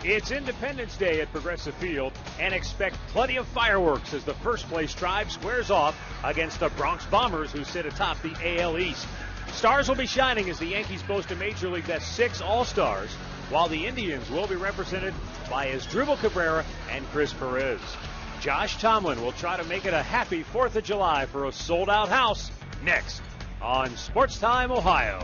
It's Independence Day at Progressive Field, and expect plenty of fireworks as the first-place Tribe squares off against the Bronx Bombers, who sit atop the AL East. Stars will be shining as the Yankees boast a Major League Best 6 All-Stars, while the Indians will be represented by Asdrubal Cabrera and Chris Perez. Josh Tomlin will try to make it a happy 4th of July for a sold-out house next on Sports Time Ohio.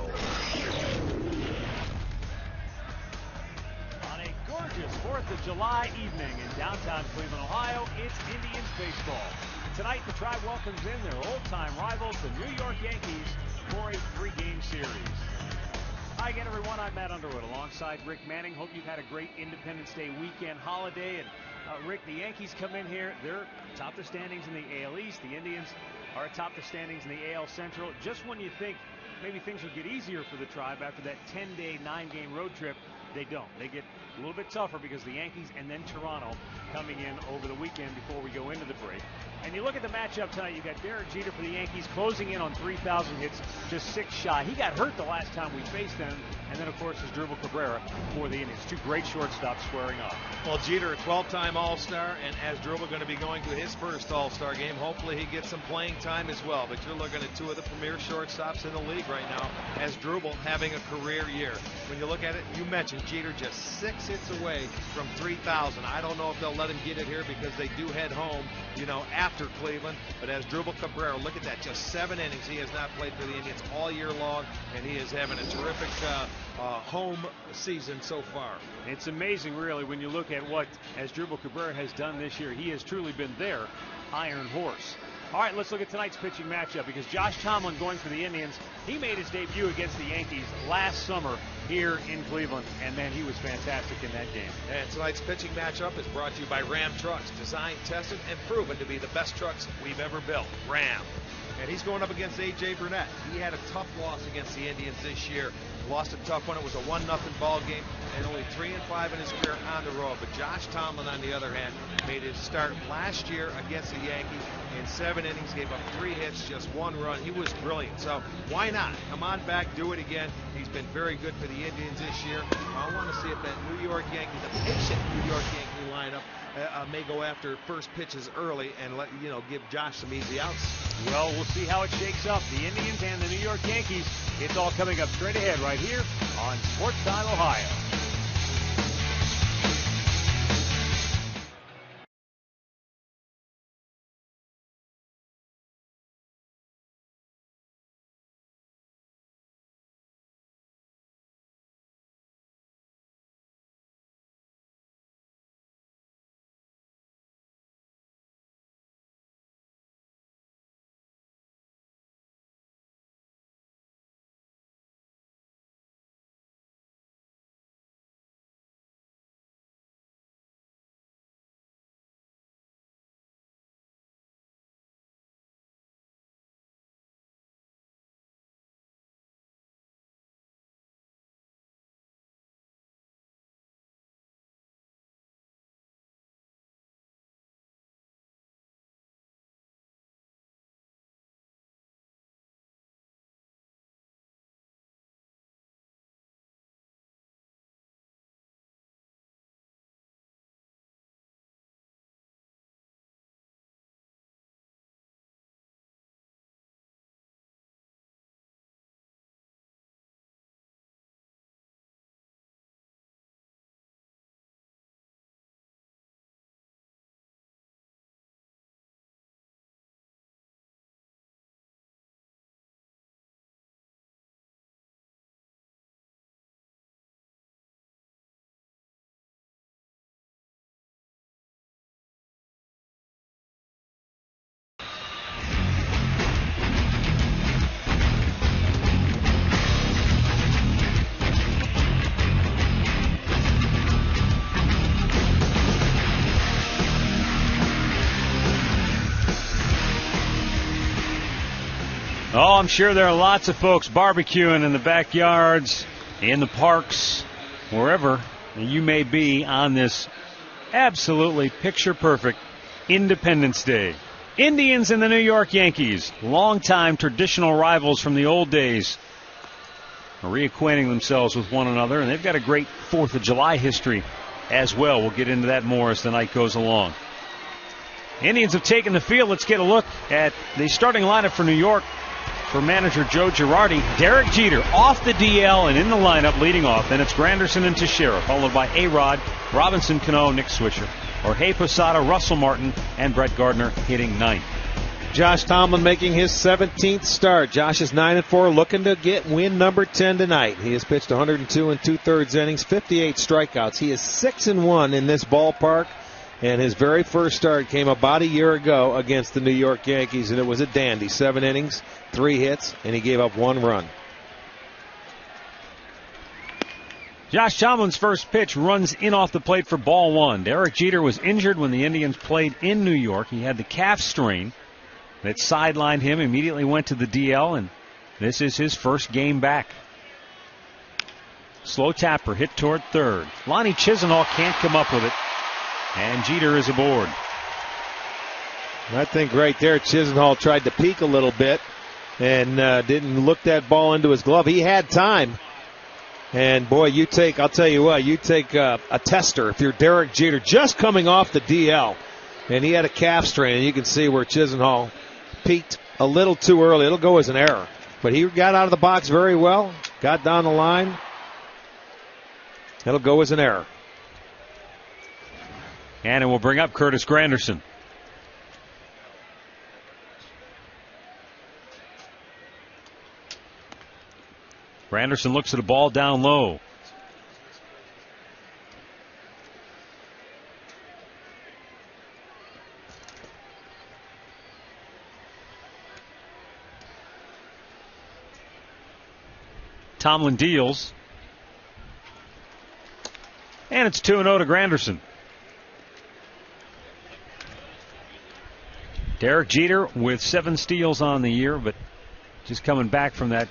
On a gorgeous 4th of July evening in downtown Cleveland, Ohio, it's Indians baseball. Tonight, the Tribe welcomes in their old-time rivals, the New York Yankees, for a 3-game series. Hi again, everyone. I'm Matt Underwood alongside Rick Manning. Hope you've had a great Independence Day weekend holiday. And Rick, the Yankees come in here. They're atop the standings in the AL East. The Indians are atop the standings in the AL Central. Just when you think maybe things will get easier for the Tribe after that 10-day, 9-game road trip, they don't. They get a little bit tougher because the Yankees and then Toronto coming in over the weekend before we go into the break. And you look at the matchup tonight, you got Derek Jeter for the Yankees closing in on 3,000 hits, just 6 shy. He got hurt the last time we faced them. And then, of course, Asdrubal Cabrera for the Indians. 2 great shortstops squaring off. Well, Jeter, a 12-time All-Star, and Asdrubal going to be going to his first All-Star game. Hopefully he gets some playing time as well. But you're looking at 2 of the premier shortstops in the league right now. Asdrubal having a career year. When you look at it, you mentioned Jeter just 6 hits away from 3,000. I don't know if they'll let him get it here because they do head home, after Cleveland. But Asdrubal Cabrera, look at that, just 7 innings. He has not played for the Indians all year long, and he is having a terrific home season so far. It's amazing, really, when you look at what Asdrubal Cabrera has done this year. He has truly been their iron horse. All right, let's look at tonight's pitching matchup because Josh Tomlin going for the Indians. He made his debut against the Yankees last summer here in Cleveland, and man, he was fantastic in that game. And tonight's pitching matchup is brought to you by Ram Trucks, designed, tested, and proven to be the best trucks we've ever built. Ram. And he's going up against A.J. Burnett. He had a tough loss against the Indians this year. Lost a tough one. It was a 1-0 ball game, and only 3-5 in his career on the road. But Josh Tomlin, on the other hand, made his start last year against the Yankees in 7 innings, gave up 3 hits, just 1 run. He was brilliant. So why not? Come on back, do it again. He's been very good for the Indians this year. I want to see if that New York Yankees, the patient New York Yankee lineup, may go after first pitches early and give Josh some easy outs. Well, we'll see how it shakes up. The Indians and the New York Yankees. It's all coming up straight ahead right here on Sports Time Ohio. Oh, I'm sure there are lots of folks barbecuing in the backyards, in the parks, wherever you may be on this absolutely picture-perfect Independence Day. Indians and the New York Yankees, longtime traditional rivals from the old days, are reacquainting themselves with one another, and they've got a great 4th of July history as well. We'll get into that more as the night goes along. Indians have taken the field. Let's get a look at the starting lineup for New York. For manager Joe Girardi, Derek Jeter off the DL and in the lineup leading off. Then it's Granderson and Teixeira, followed by A-Rod, Robinson, Cano, Nick Swisher, Jorge Posada, Russell Martin, and Brett Gardner hitting ninth. Josh Tomlin making his 17th start. Josh is 9-4, looking to get win number 10 tonight. He has pitched 102 2/3 innings, 58 strikeouts. He is 6-1 in this ballpark. And his very first start came about a year ago against the New York Yankees, and it was a dandy. 7 innings, 3 hits, and he gave up 1 run. Josh Tomlin's first pitch runs in off the plate for ball 1. Derek Jeter was injured when the Indians played in New York. He had the calf strain that sidelined him, immediately went to the DL, and this is his first game back. Slow tapper hit toward third. Lonnie Chisenhall can't come up with it. And Jeter is aboard. I think right there Chisenhall tried to peek a little bit and didn't look that ball into his glove. He had time. And boy, I'll tell you what, you take a tester if you're Derek Jeter just coming off the DL. And he had a calf strain, and you can see where Chisenhall peaked a little too early. It'll go as an error. But he got out of the box very well, got down the line. It'll go as an error. And it will bring up Curtis Granderson. Granderson looks at a ball down low. Tomlin deals. And it's 2-0 to Granderson. Derek Jeter with 7 steals on the year, but just coming back from that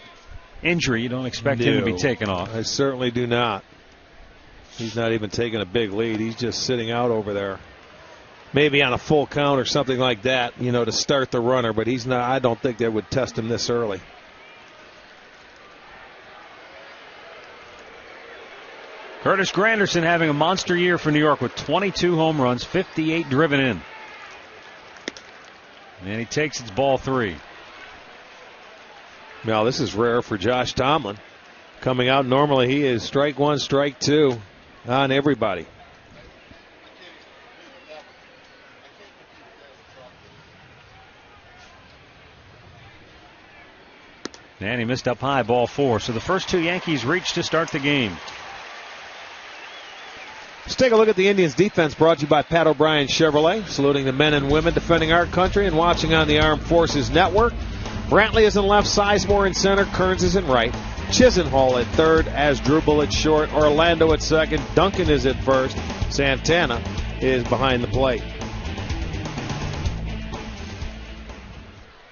injury, you don't expect him to be taken off. I certainly do not. He's not even taking a big lead. He's just sitting out over there. Maybe on a full count or something like that, to start the runner, but he's not. I don't think they would test him this early. Curtis Granderson having a monster year for New York with 22 home runs, 58 driven in. And he takes its ball 3. Now, this is rare for Josh Tomlin. Coming out, normally he is strike 1, strike 2 on everybody. And he missed up high, ball 4. So the first 2 Yankees reach to start the game. Let's take a look at the Indians' defense, brought to you by Pat O'Brien Chevrolet, saluting the men and women defending our country and watching on the Armed Forces Network. Brantley is in left, Sizemore in center, Kearns is in right, Chisenhall at third, Asdrubal at short, Orlando at second, Duncan is at first, Santana is behind the plate.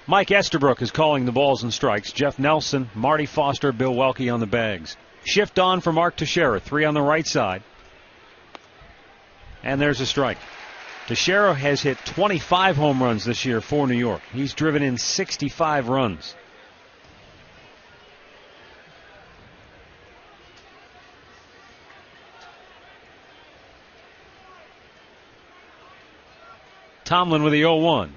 Mike Estabrook is calling the balls and strikes. Jeff Nelson, Marty Foster, Bill Welke on the bags. Shift on for Mark Teixeira, 3 on the right side. And there's a strike. Teixeira has hit 25 home runs this year for New York. He's driven in 65 runs. Tomlin with the 0-1.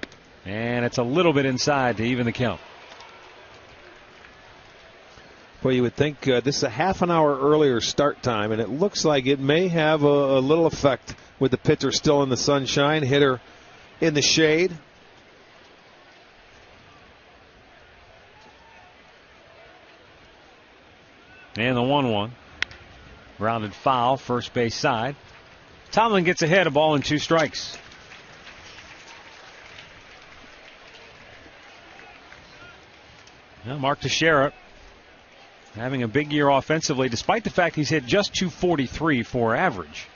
And it's a little bit inside to even the count. Well, you would think this is a half an hour earlier start time, and it looks like it may have a little effect with the pitcher still in the sunshine, hitter in the shade. And the 1-1. Grounded foul, first base side. Tomlin gets ahead, a ball and 2 strikes. Now Mark Teixeira having a big year offensively, despite the fact he's hit just .243 for average.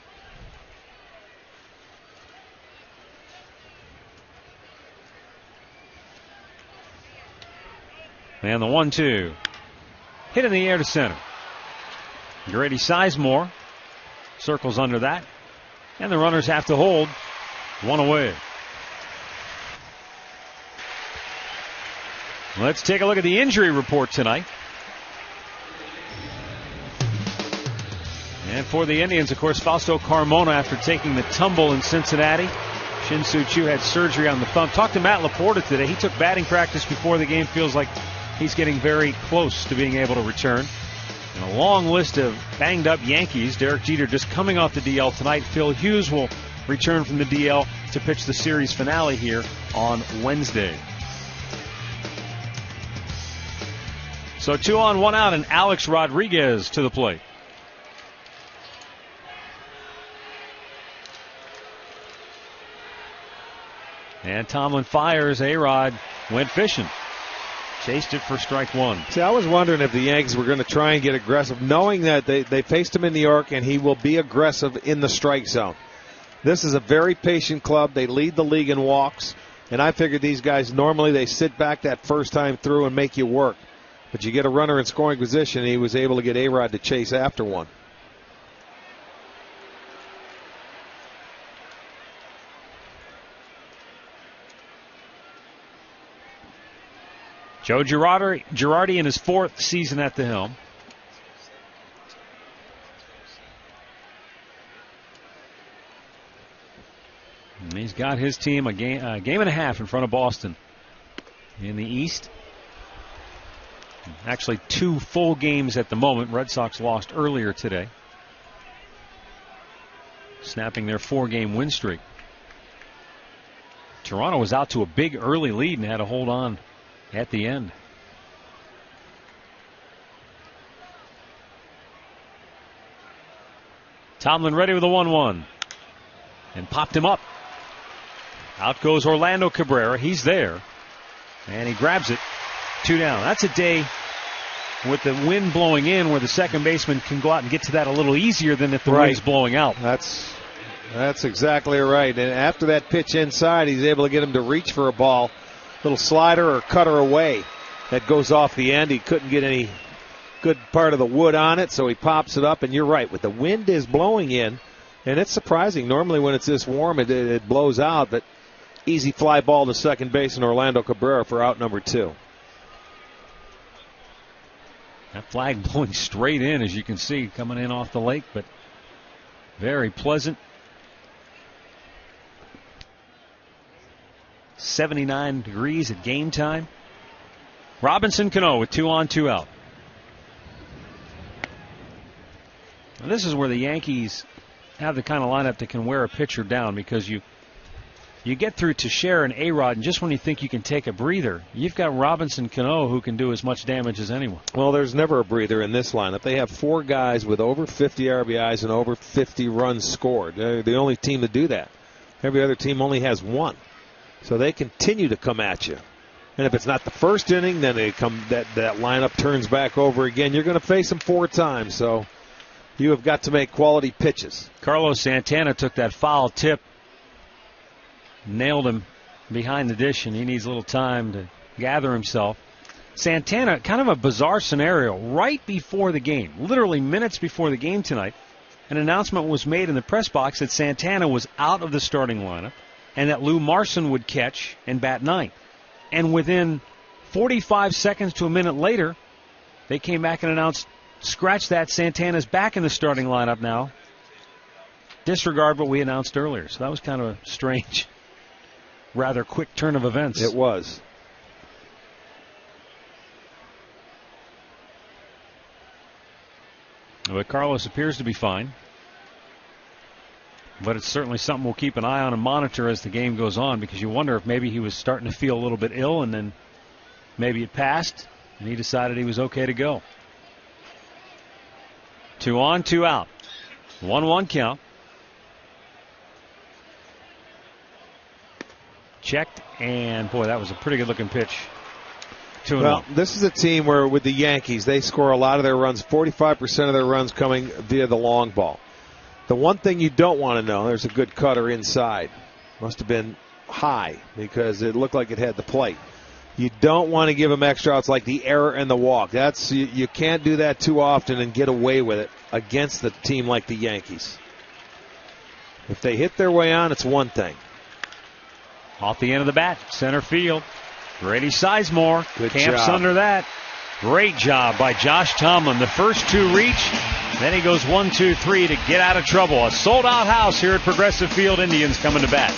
And the 1-2. Hit in the air to center. Grady Sizemore circles under that. And the runners have to hold. 1 away. Let's take a look at the injury report tonight. And for the Indians, of course, Fausto Carmona, after taking the tumble in Cincinnati. Shin-Soo Choo had surgery on the thumb. Talked to Matt Laporta today. He took batting practice before the game. Feels like he's getting very close to being able to return. And a long list of banged-up Yankees. Derek Jeter just coming off the DL tonight. Phil Hughes will return from the DL to pitch the series finale here on Wednesday. So 2 on, 1 out, and Alex Rodriguez to the plate. And Tomlin fires. A-Rod went fishing. Chased it for strike 1. See, I was wondering if the Yankees were going to try and get aggressive, knowing that they faced him in New York and he will be aggressive in the strike zone. This is a very patient club. They lead the league in walks. And I figured these guys, normally they sit back that first time through and make you work. But you get a runner in scoring position, and he was able to get A-Rod to chase after one. Joe Girardi in his 4th season at the helm. And he's got his team a game and a half in front of Boston in the East. Actually 2 full games at the moment. Red Sox lost earlier today, snapping their 4-game win streak. Toronto was out to a big early lead and had to hold on at the end. Tomlin ready with a 1-1 and popped him up. Out goes Orlando Cabrera. He's there and he grabs it. 2 down. That's a day with the wind blowing in where the second baseman can go out and get to that a little easier than if the wind's blowing out. That's exactly right. And after that pitch inside, he's able to get him to reach for a ball. Little slider or cutter away that goes off the end. He couldn't get any good part of the wood on it, so he pops it up. And you're right, with the wind is blowing in, and it's surprising. Normally when it's this warm, it blows out, but easy fly ball to second base and Orlando Cabrera for out number 2. That flag blowing straight in, as you can see, coming in off the lake, but very pleasant. 79 degrees at game time. Robinson Cano with 2 on, 2 out. Now this is where the Yankees have the kind of lineup that can wear a pitcher down, because you get through Teixeira and A-Rod, and just when you think you can take a breather, you've got Robinson Cano who can do as much damage as anyone. Well, there's never a breather in this lineup. They have 4 guys with over 50 RBIs and over 50 runs scored. They're the only team to do that. Every other team only has 1. So they continue to come at you. And if it's not the first inning, then that lineup turns back over again. You're going to face them 4 times, so you have got to make quality pitches. Carlos Santana took that foul tip, nailed him behind the dish, and he needs a little time to gather himself. Santana, kind of a bizarre scenario. Right before the game, literally minutes before the game tonight, an announcement was made in the press box that Santana was out of the starting lineup and that Lou Marson would catch and bat 9th. And within 45 seconds to a minute later, they came back and announced, scratch that, Santana's back in the starting lineup now. Disregard what we announced earlier. So that was kind of a strange, rather quick turn of events. It was. But Carlos appears to be fine. But it's certainly something we'll keep an eye on and monitor as the game goes on, because you wonder if maybe he was starting to feel a little bit ill and then maybe it passed and he decided he was okay to go. 2 on, 2 out. 1-1 count. Checked, and boy, that was a pretty good looking pitch. 2-1. Well, this is a team where with the Yankees, they score a lot of their runs, 45% of their runs coming via the long ball. The one thing you don't want to know, there's a good cutter inside. Must have been high because it looked like it had the plate. You don't want to give them extra outs like the error and the walk. You can't do that too often and get away with it against a team like the Yankees. If they hit their way on, it's one thing. Off the end of the bat, center field. Grady Sizemore Good camps job. under that. Great job by Josh Tomlin. The first two reach. Then he goes 1, 2, 3 to get out of trouble. A sold-out house here at Progressive Field. Indians coming to bat.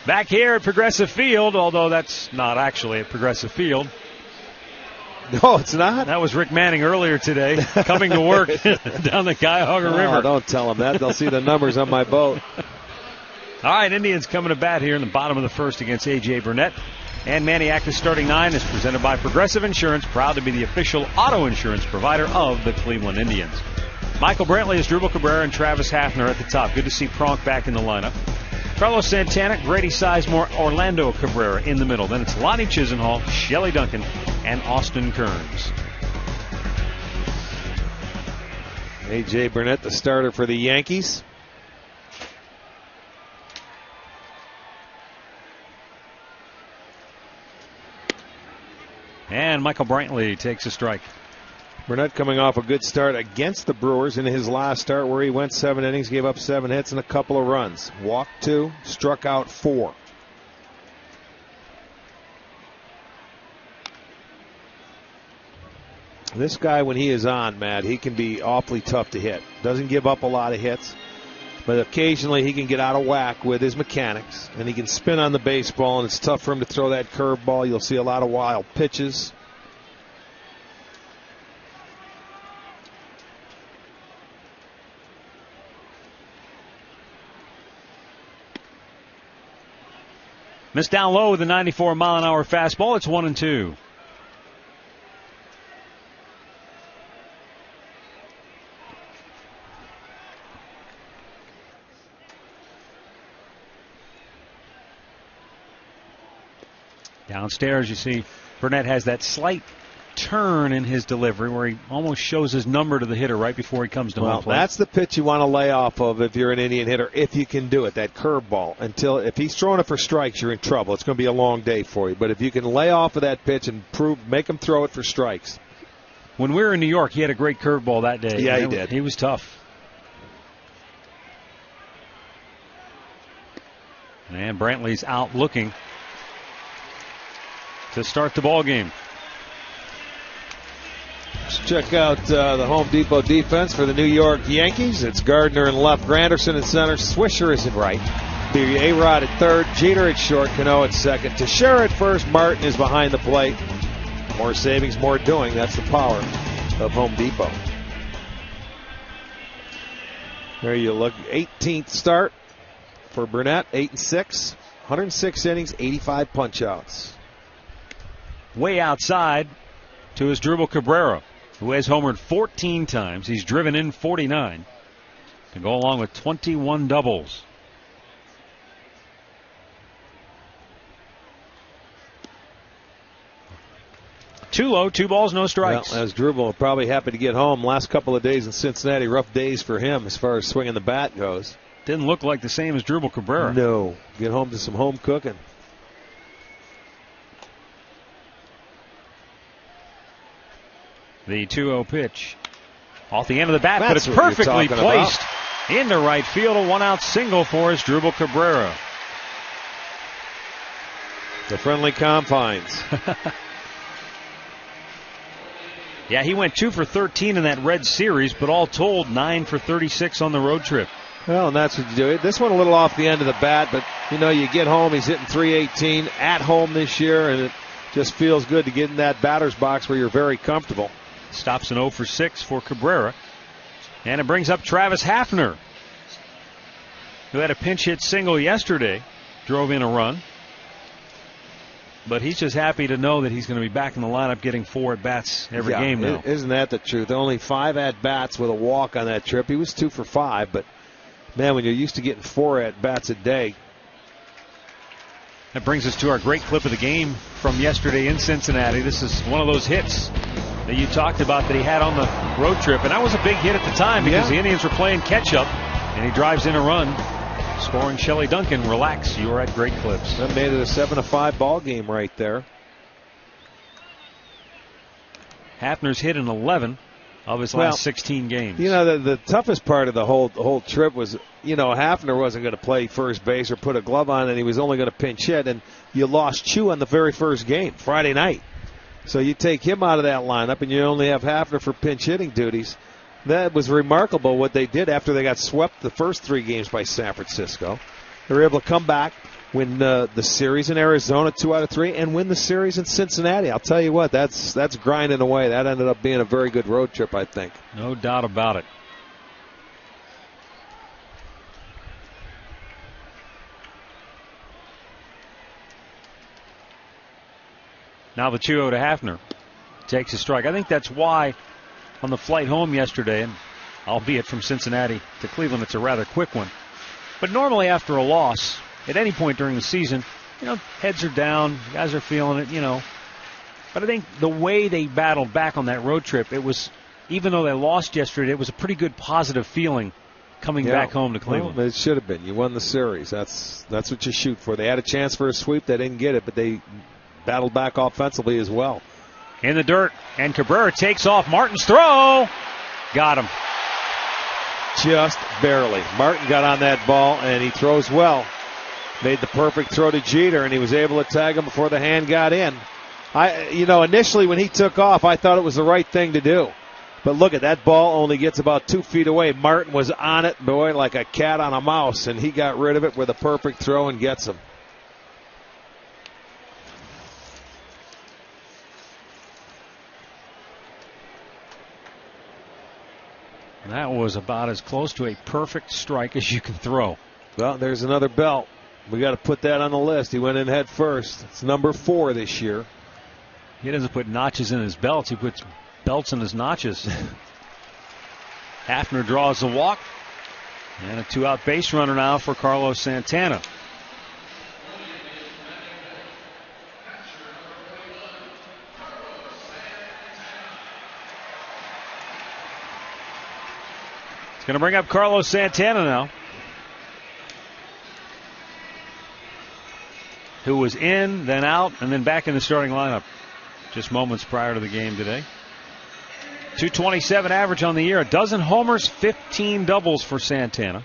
Back here at Progressive Field, although that's not actually at Progressive Field. No, it's not. That was Rick Manning earlier today, coming to work down the Cuyahoga River. Don't tell them that. They'll see the numbers on my boat. All right, Indians coming to bat here in the bottom of the first against A.J. Burnett. And Maniac's starting nine is presented by Progressive Insurance, proud to be the official auto insurance provider of the Cleveland Indians. Michael Brantley is Drupal Cabrera and Travis Hafner at the top. Good to see Pronk back in the lineup. Carlos Santana, Grady Sizemore, Orlando Cabrera in the middle. Then it's Lonnie Chisenhall, Shelley Duncan, and Austin Kearns. A.J. Burnett, the starter for the Yankees. And Michael Brantley takes a strike. Burnett coming off a good start against the Brewers in his last start where he went 7 innings, gave up 7 hits and a couple of runs. Walked 2, struck out 4. This guy, when he is on, Matt, he can be awfully tough to hit. Doesn't give up a lot of hits, but occasionally he can get out of whack with his mechanics, and he can spin on the baseball, and it's tough for him to throw that curveball. You'll see a lot of wild pitches. Missed down low with a 94-mile-an-hour fastball. It's 1-2. Downstairs, you see Burnett has that slight turn in his delivery where he almost shows his number to the hitter right before he comes to home plate. That's the pitch you want to lay off of if you're an Indian hitter, if you can do it, that curveball. If he's throwing it for strikes, you're in trouble. It's going to be a long day for you. But if you can lay off of that pitch and make him throw it for strikes. When we were in New York, he had a great curveball that day. Yeah, he did. He was tough. And Brantley's out looking to start the ball game. Let's check out the Home Depot defense for the New York Yankees. It's Gardner in left, Granderson in center, Swisher is in right. A-Rod at third, Jeter at short, Cano at second, Teixeira at first, Martin is behind the plate. More savings, more doing. That's the power of Home Depot. There you look. 18th start for Burnett, 8-6, 106 innings, 85 punch-outs. Way outside to his Drupal Cabrera, who has homered 14 times. He's driven in 49 to go along with 21 doubles. Too low, 2 balls, no strikes. Well, as Drupal probably happy to get home. Last couple of days in Cincinnati, rough days for him as far as swinging the bat goes. Didn't look like the same as Drupal Cabrera. No. Get home to some home cooking. The 2-0 pitch. Off the end of the bat, That's but it's perfectly placed about. into right field. A one-out single for Drupal Cabrera. The friendly confines. Yeah, he went 2 for 13 in that Red Series, but all told, 9 for 36 on the road trip. Well, and that's what you do. This one a little off the end of the bat, but, you know, you get home, he's hitting .318 at home this year, and it just feels good to get in that batter's box where you're very comfortable. Stops an 0 for 6 for Cabrera. And it brings up Travis Hafner, who had a pinch hit single yesterday, drove in a run. But he's just happy to know that he's going to be back in the lineup getting 4 at-bats every game now. Isn't that the truth? Only 5 at-bats with a walk on that trip. He was 2 for 5, but, man, when you're used to getting 4 at-bats a day. That brings us to our great clip of the game from yesterday in Cincinnati. This is one of those hits that you talked about that he had on the road trip. And that was a big hit at the time because the Indians were playing catch-up, and he drives in a run. Scoring Shelley Duncan. Relax, you are at Great Clips. That made it a 7-5 ball game right there. Hafner's hit in 11 of his last 16 games. You know, the toughest part of the whole trip was, you know, Hafner wasn't going to play first base or put a glove on, and he was only going to pinch hit, and you lost Chu on the very first game, Friday night. So you take him out of that lineup, and you only have Hafner for pinch hitting duties. That was remarkable what they did after they got swept the first 3 games by San Francisco. They were able to come back, win the series in Arizona 2 out of 3, and win the series in Cincinnati. I'll tell you what, that's grinding away. That ended up being a very good road trip, I think. No doubt about it. Now the 2-0 to Hafner. Takes a strike. I think that's why on the flight home yesterday, and albeit from Cincinnati to Cleveland, it's a rather quick one. But normally after a loss, at any point during the season, you know, heads are down, guys are feeling it, you know. But I think the way they battled back on that road trip, it was, even though they lost yesterday, it was a pretty good positive feeling coming back home to Cleveland. Well, it should have been. You won the series. That's what you shoot for. They had a chance for a sweep. They didn't get it, but they battled back offensively as well. In the dirt, and Cabrera takes off Martin's throw. Got him. Just barely. Martin got on that ball, and he throws well. Made the perfect throw to Jeter, and he was able to tag him before the hand got in. Initially when he took off, I thought it was the right thing to do. But look at that ball only gets about 2 feet away. Martin was on it, boy, like a cat on a mouse, and he got rid of it with a perfect throw and gets him. That was about as close to a perfect strike as you can throw. Well, there's another belt. We got to put that on the list. He went in head first. It's number 4 this year. He doesn't put notches in his belts. He puts belts in his notches. Hafner draws the walk. And a 2-out base runner now for Carlos Santana. It's going to bring up Carlos Santana now, who was in, then out, and then back in the starting lineup just moments prior to the game today. .227 average on the year, a dozen homers, 15 doubles for Santana.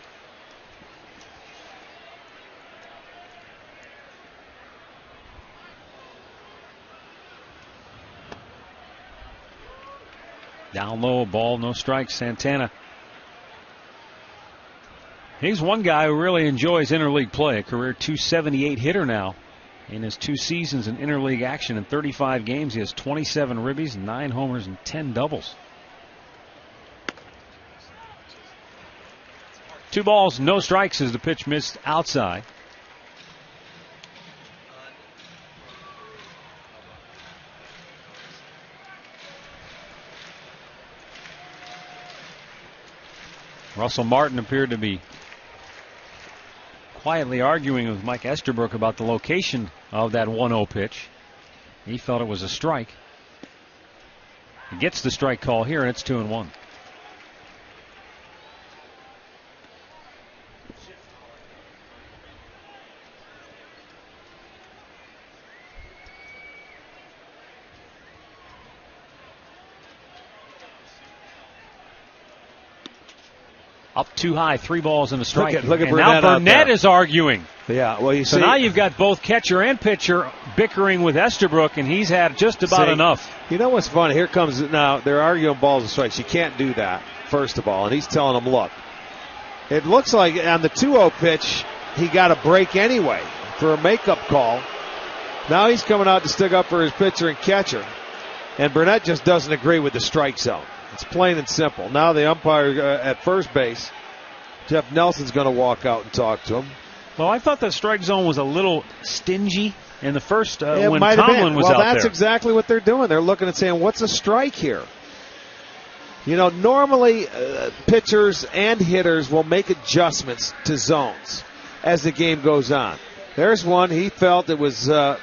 Down low, a ball, no strikes. Santana. He's one guy who really enjoys interleague play. A career .278 hitter now. In his 2 seasons in interleague action in 35 games, he has 27 ribbies, 9 homers, and 10 doubles. 2 balls, no strikes as the pitch missed outside. Russell Martin appeared to be quietly arguing with Mike Estabrook about the location of that 1-0 pitch. He felt it was a strike. He gets the strike call here, and it's 2-1. Up too high, 3 balls and a strike. Look at and now Burnett is arguing. Yeah, well, you so see. now you've got both catcher and pitcher bickering with Estabrook, and he's had just about enough. You know what's funny? Here comes, now they're arguing balls and strikes. You can't do that, first of all. And he's telling them, look, it looks like on the 2-0 pitch, he got a break anyway for a makeup call. Now he's coming out to stick up for his pitcher and catcher. And Burnett just doesn't agree with the strike zone. It's plain and simple. Now the umpire at first base, Jeff Nelson's going to walk out and talk to him. Well, I thought the strike zone was a little stingy in the first when Tomlin was out there. Well, that's exactly what they're doing. They're looking and saying, what's a strike here? You know, normally pitchers and hitters will make adjustments to zones as the game goes on. There's one. He felt it was on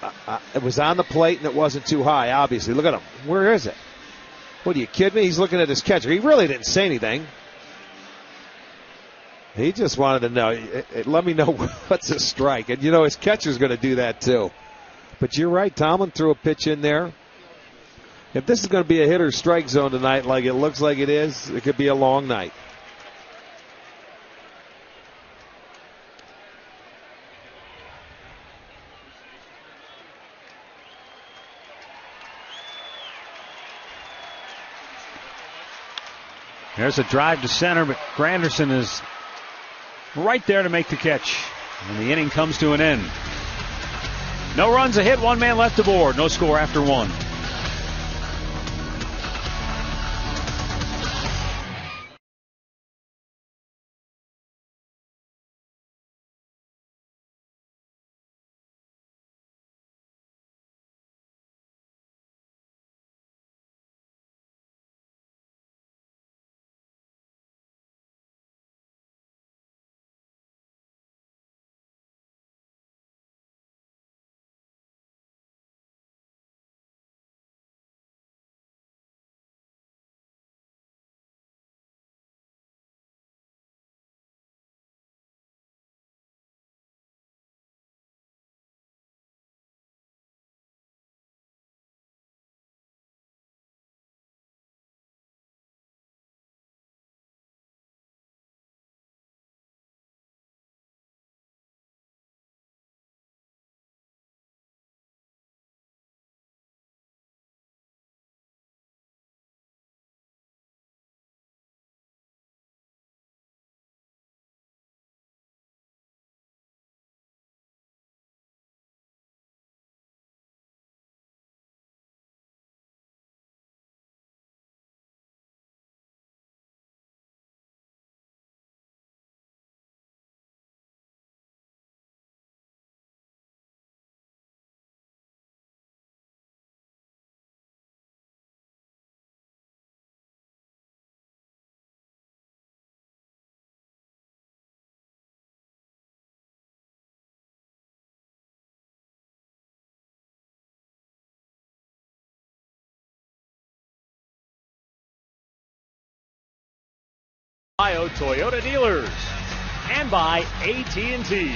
the plate and it wasn't too high, obviously. Look at him. Where is it? What, are you kidding me? He's looking at his catcher. He really didn't say anything. He just wanted to know, let me know what's a strike. And, you know, his catcher's going to do that too. But you're right. Tomlin threw a pitch in there. If this is going to be a hitter's strike zone tonight like it looks like it is, it could be a long night. There's a drive to center, but Granderson is right there to make the catch. And the inning comes to an end. No runs, a hit, 1 man left aboard. No score after 1. Ohio Toyota dealers and by AT&T.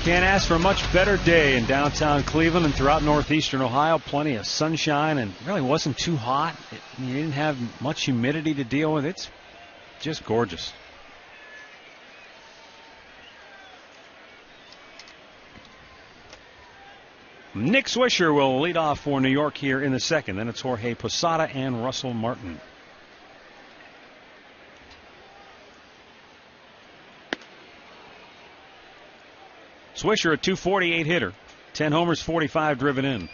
Can't ask for a much better day in downtown Cleveland and throughout northeastern Ohio. Plenty of sunshine and really wasn't too hot. You didn't have much humidity to deal with. It's just gorgeous. Nick Swisher will lead off for New York here in the second. Then it's Jorge Posada and Russell Martin. Swisher, a .248 hitter. 10 homers, 45 driven in.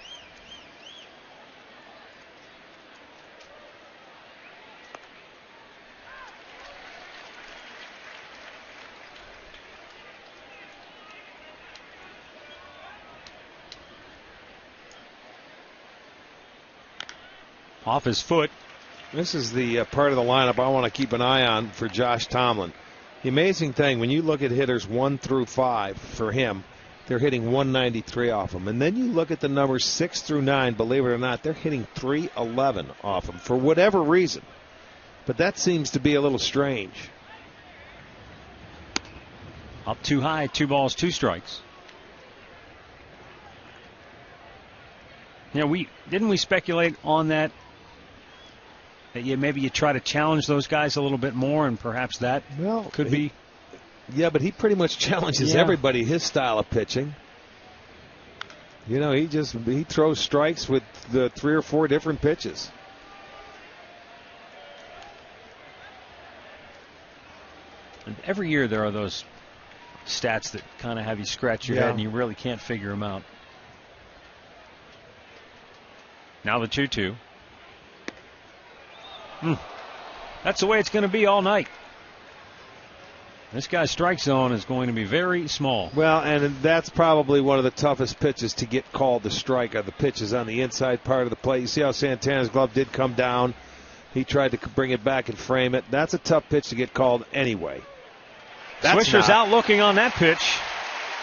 Off his foot. This is the part of the lineup I want to keep an eye on for Josh Tomlin. The amazing thing, when you look at hitters 1 through 5 for him, they're hitting 193 off him. And then you look at the numbers 6 through 9, believe it or not, they're hitting 311 off him for whatever reason. But that seems to be a little strange. Up too high, 2 balls, 2 strikes. Yeah, didn't we speculate on that maybe you try to challenge those guys a little bit more, and perhaps that could be. Yeah, but he pretty much challenges everybody, his style of pitching. You know, he throws strikes with the 3 or 4 different pitches. And every year there are those stats that kind of have you scratch your head and you really can't figure them out. Now the 2-2. That's the way it's going to be all night. This guy's strike zone is going to be very small. Well, and that's probably one of the toughest pitches to get called to strike, are the pitches on the inside part of the plate. You see how Santana's glove did come down. He tried to bring it back and frame it. That's a tough pitch to get called anyway. Swisher's out looking on that pitch,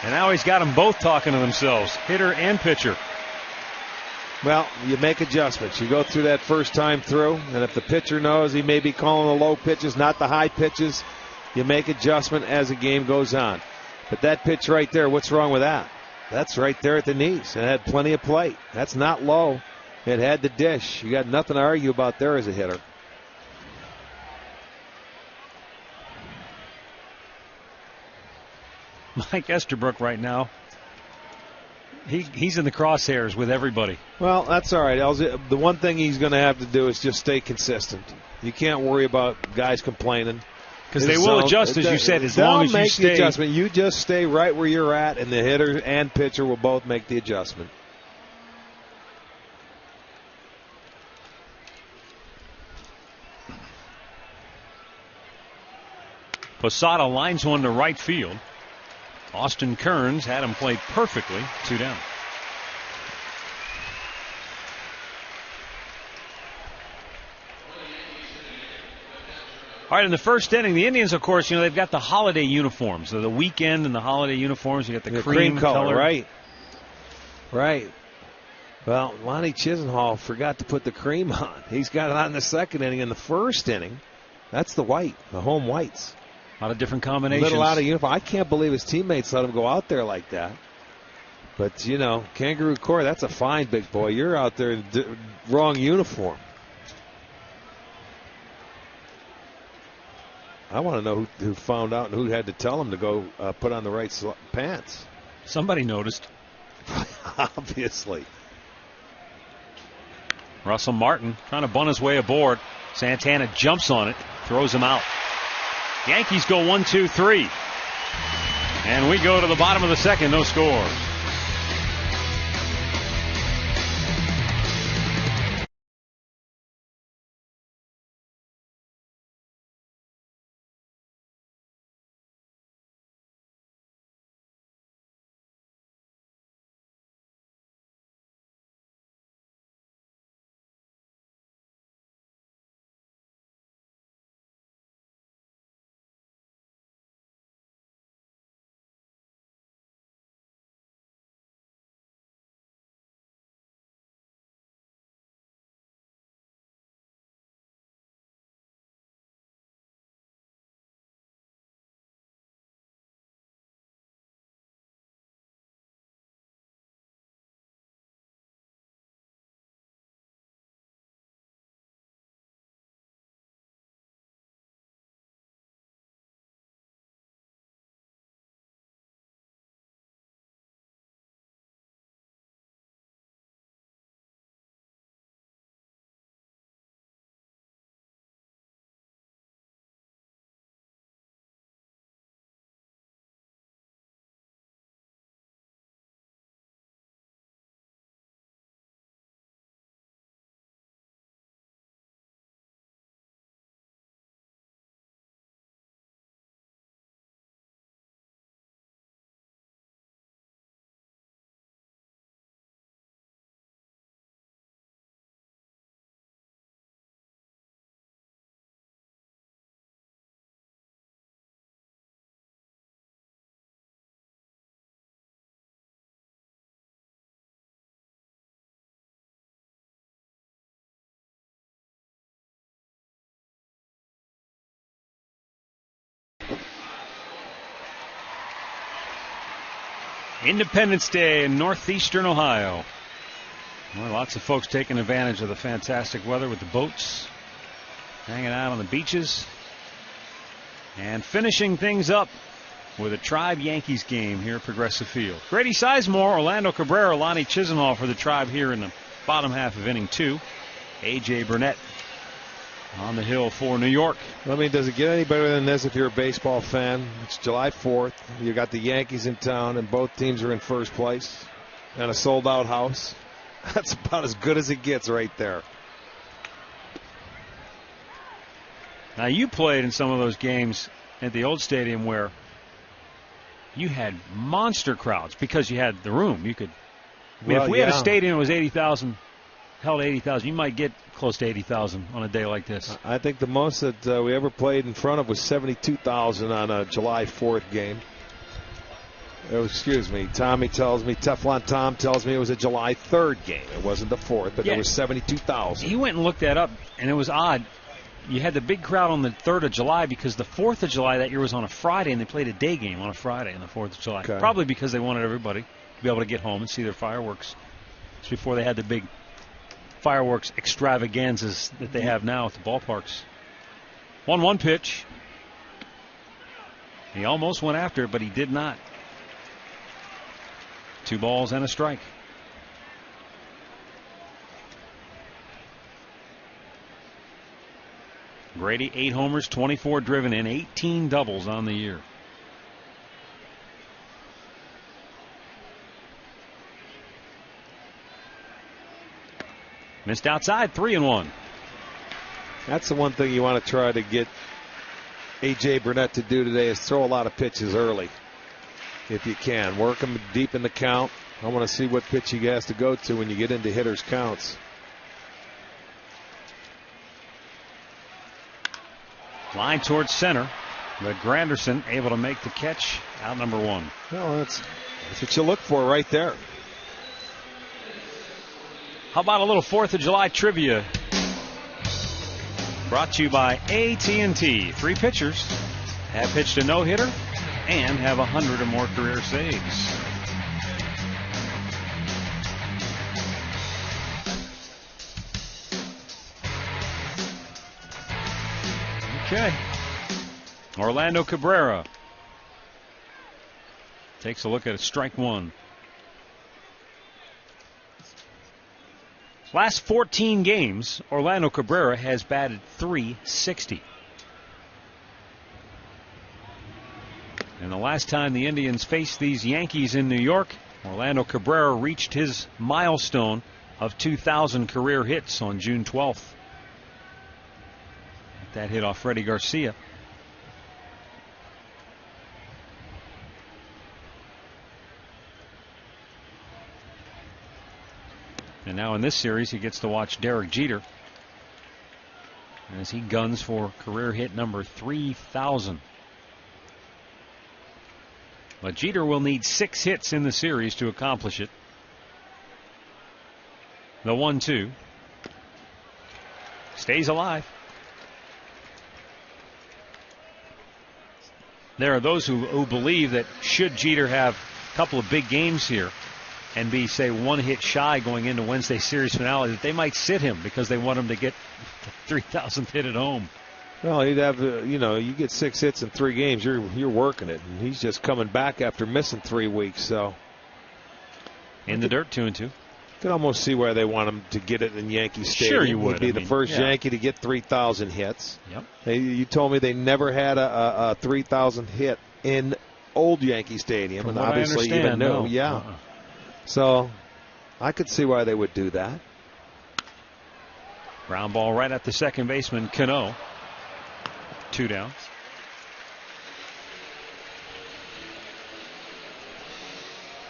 and now he's got them both talking to themselves, hitter and pitcher. Well, you make adjustments. You go through that first time through, and if the pitcher knows he may be calling the low pitches, not the high pitches, you make adjustment as the game goes on. But that pitch right there, what's wrong with that? That's right there at the knees. It had plenty of plate. That's not low. It had the dish. You got nothing to argue about there as a hitter. Mike Estabrook right now, he's in the crosshairs with everybody. Well, that's all right. The one thing he's going to have to do is just stay consistent. You can't worry about guys complaining. Because they will adjust, as you said, as long as you stay. The adjustment. You just stay right where you're at, and the hitter and pitcher will both make the adjustment. Posada lines one to right field. Austin Kearns had him played perfectly. 2 down. All right, in the first inning, the Indians, of course, they've got the holiday uniforms. The weekend and the holiday uniforms. You got the cream color. Right. Well, Lonnie Chisenhall forgot to put the cream on. He's got it on in the second inning. In the first inning, that's the white, the home whites. A lot of different combinations. A lot of uniform. I can't believe his teammates let him go out there like that. But, Kangaroo Court, that's a fine, big boy. You're out there in the wrong uniform. I want to know who found out and who had to tell him to go put on the right pants. Somebody noticed. Obviously. Russell Martin trying to bunt his way aboard. Santana jumps on it, throws him out. Yankees go 1-2-3. And we go to the bottom of the second, no score. Independence Day in northeastern Ohio. Well, lots of folks taking advantage of the fantastic weather with the boats, hanging out on the beaches, and finishing things up with a Tribe Yankees game here at Progressive Field. Grady Sizemore, Orlando Cabrera, Lonnie Chisenhall for the Tribe here in the bottom half of inning 2. A.J. Burnett on the hill for New York. I mean, does it get any better than this if you're a baseball fan? It's July 4th. You got the Yankees in town, and both teams are in first place, and a sold-out house. That's about as good as it gets right there. Now, you played in some of those games at the old stadium where you had monster crowds because you had the room. You could, I mean, if we had a stadium that was 80,000, held 80,000, you might get close to 80,000 on a day like this. I think the most that we ever played in front of was 72,000 on a July 4th game. Excuse me, Tommy tells me, Teflon Tom tells me it was a July 3rd game. It wasn't the 4th, but there was 72,000. He went and looked that up, and it was odd. You had the big crowd on the 3rd of July because the 4th of July that year was on a Friday, and they played a day game on a Friday on the 4th of July. Okay. Probably because they wanted everybody to be able to get home and see their fireworks. It's before they had the big fireworks extravaganzas that they have now at the ballparks. 1-1 pitch. He almost went after it, but he did not. 2 balls and a strike. Grady, 8 homers, 24 driven in, 18 doubles on the year. Missed outside, 3-1. That's the one thing you want to try to get A.J. Burnett to do today is throw a lot of pitches early. If you can. Work him deep in the count. I want to see what pitch he has to go to when you get into hitters' counts. Line towards center. But Granderson able to make the catch. Out number 1. Well, that's what you look for right there. How about a little 4th of July trivia? Brought to you by AT&T. 3 pitchers have pitched a no-hitter and have 100 or more career saves. Okay. Orlando Cabrera takes a look at a strike 1. Last 14 games, Orlando Cabrera has batted .360. And the last time the Indians faced these Yankees in New York, Orlando Cabrera reached his milestone of 2,000 career hits on June 12th. That hit off Freddie Garcia. And now in this series, he gets to watch Derek Jeter as he guns for career hit number 3,000. But Jeter will need 6 hits in the series to accomplish it. The 1-2 stays alive. There are those who believe that should Jeter have a couple of big games here and be, say, 1 hit shy going into Wednesday's series finale, that they might sit him because they want him to get the 3,000th hit at home. Well, he'd have, you get 6 hits in 3 games, you're working it, and he's just coming back after missing 3 weeks. So in the dirt, 2-2. Could almost see where they want him to get it in Yankee Stadium. Sure, you would. He'd be the first Yankee to get 3,000 hits. Yep. You told me they never had a 3,000 hit in old Yankee Stadium, and obviously even new. No. Yeah. So I could see why they would do that. Ground ball right at the second baseman, Cano. 2 down.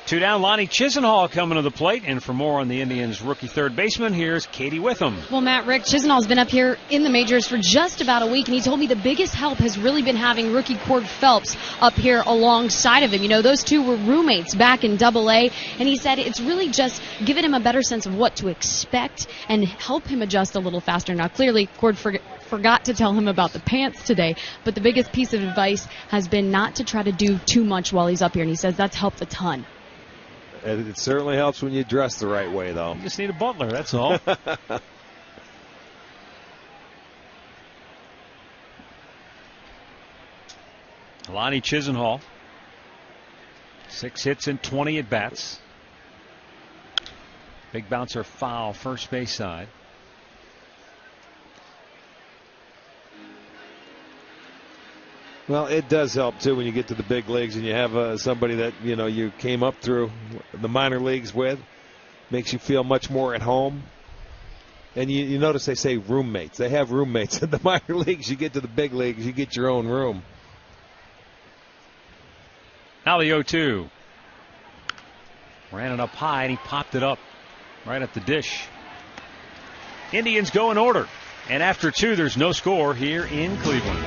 Two down, Lonnie Chisenhall coming to the plate. And for more on the Indians' rookie third baseman, here's Katie Witham. Well, Matt, Rick Chisenhall's been up here in the majors for just about a week, and he told me the biggest help has really been having rookie Cord Phelps up here alongside of him. You know, those two were roommates back in Double-A, and he said it's really just given him a better sense of what to expect and help him adjust a little faster. Now, clearly, Cord forgot to tell him about the pants today, but the biggest piece of advice has been not to try to do too much while he's up here, and he says that's helped a ton. It certainly helps when you dress the right way, though. You just need a butler, that's all. Lonnie Chisenhall, 6 hits and 20 at bats. Big bouncer foul, first base side. Well, it does help too when you get to the big leagues and you have somebody that you came up through the minor leagues with. Makes you feel much more at home. And you notice they say roommates. They have roommates in the minor leagues. You get to the big leagues, you get your own room. Now the 0-2. Ran it up high and he popped it up right at the dish. Indians go in order. And after 2, there's no score here in Cleveland.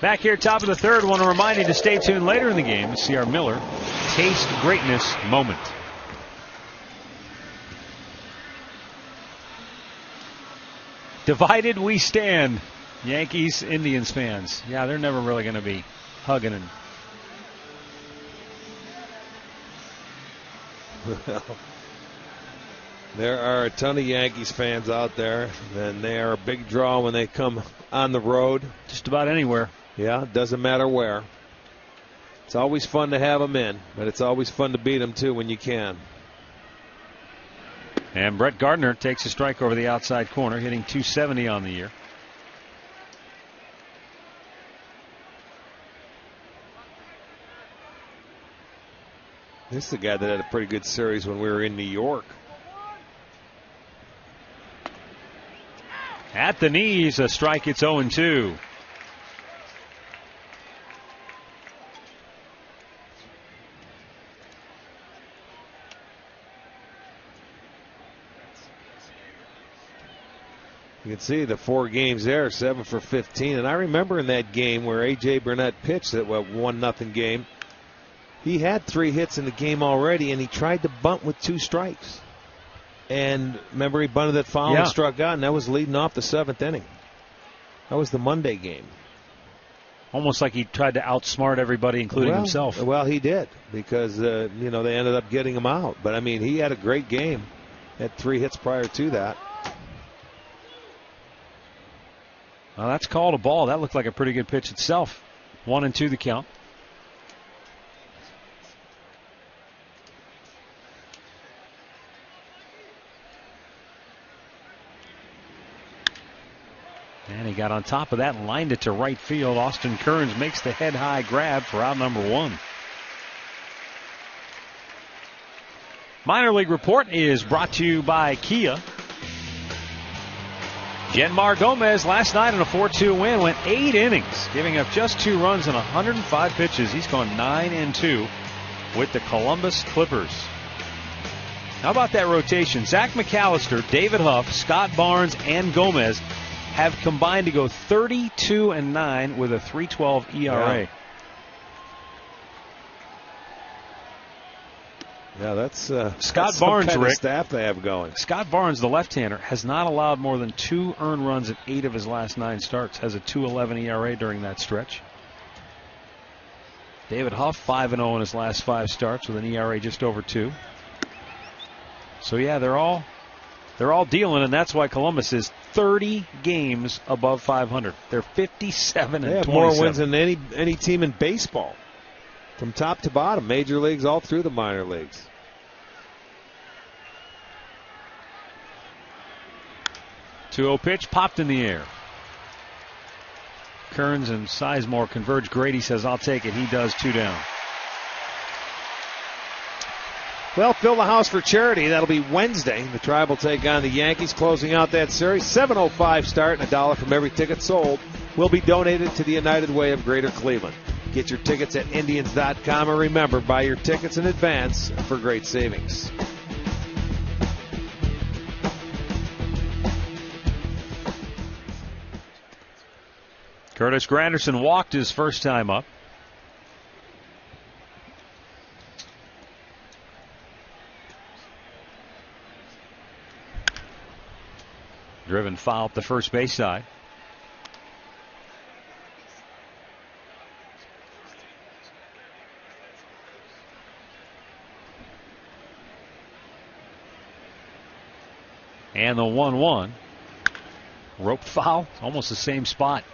Back here, top of the third. Want to remind you to stay tuned later in the game to see our Miller Taste Greatness moment. Divided we stand. Yankees, Indians fans. Yeah, they're never really going to be hugging and. Well, there are a ton of Yankees fans out there, and they are a big draw when they come on the road. Just about anywhere. Yeah, it doesn't matter where. It's always fun to have them in, but it's always fun to beat them too when you can. And Brett Gardner takes a strike over the outside corner, hitting .270 on the year. This is the guy that had a pretty good series when we were in New York. At the knees, a strike. It's 0-2. You can see the 4 games there, 7 for 15. And I remember in that game where A.J. Burnett pitched that 1-0 game, he had 3 hits in the game already, and he tried to bunt with 2 strikes. And remember, he bunted that foul and struck out, and that was leading off the 7th inning. That was the Monday game. Almost like he tried to outsmart everybody, including himself. Well, he did, because they ended up getting him out. But I mean, he had a great game. Had 3 hits prior to that. Well, that's called a ball. That looked like a pretty good pitch itself. 1-2 the count. And he got on top of that and lined it to right field. Austin Kearns makes the head-high grab for out number 1. Minor League Report is brought to you by Kia. Genmar Gomez last night in a 4-2 win went 8 innings, giving up just 2 runs and 105 pitches. He's gone 9-2 with the Columbus Clippers. How about that rotation? Zach McAllister, David Huff, Scott Barnes, and Gomez have combined to go 32-9 with a 3.12 ERA. Yeah, that's Scott that's Barnes, some kind of Rick. Staff they have going. Scott Barnes, the left-hander, has not allowed more than 2 earned runs in 8 of his last 9 starts. Has a 2.11 ERA during that stretch. David Huff 5-0 in his last 5 starts with an ERA just over 2. So yeah, they're all dealing, and that's why Columbus is 30 games above 500. They're 57 They and have 27. more wins than any team in baseball, from top to bottom, major leagues all through the minor leagues. 2-0 pitch popped in the air. Kearns and Sizemore converge. Grady says, "I'll take it." He does. 2 down. Well, fill the house for charity. That'll be Wednesday. The Tribe will take on the Yankees, closing out that series. 7:05 start, and $1 from every ticket sold will be donated to the United Way of Greater Cleveland. Get your tickets at Indians.com, and remember, buy your tickets in advance for great savings. Curtis Granderson walked his first time up. Driven foul up the first base side. And the 1-1. Rope foul, almost the same spot.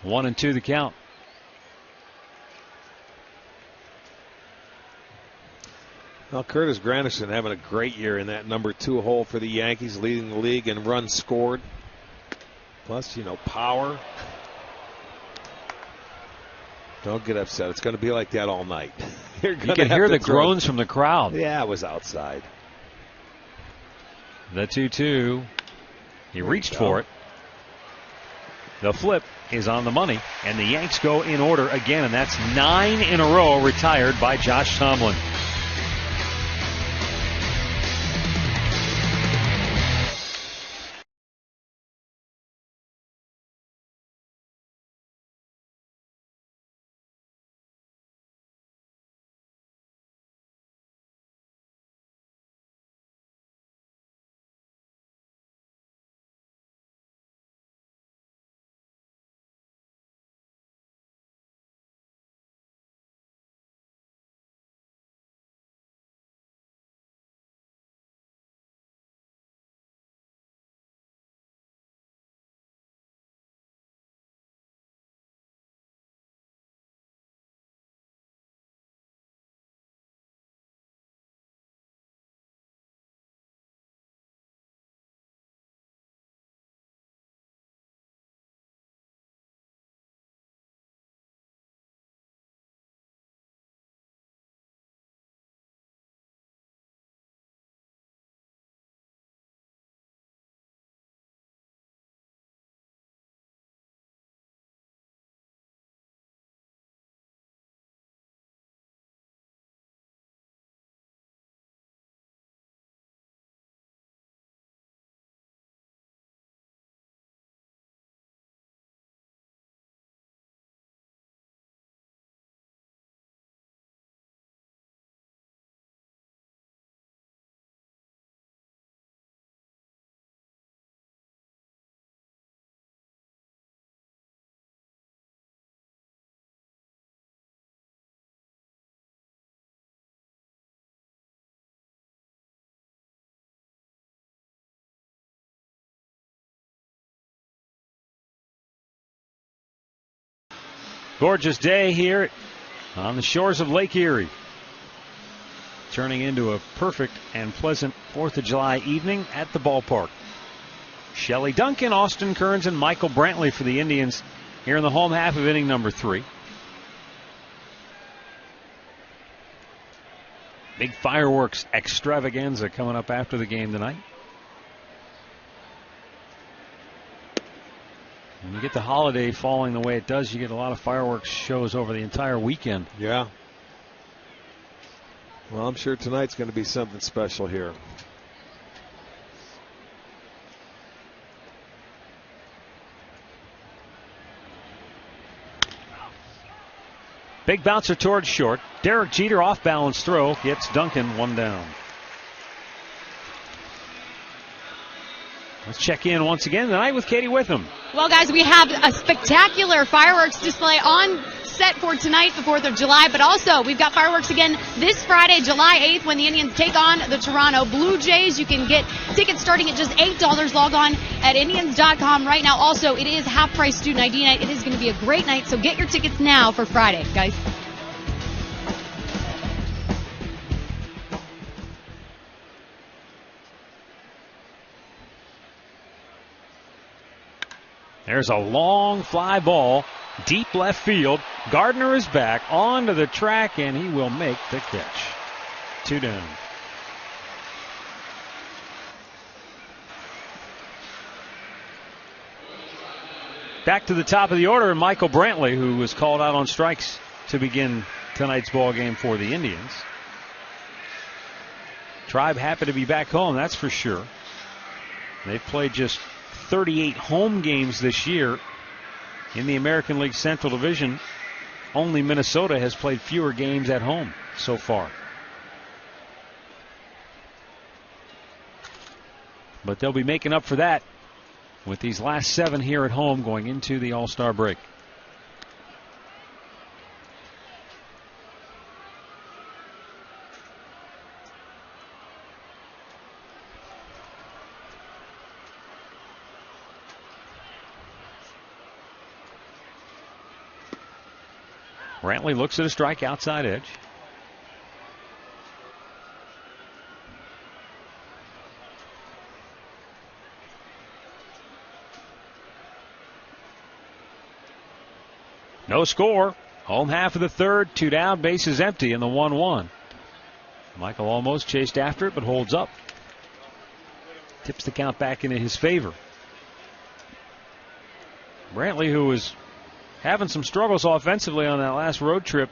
1-2 the count. Well, Curtis Granderson having a great year in that number 2 hole for the Yankees, leading the league in runs scored. Plus, power. Don't get upset. It's going to be like that all night. You can hear the groans from the crowd. Yeah, it was outside. The 2-2. He reached for it. The flip is on the money, and the Yanks go in order again, and that's 9 in a row retired by Josh Tomlin. Gorgeous day here on the shores of Lake Erie. Turning into a perfect and pleasant 4th of July evening at the ballpark. Shelley Duncan, Austin Kearns, and Michael Brantley for the Indians here in the home half of inning number 3. Big fireworks extravaganza coming up after the game tonight. When you get the holiday falling the way it does, you get a lot of fireworks shows over the entire weekend. Yeah. Well, I'm sure tonight's going to be something special here. Big bouncer towards short. Derek Jeter off balance throw gets Duncan one down. Let's check in once again tonight with Katie Witham. Well, guys, we have a spectacular fireworks display on set for tonight, the 4th of July, but also we've got fireworks again this Friday, July 8th, when the Indians take on the Toronto Blue Jays. You can get tickets starting at just $8. Log on at Indians.com right now. Also, it is half-price student ID night. It is going to be a great night, so get your tickets now for Friday, guys. There's a long fly ball, deep left field. Gardner is back onto the track, and he will make the catch. 2 down. Back to the top of the order, Michael Brantley, who was called out on strikes to begin tonight's ball game for the Indians. Tribe happy to be back home, that's for sure. They've played just 38 home games this year in the American League Central Division. Only Minnesota has played fewer games at home so far. But they'll be making up for that with these last 7 here at home going into the All-Star break. Brantley looks at a strike outside edge. No score. Home half of the third. 2 down. Bases empty in the 1-1. Michael almost chased after it, but holds up. Tips the count back into his favor. Brantley, who was having some struggles offensively on that last road trip,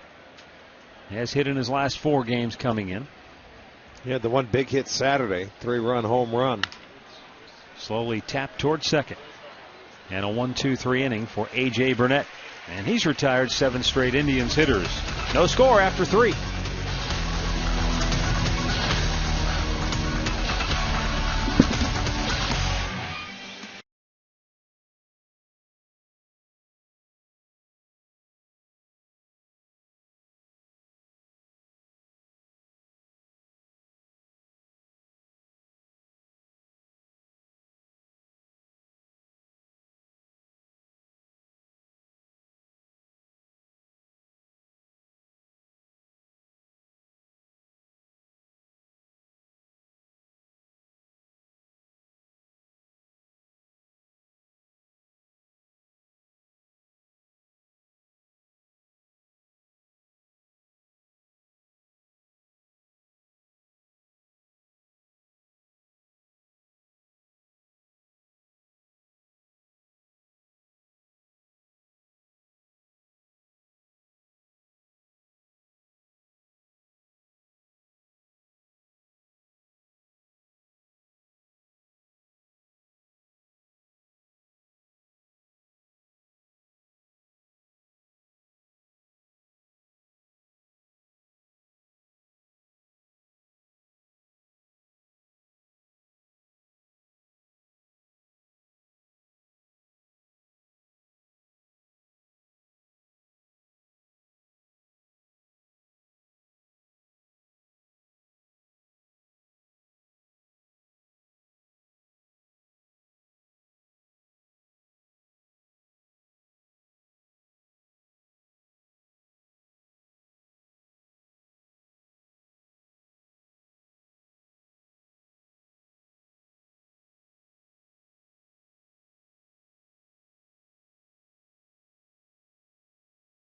has hit in his last 4 games coming in. He had the one big hit Saturday, 3-run home run. Slowly tapped towards second. And a 1-2-3 inning for A.J. Burnett. And he's retired 7 straight Indians hitters. No score after 3.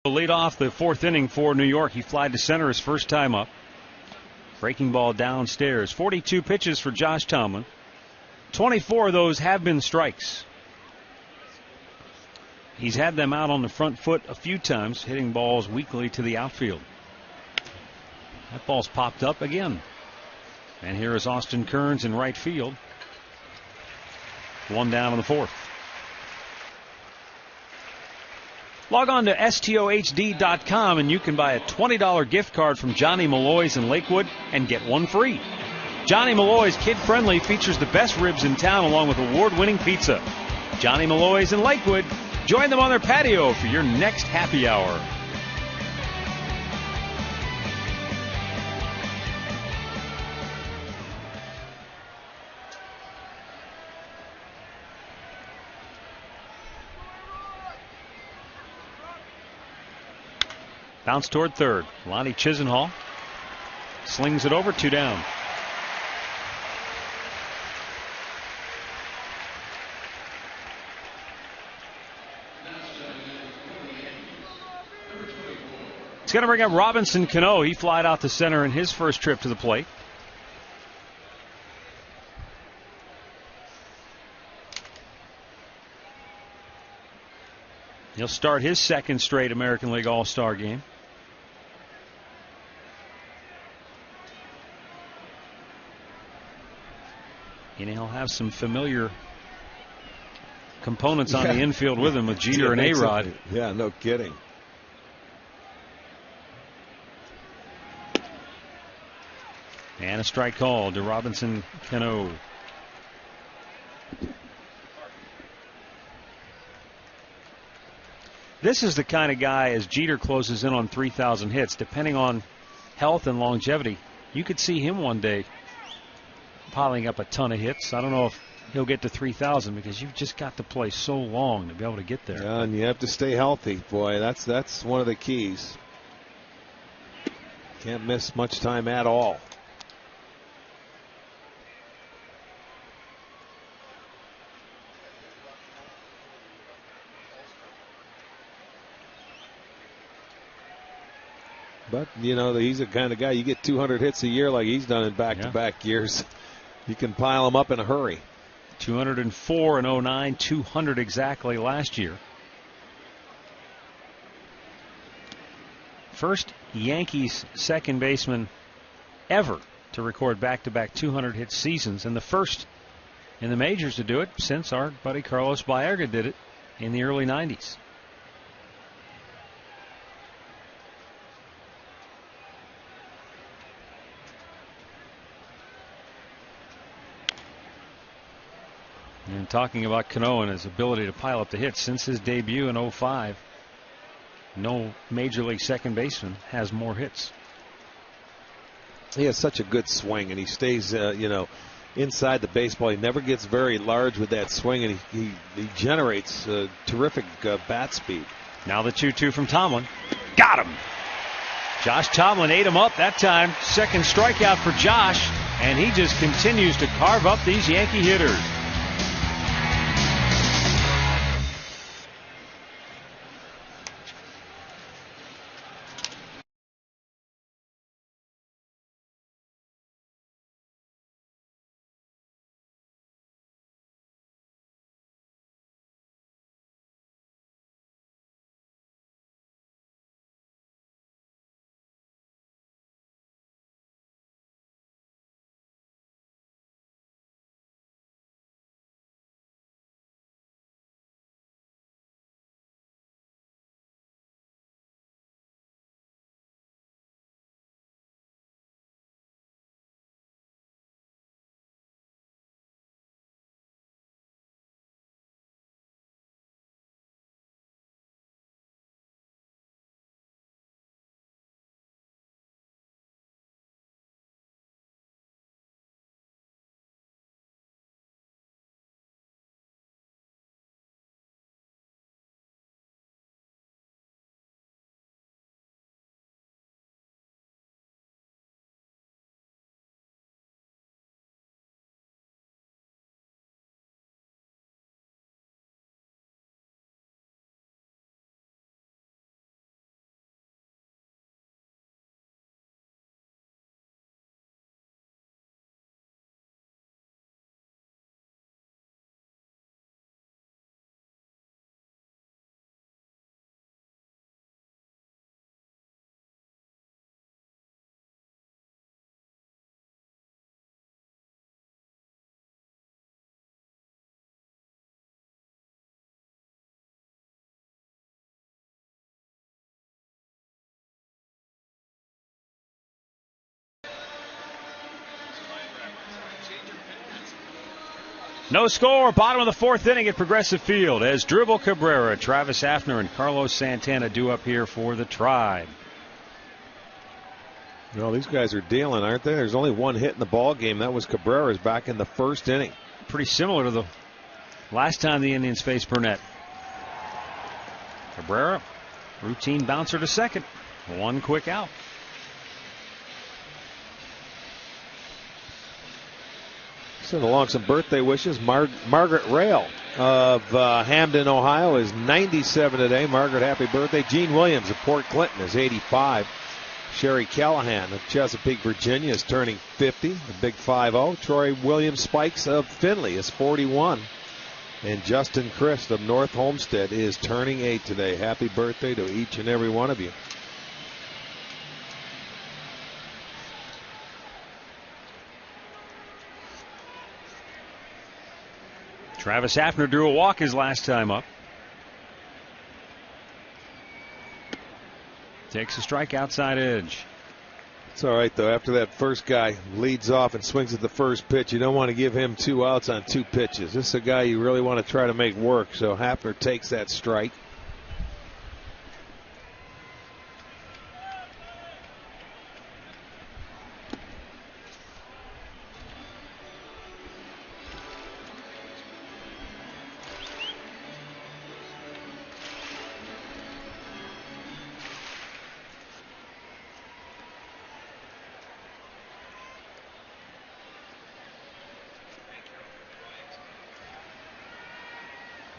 Lead off the 4th inning for New York. He flied to center his first time up. Breaking ball downstairs. 42 pitches for Josh Tomlin. 24 of those have been strikes. He's had them out on the front foot a few times, hitting balls weakly to the outfield. That ball's popped up again. And here is Austin Kearns in right field. One down in the fourth. Log on to STOHD.com and you can buy a $20 gift card from Johnny Malloy's in Lakewood and get one free. Johnny Malloy's Kid Friendly features the best ribs in town along with award-winning pizza. Johnny Malloy's in Lakewood. Join them on their patio for your next happy hour. Bounce toward third. Lonnie Chisenhall slings it over, 2 down. It's going to bring up Robinson Cano. He flied out to center in his first trip to the plate. He'll start his second straight American League All-Star game. And he'll have some familiar components on the infield with him with Jeter and A-Rod. Yeah, no kidding. And a strike call to Robinson Cano. This is the kind of guy, as Jeter closes in on 3,000 hits, depending on health and longevity, you could see him one day piling up a ton of hits. I don't know if he'll get to 3,000 because you've just got to play so long to be able to get there. Yeah, and you have to stay healthy. Boy, that's one of the keys. Can't miss much time at all. But, you know, he's the kind of guy, you get 200 hits a year like he's done in back-to-back years. You can pile them up in a hurry. 204 in 09, 200 exactly last year. First Yankees second baseman ever to record back-to-back 200-hit seasons, and the first in the majors to do it since our buddy Carlos Baerga did it in the early 90s. And talking about Cano and his ability to pile up the hits, since his debut in 05, no major league second baseman has more hits. He has such a good swing, and he stays, you know, inside the baseball. He never gets very large with that swing, and he generates terrific bat speed. Now the 2-2 from Tomlin. Got him. Josh Tomlin ate him up that time. Second strikeout for Josh, and he just continues to carve up these Yankee hitters. No score. Bottom of the fourth inning at Progressive Field as Dribble Cabrera, Travis Hafner, and Carlos Santana due up here for the Tribe. Well, these guys are dealing, aren't they? There's only one hit in the ball game. That was Cabrera's back in the first inning. Pretty similar to the last time the Indians faced Burnett. Cabrera, routine bouncer to second. One quick out. Send along some birthday wishes. Margaret Rail of Hamden, Ohio is 97 today. Margaret, happy birthday. Gene Williams of Port Clinton is 85. Sherry Callahan of Chesapeake, Virginia is turning 50. The big 5-0. Troy Williams Spikes of Findlay is 41. And Justin Christ of North Homestead is turning 8 today. Happy birthday to each and every one of you. Travis Hafner drew a walk his last time up. Takes a strike outside edge. It's all right, though. After that first guy leads off and swings at the first pitch, you don't want to give him 2 outs on 2 pitches. This is a guy you really want to try to make work, so Hafner takes that strike.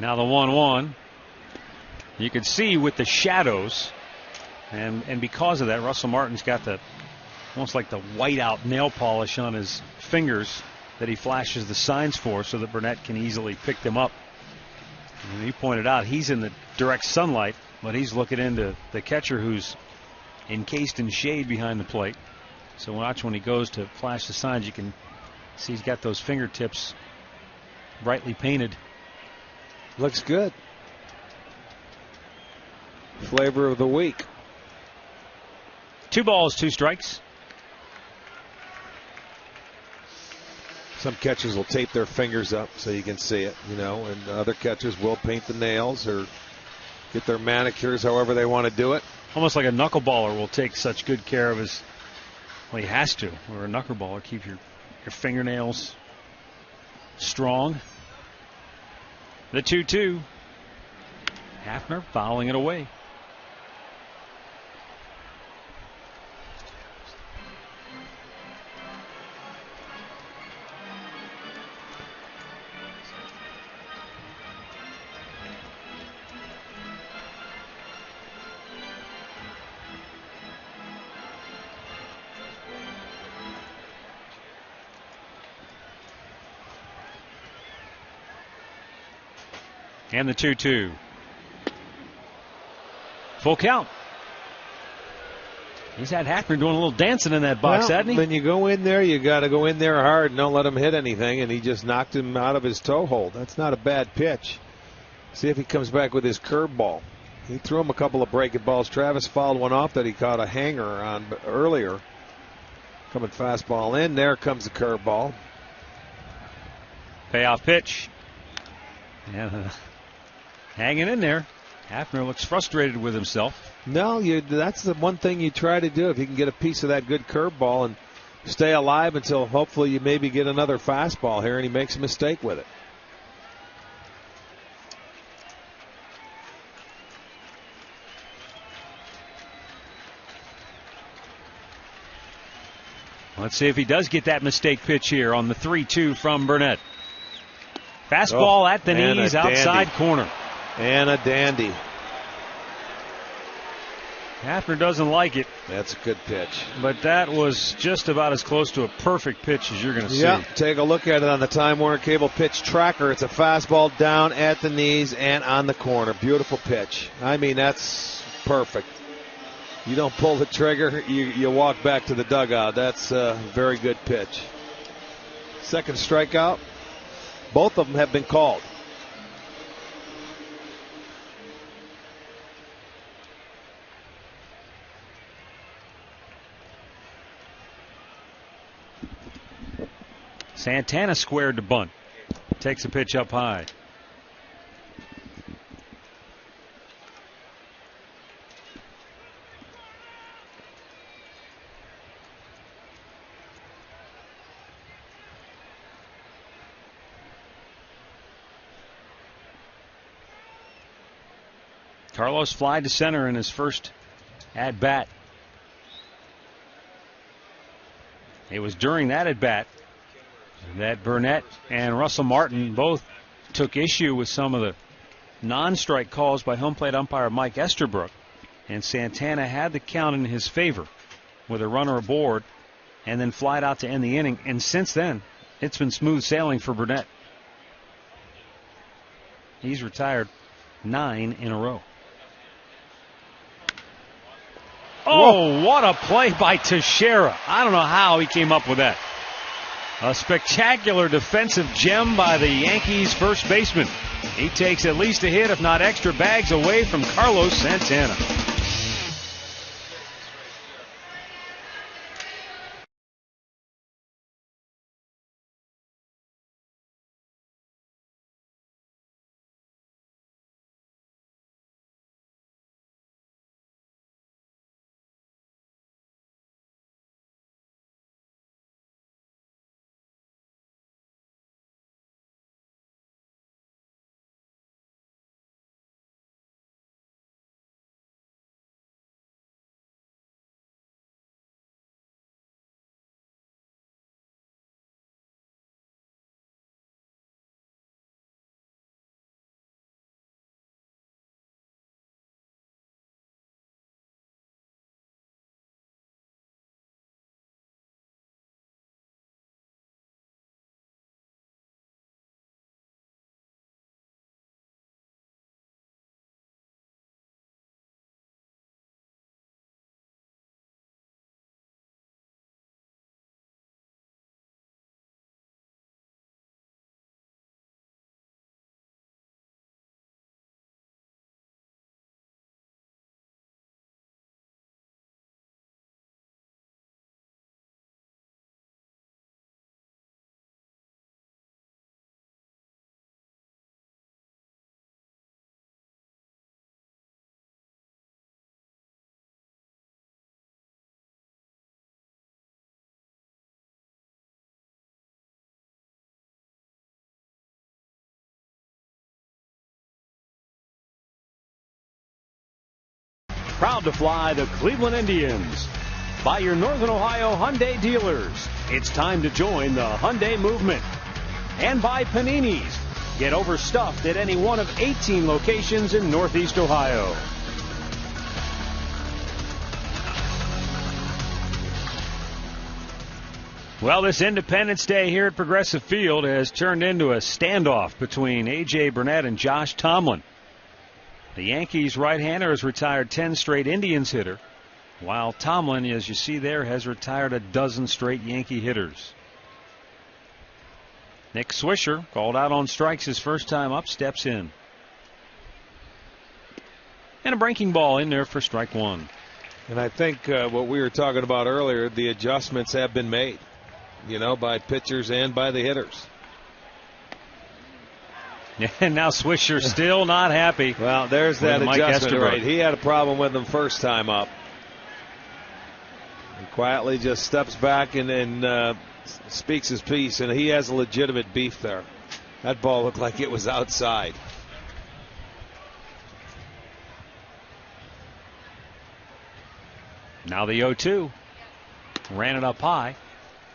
Now the 1-1. You can see with the shadows, and because of that, Russell Martin's got the almost like the whiteout nail polish on his fingers that he flashes the signs for so that Burnett can easily pick them up. And he pointed out he's in the direct sunlight, but he's looking into the catcher who's encased in shade behind the plate. So watch when he goes to flash the signs, you can see he's got those fingertips brightly painted. Looks good. Flavor of the week. 2 balls, 2 strikes. Some catchers will tape their fingers up so you can see it, and other catchers will paint the nails or get their manicures however they want to do it. Almost like a knuckleballer will take such good care of his, well, he has to, or a knuckleballer, keep your fingernails strong. The 2-2. Hafner fouling it away. And the 2-2. Full count. He's had Hafner doing a little dancing in that box, hasn't he? When you go in there, you got to go in there hard and don't let him hit anything, and he just knocked him out of his toe hold. That's not a bad pitch. See if he comes back with his curveball. He threw him a couple of breaking balls. Travis fouled one off that he caught a hanger on earlier. Coming fastball in. There comes the curveball. Payoff pitch. And hanging in there. Hafner looks frustrated with himself. No, that's the one thing you try to do. If you can get a piece of that good curveball and stay alive until hopefully you maybe get another fastball here and he makes a mistake with it. Let's see if he does get that mistake pitch here on the 3-2 from Burnett. Fastball at the knees, outside corner. And a dandy. Hafner doesn't like it. That's a good pitch. But that was just about as close to a perfect pitch as you're going to see. Yeah, take a look at it on the Time Warner Cable pitch tracker. It's a fastball down at the knees and on the corner. Beautiful pitch. I mean, that's perfect. You don't pull the trigger, you walk back to the dugout. That's a very good pitch. Second strikeout. Both of them have been called. Santana squared to bunt. takes a pitch up high. Carlos fly to center in his first at bat. It was during that at bat that Burnett and Russell Martin both took issue with some of the non-strike calls by home plate umpire Mike Estabrook, and Santana had the count in his favor with a runner aboard and then flied out to end the inning. And since then, it's been smooth sailing for Burnett. He's retired 9 in a row. Oh, what a play by Teixeira. I don't know how he came up with that. A spectacular defensive gem by the Yankees first baseman. He takes at least a hit, if not extra bags, away from Carlos Santana. Proud to fly the Cleveland Indians. By your Northern Ohio Hyundai dealers. It's time to join the Hyundai movement. And by Panini's. Get overstuffed at any one of 18 locations in Northeast Ohio. Well, this Independence Day here at Progressive Field has turned into a standoff between A.J. Burnett and Josh Tomlin. The Yankees right-hander has retired 10 straight Indians hitter, while Tomlin, as you see there, has retired a dozen straight Yankee hitters. Nick Swisher, called out on strikes his first time up, steps in. And a breaking ball in there for strike one. And I think what we were talking about earlier, the adjustments have been made, by pitchers and by the hitters. And now Swisher still not happy. Well, there's that adjustment right. He had a problem with him first time up. He quietly just steps back and speaks his piece, and he has a legitimate beef there. That ball looked like it was outside. Now the 0-2. Ran it up high.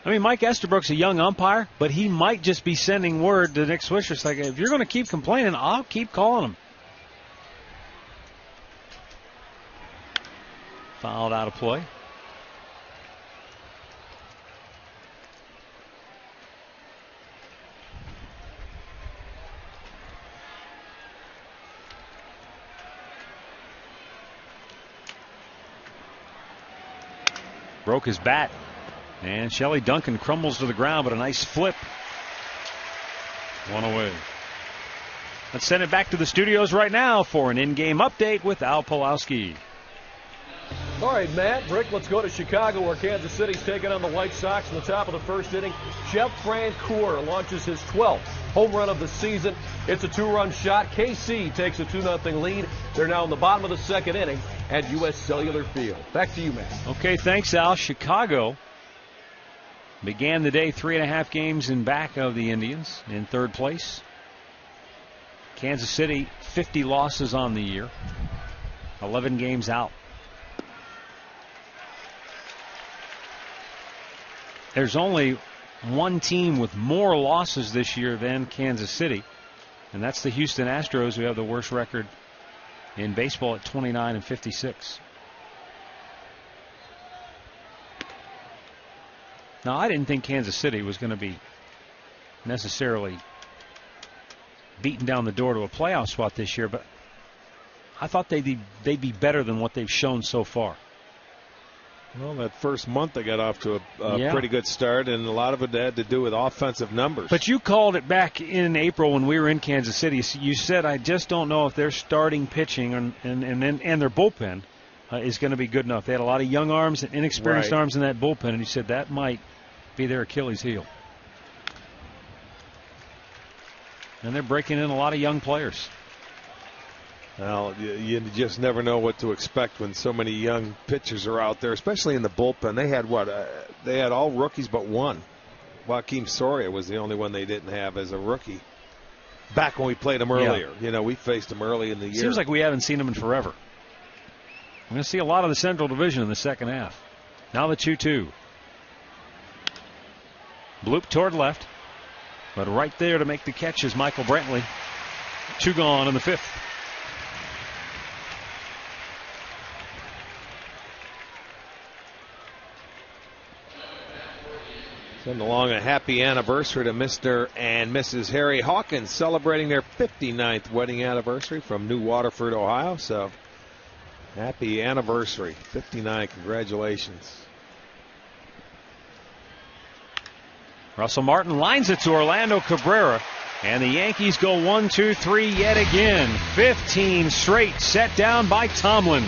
I mean, Mike Estabrook's a young umpire, but he might just be sending word to Nick Swisher. It's like, if you're going to keep complaining, I'll keep calling him. Fouled out of play. Broke his bat. And Shelley Duncan crumbles to the ground, but a nice flip. One away. Let's send it back to the studios right now for an in-game update with Al Pulowski. All right, Matt, Rick, let's go to Chicago where Kansas City's taking on the White Sox in the top of the first inning. Jeff Francoeur launches his 12th home run of the season. It's a 2-run shot. KC takes a 2-0 lead. They're now in the bottom of the second inning at U.S. Cellular Field. Back to you, Matt. Okay, thanks, Al. Chicago began the day 3.5 games in back of the Indians in third place. Kansas City, 50 losses on the year, 11 games out. There's only one team with more losses this year than Kansas City, and that's the Houston Astros, who have the worst record in baseball at 29-56. Now, I didn't think Kansas City was going to be necessarily beaten down the door to a playoff spot this year, but I thought they'd be better than what they've shown so far. Well, that first month they got off to a pretty good start, and a lot of it had to do with offensive numbers. But you called it back in April when we were in Kansas City. You said, I just don't know if their starting pitching and their bullpen is going to be good enough. They had a lot of young arms and inexperienced arms in that bullpen, and you said that might be their Achilles heel. And they're breaking in a lot of young players. Well, you just never know what to expect when so many young pitchers are out there, especially in the bullpen. They had they had all rookies but one. Joaquin Soria was the only one they didn't have as a rookie. Back when we played him earlier. You know, we faced him early in the year. Seems like we haven't seen him in forever. We're going to see a lot of the Central Division in the second half. Now the 2-2. Bloop toward left. But right there to make the catch is Michael Brantley. 2 gone in the 5th. Send along a happy anniversary to Mr. and Mrs. Harry Hawkins, celebrating their 59th wedding anniversary from New Waterford, Ohio. So, happy anniversary. 59, congratulations. Russell Martin lines it to Orlando Cabrera, and the Yankees go 1-2-3 yet again. 15 straight set down by Tomlin.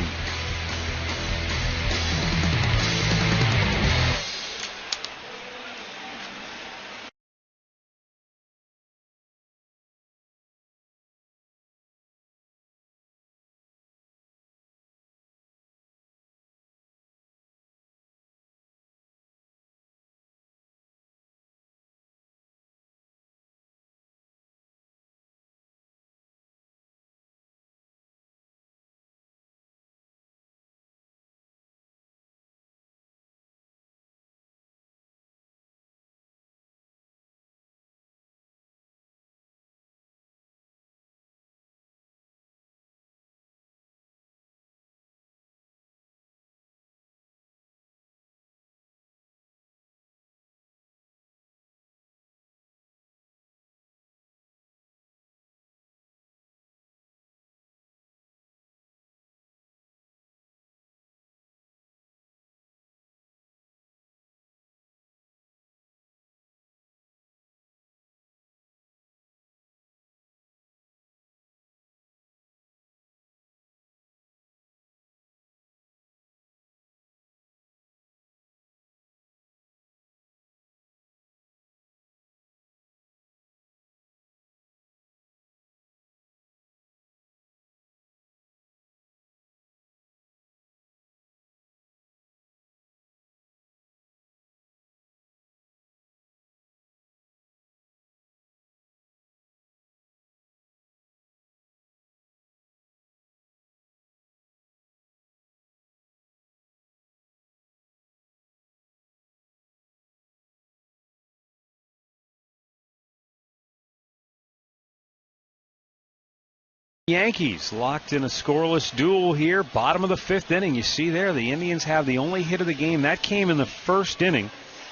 Yankees locked in a scoreless duel here, bottom of the 5th inning. You see there, the Indians have the only hit of the game. That came in the first inning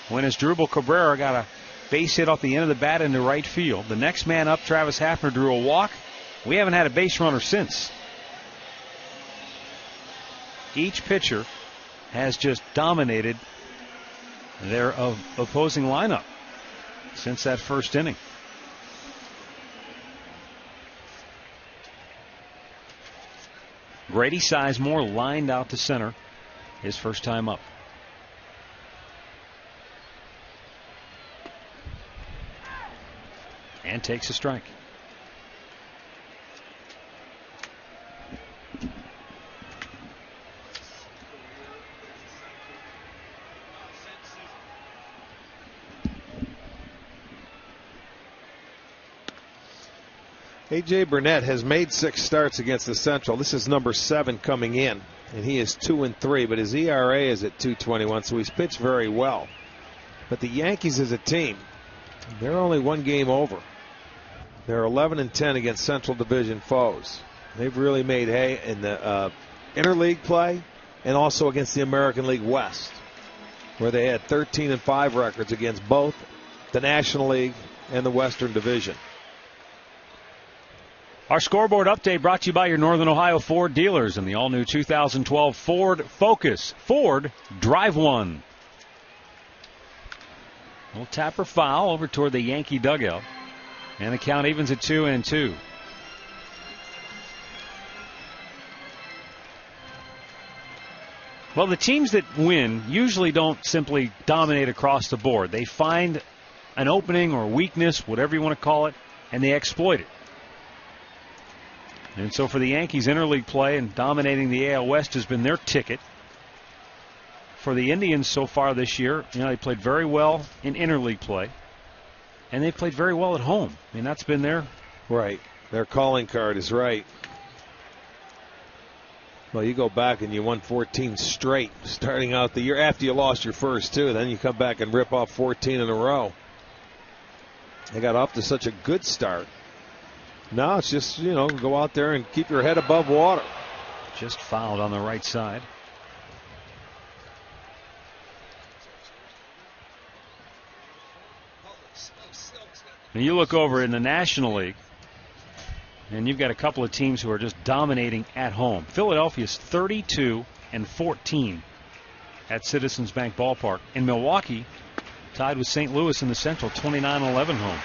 when Asdrubal Cabrera got a base hit off the end of the bat into right field. The next man up, Travis Hafner, drew a walk. We haven't had a base runner since. Each pitcher has just dominated their opposing lineup since that first inning. Grady Sizemore lined out to center. his first time up. And takes a strike. A.J. Burnett has made 6 starts against the Central. This is number 7 coming in, and he is 2-3, but his ERA is at 2.21, so he's pitched very well. But the Yankees as a team, they're only 1 game over. They're 11-10 against Central Division foes. They've really made hay in the interleague play and also against the American League West, where they had 13-5 records against both the National League and the Western Division. Our scoreboard update brought to you by your Northern Ohio Ford dealers and the all-new 2012 Ford Focus. Ford, drive one. Little tapper foul over toward the Yankee dugout. And the count evens at 2-2. Well, the teams that win usually don't simply dominate across the board. They find an opening or weakness, whatever you want to call it, and they exploit it. And so for the Yankees, interleague play and dominating the AL West has been their ticket. For the Indians so far this year, they played very well in interleague play. And they played very well at home. I mean, that's been their... Right. Their calling card is right. Well, you go back and you won 14 straight starting out the year after you lost your first 2. Then you come back and rip off 14 in a row. They got off to such a good start. Now it's just, go out there and keep your head above water. Just fouled on the right side. And you look over in the National League, and you've got a couple of teams who are just dominating at home. Philadelphia's 32-14 at Citizens Bank Ballpark. In Milwaukee, tied with St. Louis in the Central, 29-11 home.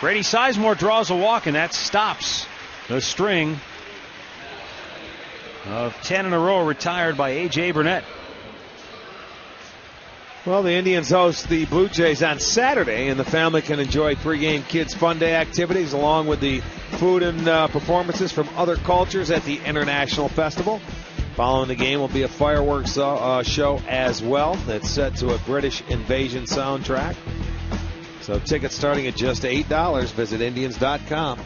Grady Sizemore draws a walk, and that stops the string of 10 in a row retired by A.J. Burnett. Well, the Indians host the Blue Jays on Saturday, and the family can enjoy pregame Kids Fun Day activities along with the food and performances from other cultures at the International Festival. Following the game will be a fireworks show as well that's set to a British Invasion soundtrack. So tickets starting at just $8. Visit Indians.com.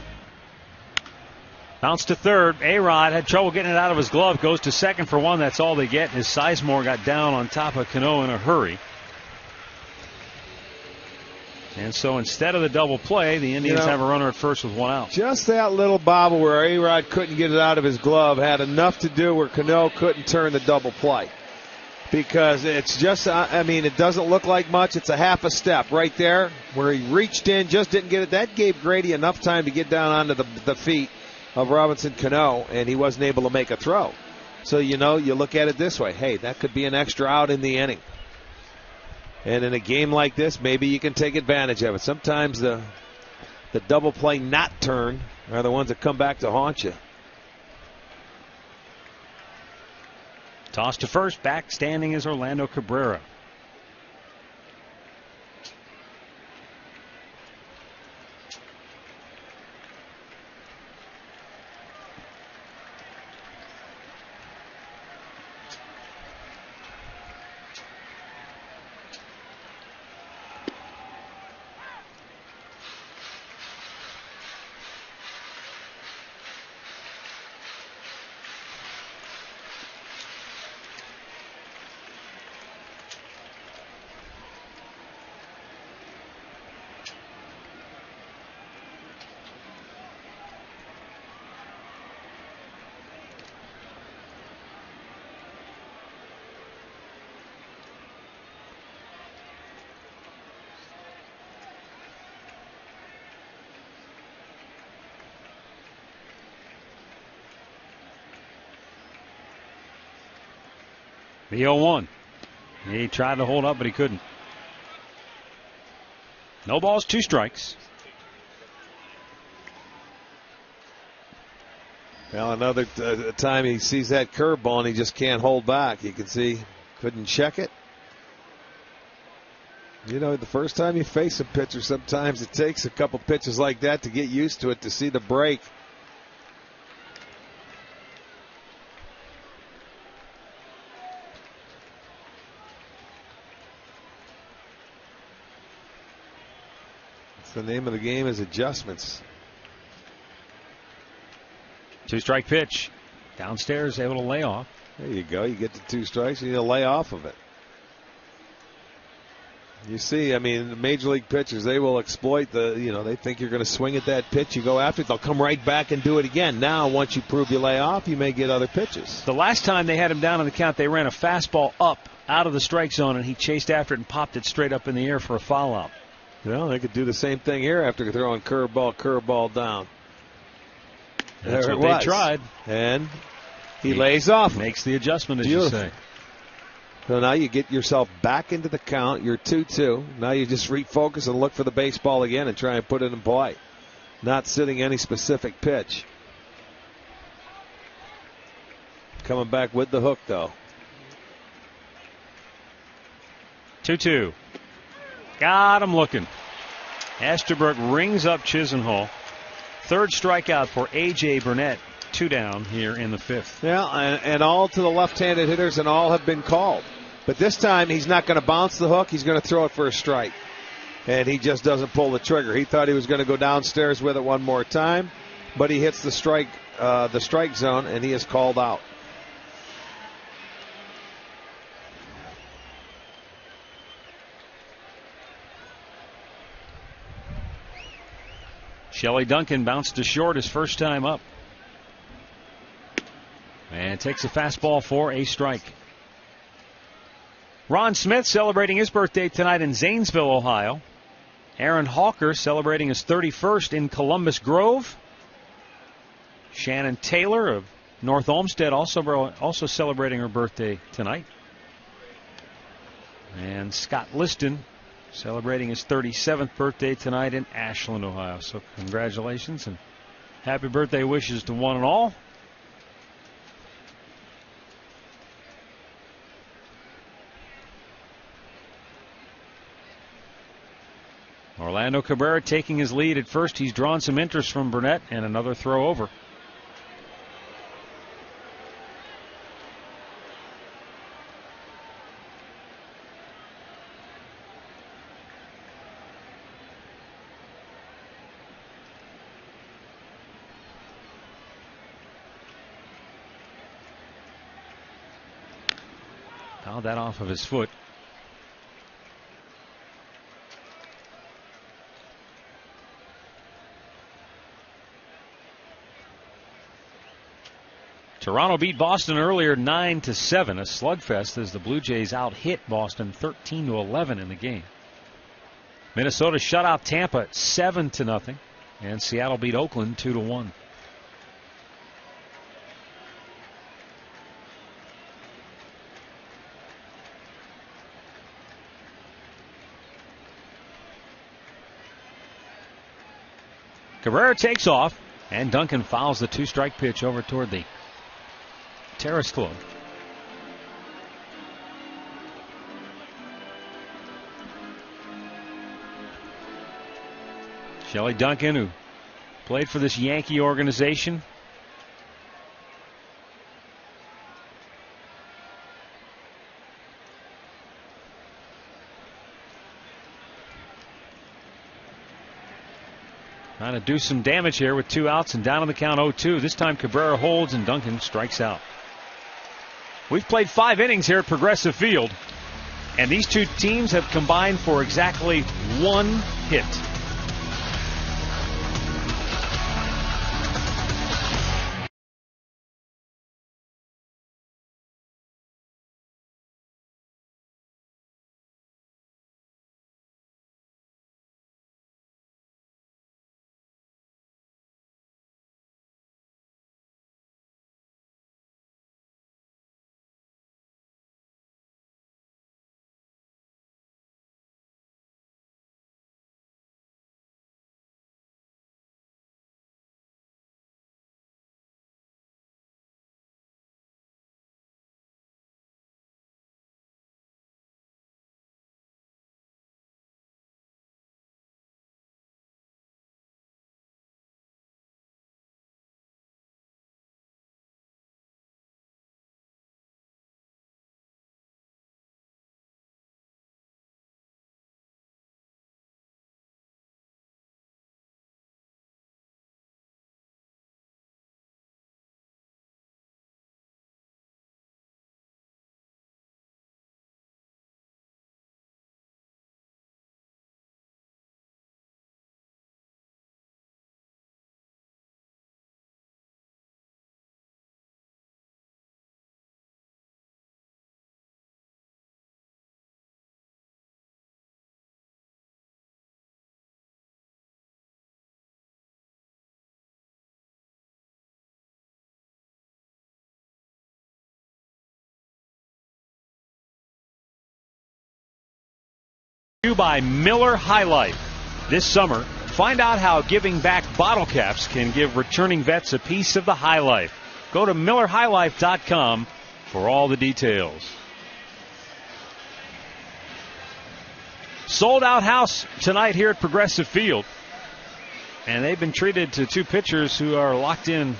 Bounce to third. A-Rod had trouble getting it out of his glove. Goes to second for one. That's all they get. His Sizemore got down on top of Cano in a hurry. And so instead of the double play, the Indians have a runner at first with 1 out. Just that little bobble where A-Rod couldn't get it out of his glove had enough to do where Cano couldn't turn the double play. Because it's just, it doesn't look like much. It's a half a step right there where he reached in, just didn't get it. That gave Grady enough time to get down onto the feet of Robinson Cano, and he wasn't able to make a throw. So, you look at it this way. Hey, that could be an extra out in the inning. And in a game like this, maybe you can take advantage of it. Sometimes the double play not turn are the ones that come back to haunt you. Toss to first. Back standing is Orlando Cabrera. The 0-1. He tried to hold up, but he couldn't. No balls, 2 strikes. Well, another time he sees that curveball and he just can't hold back. You can see couldn't check it. You know, the first time you face a pitcher, sometimes it takes a couple pitches like that to get used to it, to see the break. The name of the game is adjustments. 2-strike pitch. Downstairs, able to lay off. There you go. You get the 2 strikes, you need to lay off of it. You see, I mean, the major league pitchers, they will exploit they think you're going to swing at that pitch. You go after it, they'll come right back and do it again. Now, once you prove you lay off, you may get other pitches. The last time they had him down on the count, they ran a fastball up out of the strike zone, and he chased after it and popped it straight up in the air for a foul out. Well, they could do the same thing here after throwing curveball down. That's what they tried. And he lays off. Makes the adjustment, as Beautiful. you say. So now you get yourself back into the count. You're 2-2. Now you just refocus and look for the baseball again and try and put it in play. Not sitting any specific pitch. Coming back with the hook, though. 2-2. Got him looking. Estabrook rings up Chisenhall. Third strikeout for A.J. Burnett. 2 down here in the 5th. Yeah, and all to the left-handed hitters, and all have been called. But this time he's not going to bounce the hook. He's going to throw it for a strike. And he just doesn't pull the trigger. He thought he was going to go downstairs with it one more time, but he hits the strike zone, and he is called out. Shelley Duncan bounced to short his first time up. And takes a fastball for a strike. Ron Smith celebrating his birthday tonight in Zanesville, Ohio. Aaron Hawker celebrating his 31st in Columbus Grove. Shannon Taylor of North Olmsted also celebrating her birthday tonight. And Scott Liston celebrating his 37th birthday tonight in Ashland, Ohio. So congratulations and happy birthday wishes to one and all. Orlando Cabrera taking his lead at first. He's drawn some interest from Burnett, and another throw over. Fouled that off of his foot. Toronto beat Boston earlier 9-7, a slugfest as the Blue Jays out-hit Boston 13-11 in the game. Minnesota shut out Tampa 7-0, and Seattle beat Oakland 2-1. Cabrera takes off, and Duncan fouls the 2-strike pitch over toward the Terrace Club. Shelley Duncan, who played for this Yankee organization, trying to do some damage here with 2 outs and down on the count 0-2. This time Cabrera holds and Duncan strikes out. We've played 5 innings here at Progressive Field, and these two teams have combined for exactly 1 hit. By Miller High Life. This summer, find out how giving back bottle caps can give returning vets a piece of the high life. Go to MillerHighLife.com for all the details. Sold out house tonight here at Progressive Field. And they've been treated to two pitchers who are locked in,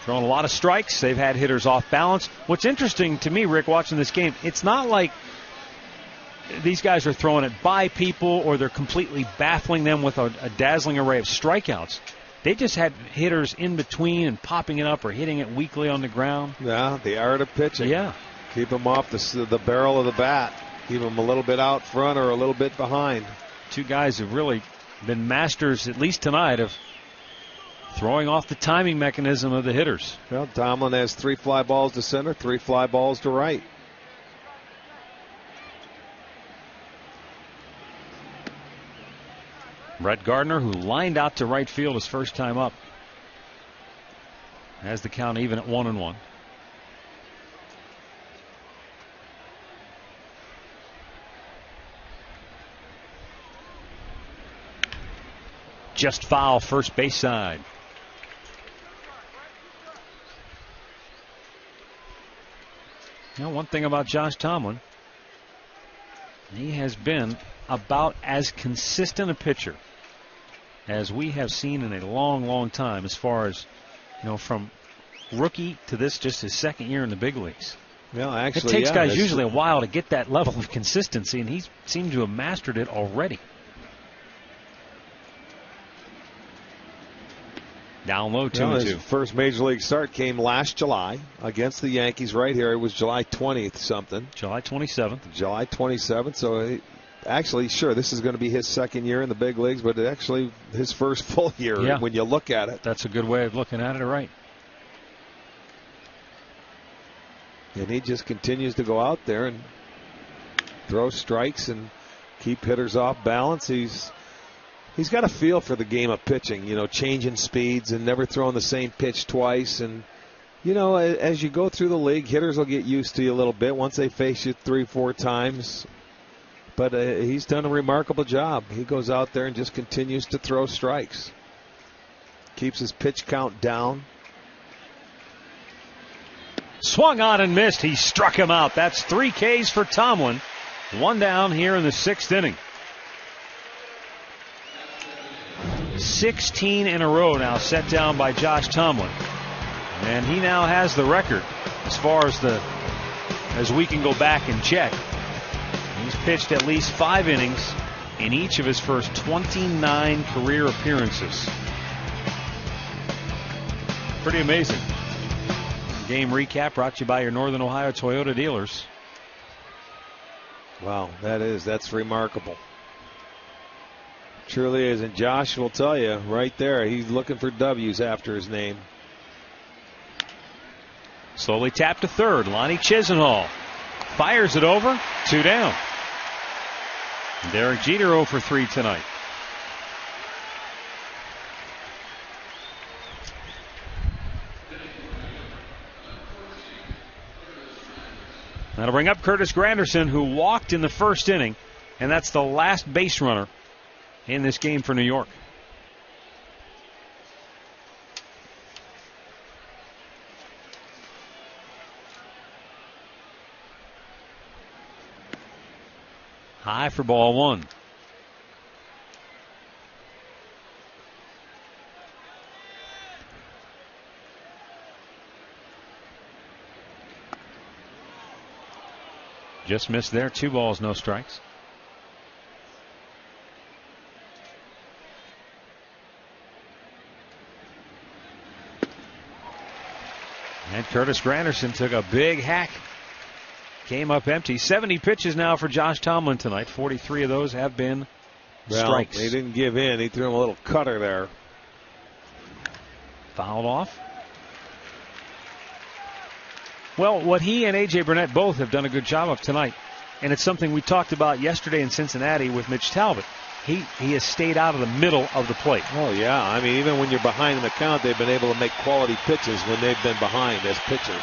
throwing a lot of strikes. They've had hitters off balance. What's interesting to me, Rick, watching this game, it's not like these guys are throwing it by people or they're completely baffling them with a dazzling array of strikeouts. They just had hitters in between and popping it up or hitting it weakly on the ground. Yeah, the art of pitching. Yeah. Keep them off the barrel of the bat. Keep them a little bit out front or a little bit behind. Two guys have really been masters, at least tonight, of throwing off the timing mechanism of the hitters. Well, Tomlin has 3 fly balls to center, 3 fly balls to right. Brett Gardner, who lined out to right field his first time up, has the count even at 1-1. Just foul first base side. Now, one thing about Josh Tomlin, he has been about as consistent a pitcher as we have seen in a long, long time, as far as, from rookie to this, just his second year in the big leagues. Well, actually, it takes guys usually a while to get that level of consistency, and he seemed to have mastered it already. Down low, 2-2. His first major league start came last July against the Yankees right here. It was July 20th something. July 27th. July 27th. So actually, sure, this is going to be his second year in the big leagues, but actually his first full year when you look at it. That's a good way of looking at it, right? And he just continues to go out there and throw strikes and keep hitters off balance. He's got a feel for the game of pitching, changing speeds and never throwing the same pitch twice. And, as you go through the league, hitters will get used to you a little bit once they face you 3-4 times. But he's done a remarkable job. He goes out there and just continues to throw strikes. Keeps his pitch count down. Swung on and missed. He struck him out. That's 3 Ks for Tomlin. 1 down here in the 6th inning. 16 in a row now set down by Josh Tomlin. And he now has the record as far as we can go back and check. He's pitched at least 5 innings in each of his first 29 career appearances. Pretty amazing. Game recap brought to you by your Northern Ohio Toyota dealers. Wow, that's remarkable. Truly is, and Josh will tell you right there, he's looking for W's after his name. Slowly tapped to third. Lonnie Chisenhall fires it over. 2 down. Derek Jeter 0 for 3 tonight. That'll bring up Curtis Granderson, who walked in the first inning, and that's the last base runner in this game for New York. High for ball 1. Just missed there. 2 balls, no strikes. And Curtis Granderson took a big hack. Came up empty. 70 pitches now for Josh Tomlin tonight. 43 of those have been strikes. He didn't give in. He threw him a little cutter there. Fouled off. Well, what he and A.J. Burnett both have done a good job of tonight, and it's something we talked about yesterday in Cincinnati with Mitch Talbot. He has stayed out of the middle of the plate. Oh, yeah. I mean, even when you're behind in the count, they've been able to make quality pitches when they've been behind as pitchers.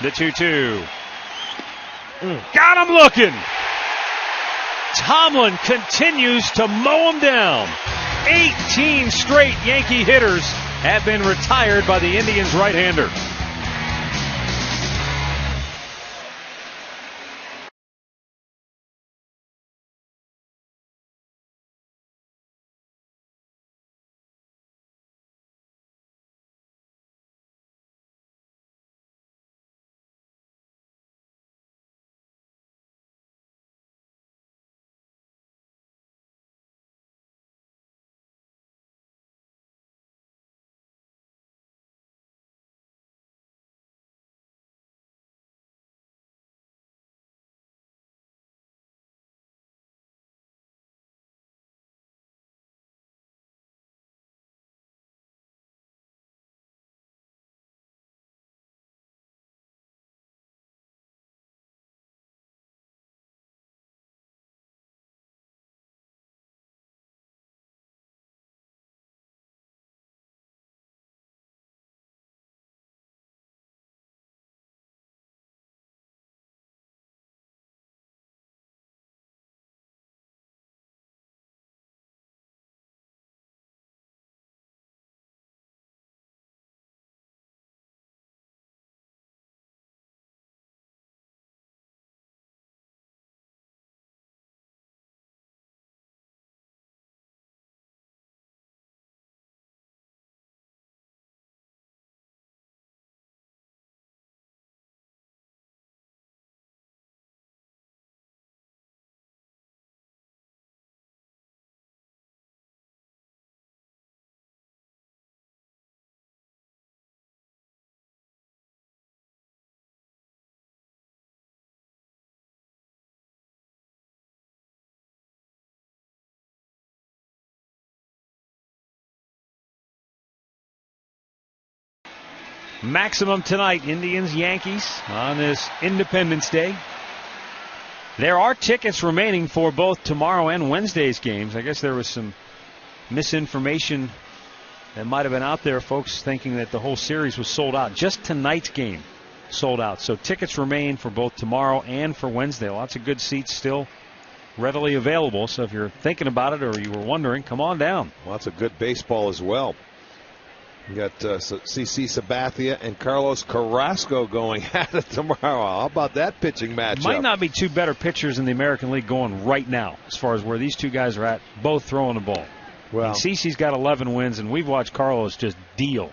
The 2-2. Got him looking. Tomlin continues to mow them down. 18 straight Yankee hitters have been retired by the Indians' right-hander. Maximum tonight, Indians, Yankees on this Independence Day. There are tickets remaining for both tomorrow and Wednesday's games. I guess there was some misinformation that might have been out there, folks thinking that the whole series was sold out. Just tonight's game sold out. So tickets remain for both tomorrow and for Wednesday. Lots of good seats still readily available. So if you're thinking about it or you were wondering, come on down. Lots of good baseball as well. You got CC Sabathia and Carlos Carrasco going at it tomorrow. How about that pitching matchup? Might not be two better pitchers in the American League going right now as far as where these two guys are at, both throwing the ball. Well, CC's got 11 wins, and we've watched Carlos just deal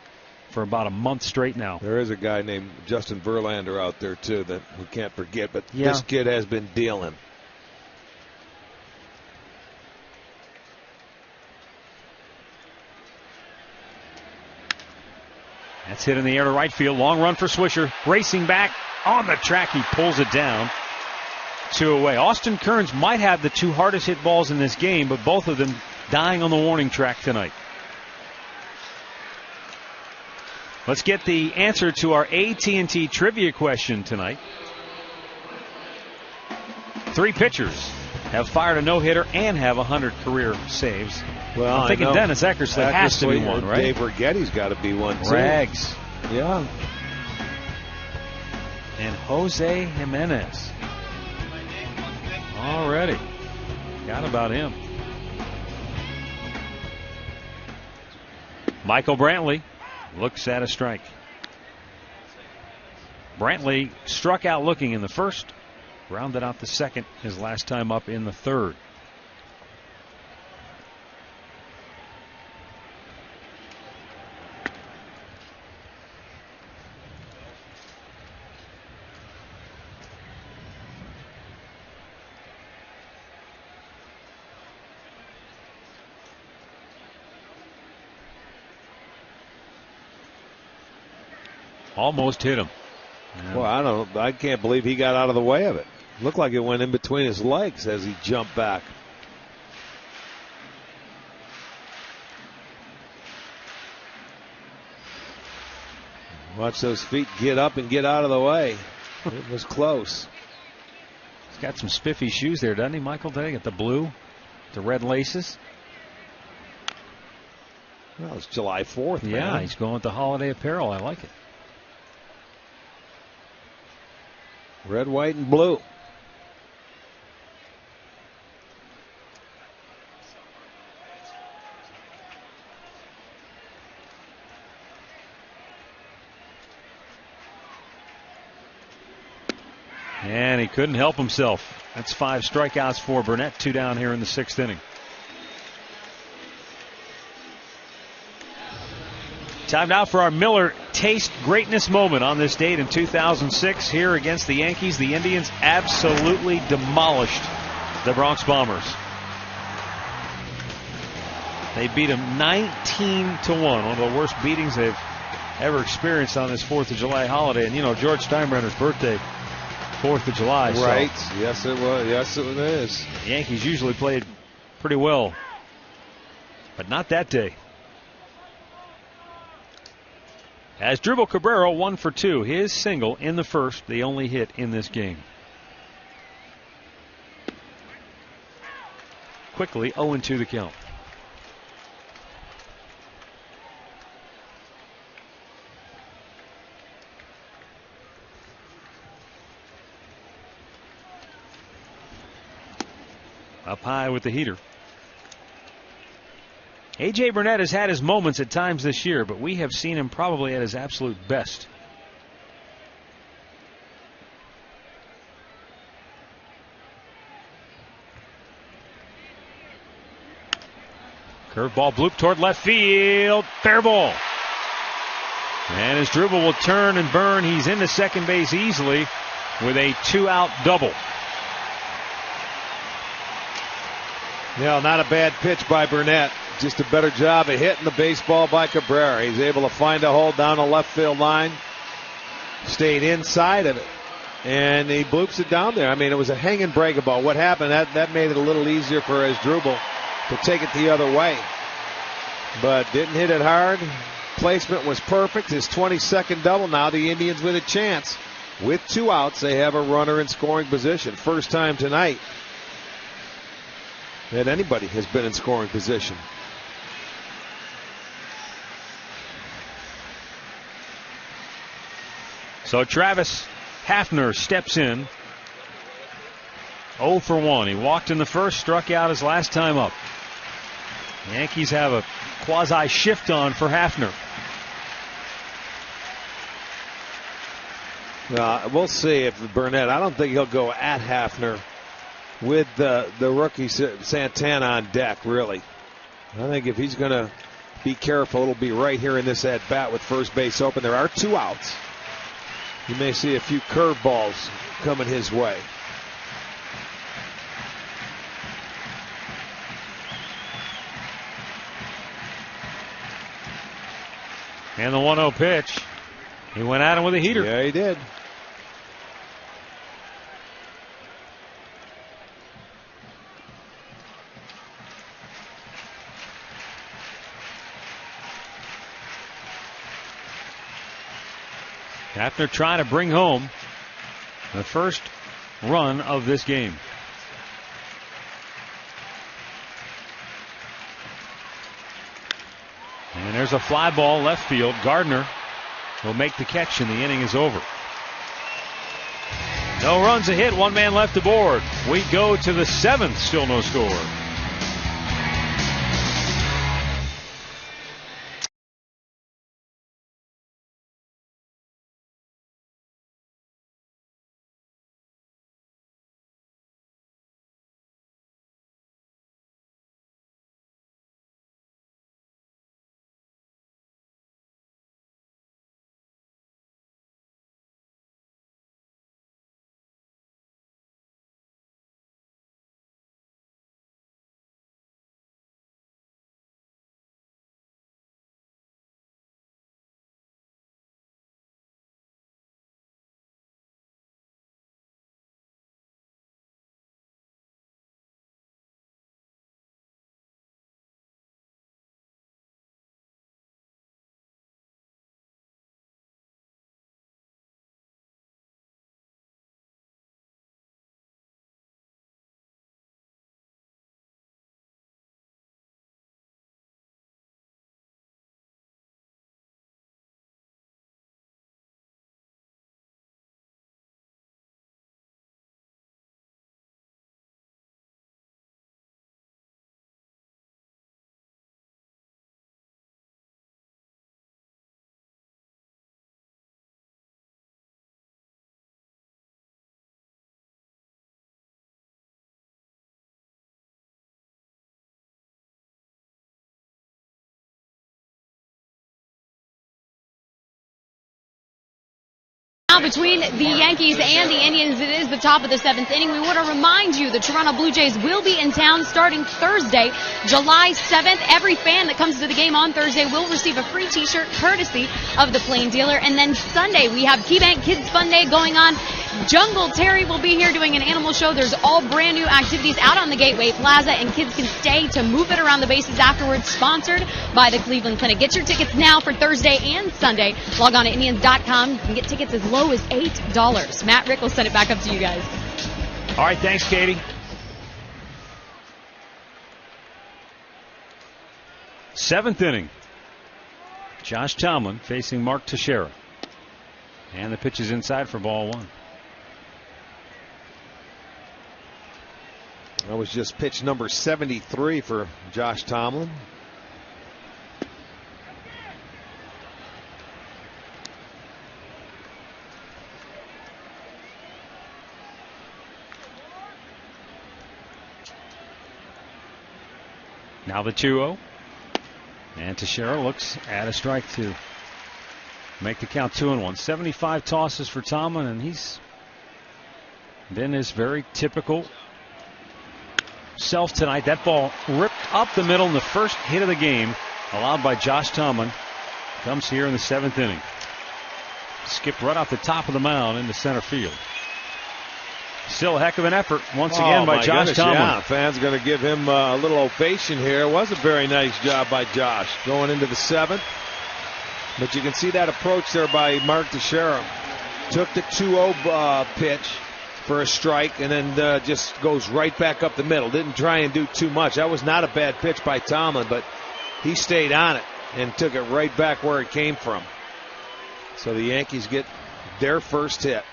for about a month straight now. There is a guy named Justin Verlander out there, too, that we can't forget, but this kid has been dealing. That's hit in the air to right field. Long run for Swisher. Racing back on the track. He pulls it down. 2 away. Austin Kearns might have the 2 hardest hit balls in this game, but both of them dying on the warning track tonight. Let's get the answer to our AT&T trivia question tonight. 3 pitchers have fired a no-hitter and have 100 career saves. Well, I'm thinking Dennis Eckersley has to be one, right? Dave Righetti's got to be one, too. Rags. Yeah. And Jose Jimenez. Already. Got about him. Michael Brantley looks at a strike. Brantley struck out looking in the first, rounded out the second, his last time up in the third. Almost hit him. Well, I can't believe he got out of the way of it. Looked like it went in between his legs as he jumped back. Watch those feet get up and get out of the way. It was close. He's got some spiffy shoes there, doesn't he, Michael? Today, got the blue, the red laces. Well, it's July 4th. Yeah, man. He's going with the holiday apparel. I like it. Red, white, and blue. And he couldn't help himself. That's 5 strikeouts for Burnett, 2 down here in the 6th inning. Time now for our Miller Taste Greatness moment on this date in 2006 here against the Yankees. The Indians absolutely demolished the Bronx Bombers. They beat them 19-1, one of the worst beatings they've ever experienced on this 4th of July holiday. And, you know, George Steinbrenner's birthday, 4th of July. Right. So Yes, it was. Yes, it is. the Yankees usually played pretty well, but not that day. As Dribble Cabrera 1 for 2, his single in the first, the only hit in this game. Quickly 0-2 the count. Up high with the heater. A.J. Burnett has had his moments at times this year, but we have seen him probably at his absolute best. Curveball bloop toward left field. Fair ball. And his dribble will turn and burn. He's into second base easily with a 2-out double. No, not a bad pitch by Burnett. Just a better job of hitting the baseball by Cabrera. He's able to find a hole down the left field line. Stayed inside of it. And he bloops it down there. I mean, it was a hanging break about what happened. That made it a little easier for Asdrubal to take it the other way. But didn't hit it hard. Placement was perfect. His 22nd double. Now the Indians with a chance. With 2 outs, they have a runner in scoring position. First time tonight that anybody has been in scoring position. So Travis Hafner steps in. 0 for 1. He walked in the first, struck out his last time up. The Yankees have a quasi shift on for Hafner. We'll see if Burnett, I don't think he'll go at Hafner with the rookie Santana on deck, really. I think if he's going to be careful, it'll be right here in this at bat with first base open. There are 2 outs. You may see a few curveballs coming his way. And the 1-0 pitch. He went at him with a heater. Yeah, he did. Hafner trying to bring home the first run of this game. And there's a fly ball left field. Gardner will make the catch and the inning is over. No runs, a hit, 1 man left aboard. We go to the 7th, still no score. Now between the Yankees and the Indians, it is the top of the 7th inning. We want to remind you the Toronto Blue Jays will be in town starting Thursday, July 7th. Every fan that comes to the game on Thursday will receive a free t-shirt courtesy of the Plain Dealer. And then Sunday, we have KeyBank Kids Fun Day going on. Jungle Terry will be here doing an animal show. There's all brand new activities out on the Gateway Plaza, and kids can stay to move it around the bases afterwards, sponsored by the Cleveland Clinic. Get your tickets now for Thursday and Sunday. Log on to Indians.com. You can get tickets as low as $8. Matt, Rick will send it back up to you guys. All right, thanks, Katie. 7th inning. Josh Tomlin facing Mark Teixeira. And the pitch is inside for ball 1. That was just pitch number 73 for Josh Tomlin. Now the 2-0. And Teixeira looks at a strike to make the count 2-1. 75 tosses for Tomlin, and he's been his very typical self tonight. That ball ripped up the middle in the first hit of the game, allowed by Josh Tomlin. Comes here in the 7th inning. Skipped right off the top of the mound into center field. Still a heck of an effort once again by Josh Tomlin. Yeah, fans going to give him a little ovation here. It was a very nice job by Josh going into the 7th. But you can see that approach there by Mark Teixeira. Took the 2-0 pitch for a strike and then just goes right back up the middle. Didn't try and do too much. That was not a bad pitch by Tomlin, but he stayed on it and took it right back where it came from. So the Yankees get their first hit.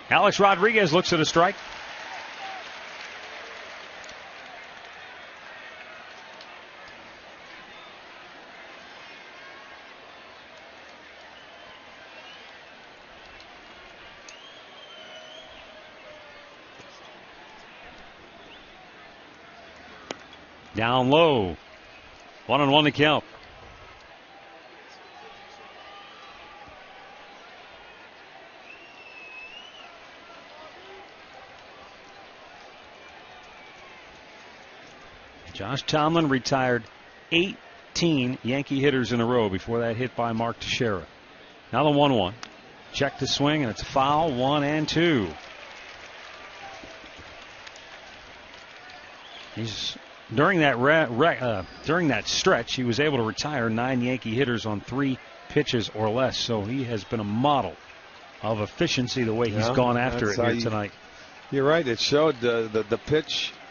Alex Rodriguez looks at a strike. Down low. 1-1 to count. Josh Tomlin retired 18 Yankee hitters in a row before that hit by Mark Teixeira. Now the 1-1. Check the swing, and it's a foul. 1-2. He's during that stretch, he was able to retire 9 Yankee hitters on 3 pitches or less. So he has been a model of efficiency the way he's gone after it here tonight. You're right. It showed the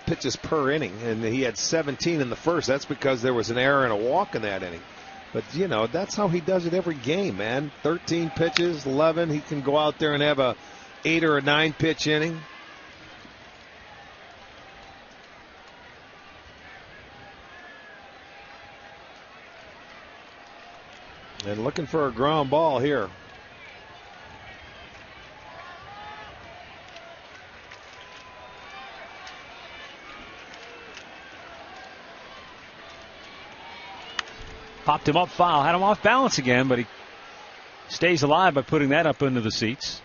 pitches per inning, and he had 17 in the first. That's because there was an error and a walk in that inning. But, you know, that's how he does it every game, man. 13 pitches, 11. He can go out there and have a 8 or a 9 pitch inning. And looking for a ground ball here. Popped him up foul. Had him off balance again, but he stays alive by putting that up into the seats.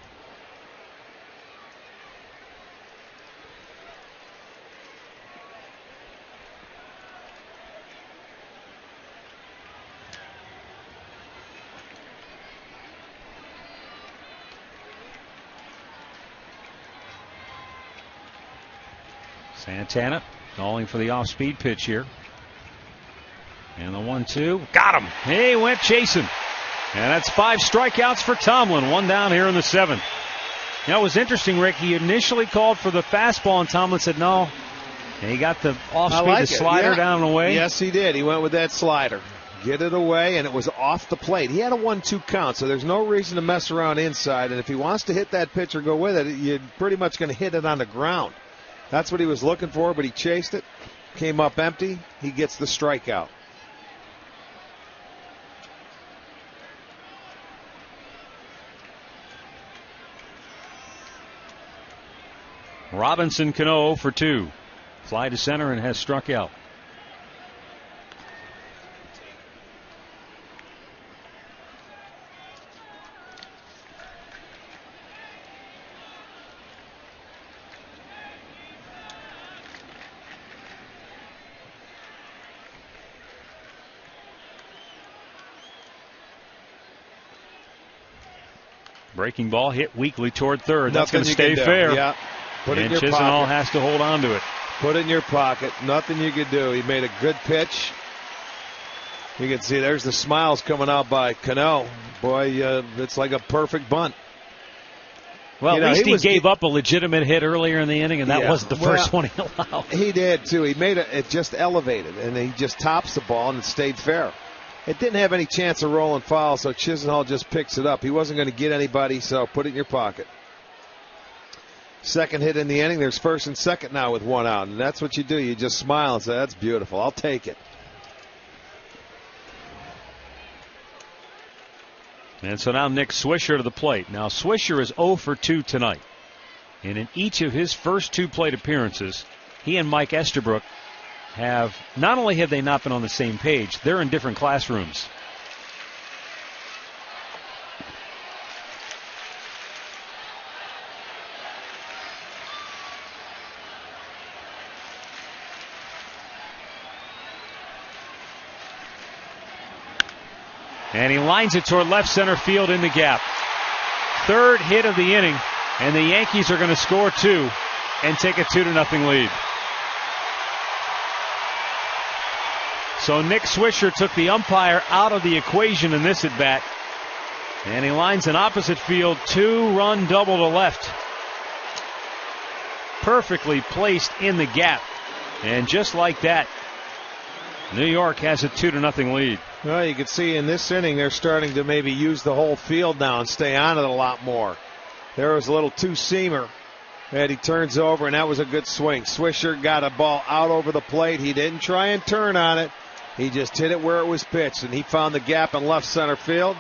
Santana calling for the off-speed pitch here. And the 1-2. Got him. He went chasing. And that's 5 strikeouts for Tomlin. 1 down here in the 7th. You know, it was interesting, Rick. He initially called for the fastball, and Tomlin said no. And he got the off-speed, the slider down and away. Yes, he did. He went with that slider. Get it away, and it was off the plate. He had a 1-2 count, so there's no reason to mess around inside. And if he wants to hit that pitch or go with it, you're pretty much going to hit it on the ground. That's what he was looking for, but he chased it. Came up empty. He gets the strikeout. Robinson Cano for 2. Fly to center and has struck out. Breaking ball hit weakly toward third. That's Nothing going to you stay can do. fair. Yeah. Put it in And your Chisenhall pocket. has to hold on to it. Put it in your pocket. Nothing you could do. He made a good pitch. You can see there's the smiles coming out by Cano. Boy, it's like a perfect bunt. Well, You know, at least he was- gave up a legitimate hit earlier in the inning, and that Yeah. wasn't the first one he allowed. He did, too. He made it just elevated, and he just tops the ball, and it stayed fair. It didn't have any chance of rolling foul, so Chisenhall just picks it up. He wasn't going to get anybody, so put it in your pocket. Second hit in the inning. There's first and second now with one out, and that's what you do. You just smile and say, that's beautiful. I'll take it. And so now Nick Swisher to the plate. Now Swisher is 0 for 2 tonight. And in each of his first 2 plate appearances, he and Mike Estabrook have, not only have they not been on the same page, they're in different classrooms. And he lines it toward left center field in the gap. Third hit of the inning, and the Yankees are going to score 2 and take a 2-0 lead. So Nick Swisher took the umpire out of the equation in this at bat, and he lines an opposite field 2-run double to left. Perfectly placed in the gap, and just like that, New York has a 2-0 lead. Well, you can see in this inning they're starting to maybe use the whole field now and stay on it a lot more. There was a little two-seamer that he turns over, and that was a good swing. Swisher got a ball out over the plate. He didn't try and turn on it. He just hit it where it was pitched, and he found the gap in left center field.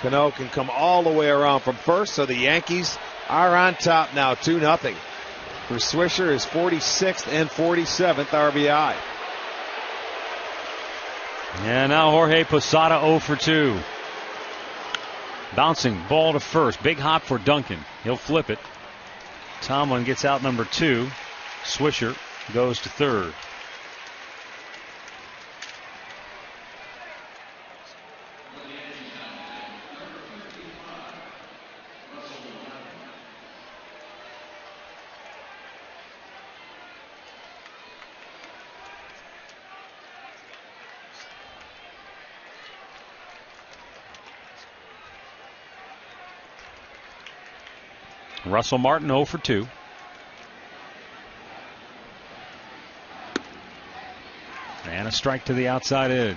Cano can come all the way around from first, so the Yankees are on top now, 2-0. For Swisher, his 46th and 47th RBI. And now Jorge Posada 0 for 2. Bouncing ball to first. Big hop for Duncan. He'll flip it. Tomlin gets out number 2. Swisher goes to third. Russell Martin 0 for 2. And a strike to the outside edge.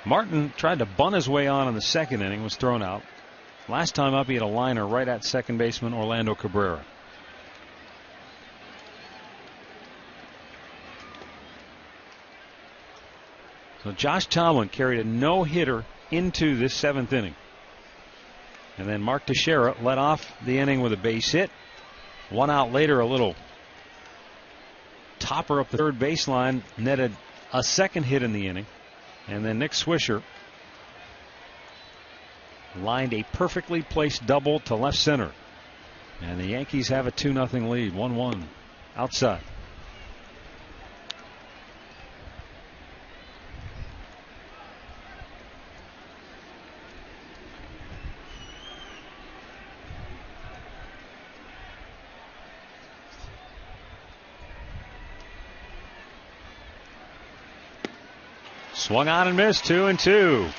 Martin tried to bunt his way on in the second inning, was thrown out. Last time up, he had a liner right at second baseman Orlando Cabrera. So Josh Tomlin carried a no-hitter into this 7th inning. And then Mark Teixeira led off the inning with a base hit. 1 out later, a little topper up the third baseline, netted a second hit in the inning. And then Nick Swisher lined a perfectly placed double to left center. And the Yankees have a 2-0 lead, 1-1 outside. Swung on and missed, 2-2.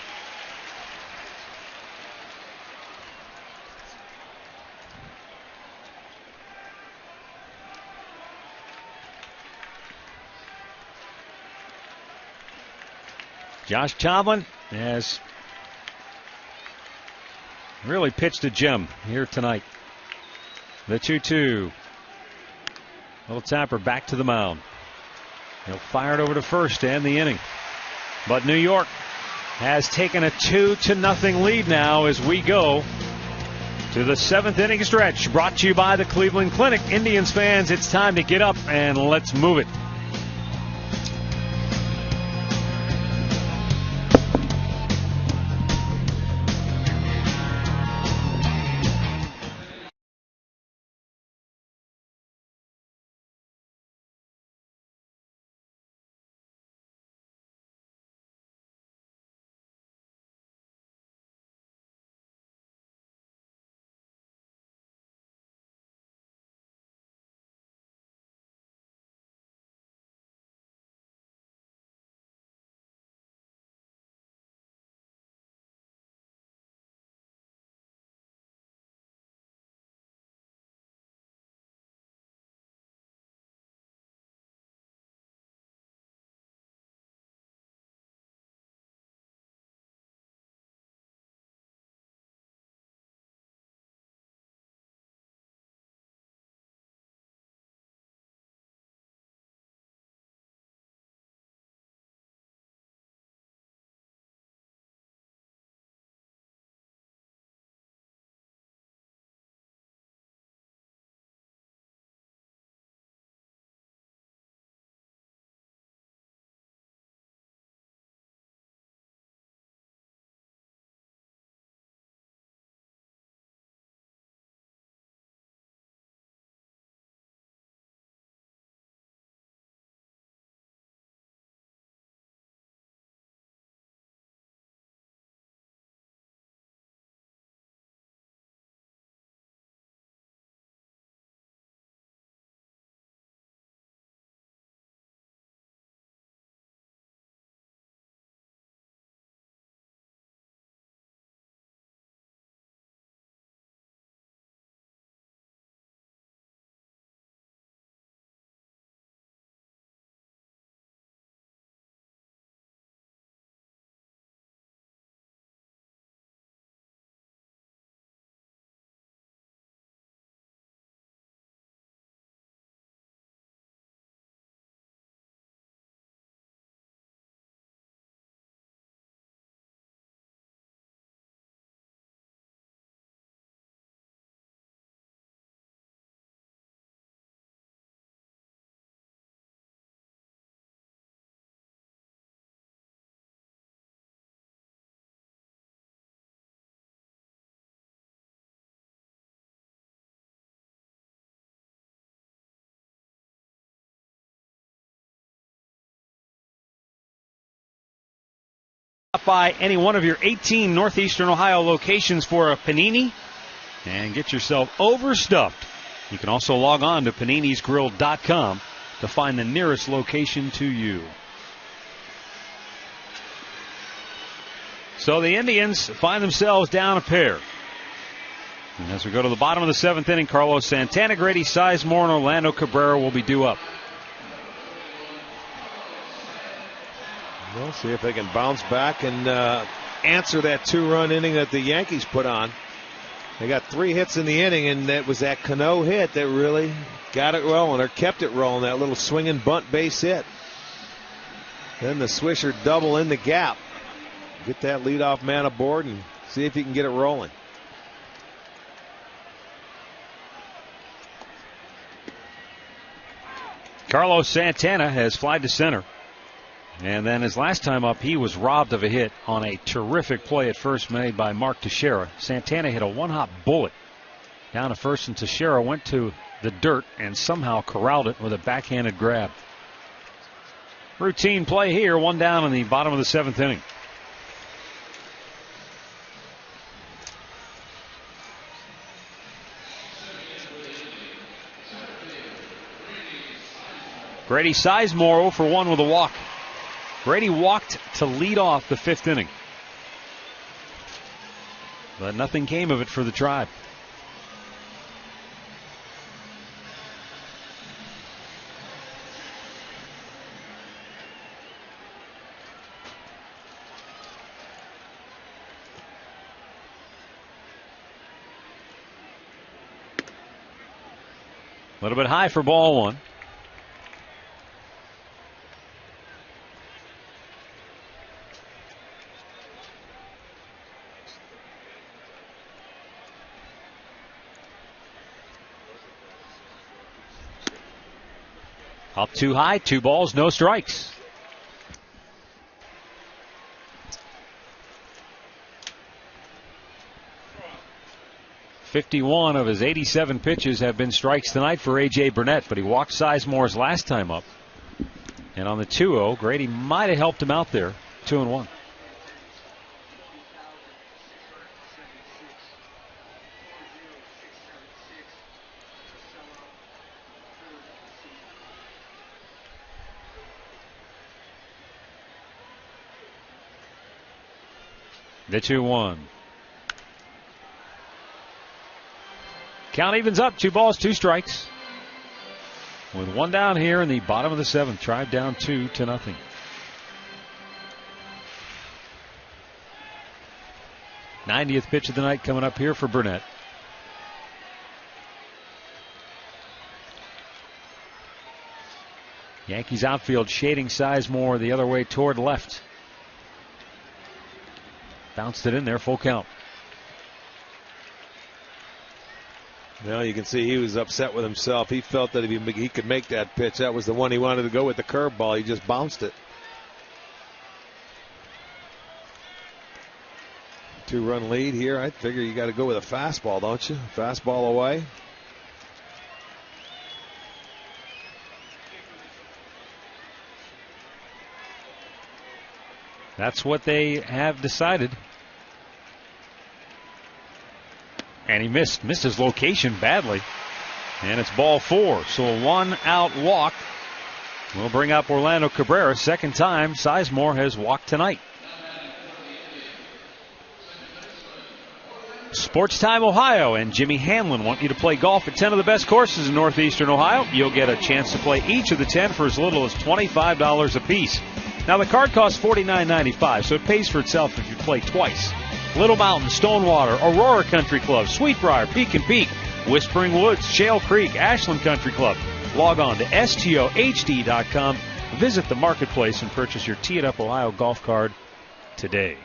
Josh Tomlin has really pitched a gem here tonight. The 2-2. Little tapper back to the mound. He'll fire it over to first to end the inning. But New York has taken a 2-0 lead now as we go to the 7th inning stretch. Brought to you by the Cleveland Clinic. Indians fans, it's time to get up and let's move it. by any one of your 18 Northeastern Ohio locations for a panini and get yourself overstuffed. You can also log on to paninisgrill.com to find the nearest location to you. So the Indians find themselves down a pair. And as we go to the bottom of the 7th inning, Carlos Santana, Grady Sizemore, and Orlando Cabrera will be due up. We'll see if they can bounce back and answer that 2-run inning that the Yankees put on. They got 3 hits in the inning, and that was that Cano hit that really got it rolling, or kept it rolling, that little swinging bunt base hit. Then the Swisher double in the gap. Get that leadoff man aboard and see if he can get it rolling. Carlos Santana has flied to center. And then his last time up, he was robbed of a hit on a terrific play at first made by Mark Teixeira. Santana hit a one-hop bullet down to first, and Teixeira went to the dirt and somehow corralled it with a backhanded grab. Routine play here, 1 down in the bottom of the 7th inning. Grady Sizemore 0 for 1 with a walk. Grady walked to lead off the 5th inning. But nothing came of it for the Tribe. A little bit high for ball 1. Up too high, 2 balls, no strikes. "51 of his 87 pitches have been strikes tonight for A.J. Burnett, but he walked Sizemore's last time up. And on the 2-0, Grady might have helped him out there, 2-1. The 2-1. Count evens up, 2 balls, 2 strikes. With 1 down here in the bottom of the 7th. Tribe down 2-0. '90th pitch of the night coming up here for Burnett. Yankees outfield shading Sizemore the other way toward left. Bounced it in there, full count. Well, you can see he was upset with himself. He felt that if he could make that pitch, that was the one he wanted to go with, the curveball. He just bounced it. 2-run lead here. I figure you got to go with a fastball, don't you? Fastball away. That's what they have decided. And he missed his location badly. And it's ball 4. So a 1-out walk will bring up Orlando Cabrera. Second time Sizemore has walked tonight. Sports Time Ohio and Jimmy Hanlon want you to play golf at 10 of the best courses in Northeastern Ohio. You'll get a chance to play each of the 10 for as little as $25 a piece. Now, the card costs $49.95, so it pays for itself if you play twice. Little Mountain, Stonewater, Aurora Country Club, Sweetbriar, Peak and Peak, Whispering Woods, Shale Creek, Ashland Country Club. Log on to STOHD.com, visit the marketplace, and purchase your Tee It Up Ohio golf card today.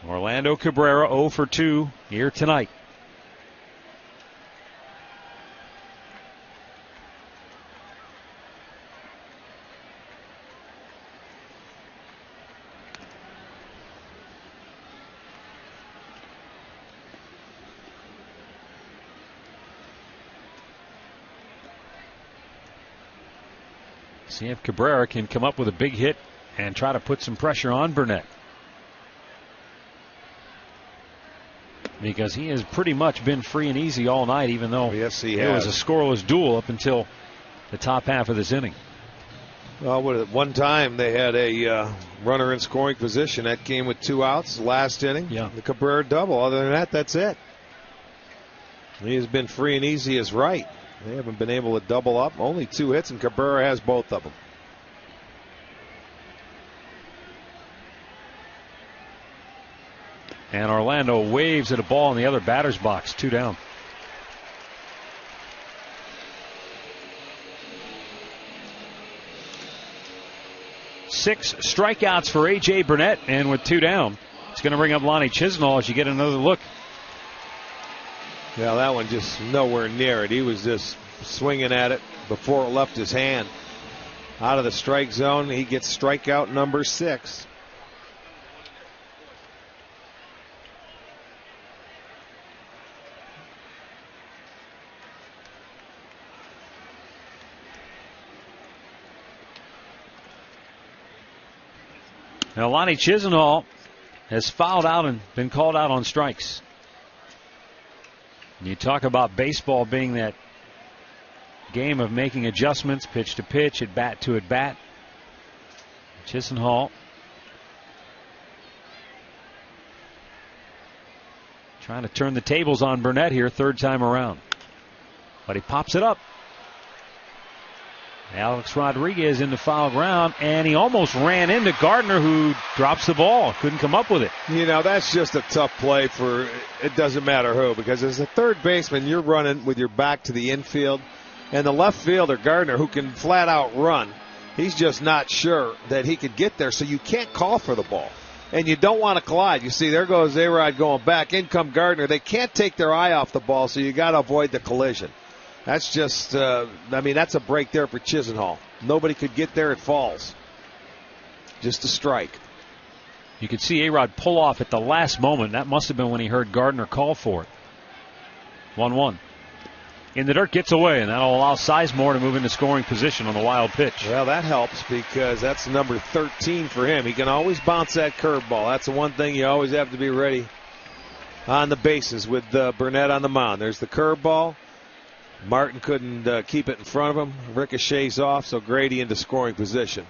Orlando Cabrera 0 for 2 here tonight. See if Cabrera can come up with a big hit and try to put some pressure on Burnett, because he has pretty much been free and easy all night, even though yes, he it was a scoreless duel up until the top half of this inning. Well, at one time they had a runner in scoring position. That came with 2 outs last inning. Yeah. The Cabrera double. Other than that, that's it. He has been free and easy as right. They haven't been able to double up. Only 2 hits, and Cabrera has both of them. And Orlando waves at a ball in the other batter's box. 2 down. Six strikeouts for A.J. Burnett, and with 2 down, it's going to bring up Lonnie Chisenhall as you get another look. Yeah, that one just nowhere near it. He was just swinging at it before it left his hand. Out of the strike zone, he gets strikeout number 6. Now, Lonnie Chisenhall has fouled out and been called out on strikes. You talk about baseball being that game of making adjustments, pitch to pitch, at bat to at bat. Chisenhall trying to turn the tables on Burnett here, 3rd time around. But he pops it up. Alex Rodriguez into foul ground, and he almost ran into Gardner, who drops the ball. Couldn't come up with it. You know, that's just a tough play for, it doesn't matter who, because as a third baseman, you're running with your back to the infield, and the left fielder, Gardner, who can flat out run, he's just not sure that he could get there, so you can't call for the ball. And you don't want to collide. You see, there goes A-Rod going back. In come Gardner. They can't take their eye off the ball, so you got to avoid the collision. That's just, that's a break there for Chisenhall. Nobody could get there. It falls. Just a strike. You could see A-Rod pull off at the last moment. That must have been when he heard Gardner call for it. 1-1. In the dirt, gets away, and that'll allow Sizemore to move into scoring position on the wild pitch. Well, that helps because that's number 13 for him. He can always bounce that curveball. That's the one thing you always have to be ready on the bases with Burnett on the mound. There's the curveball. Martin couldn't keep it in front of him. Ricochets off, so Grady into scoring position.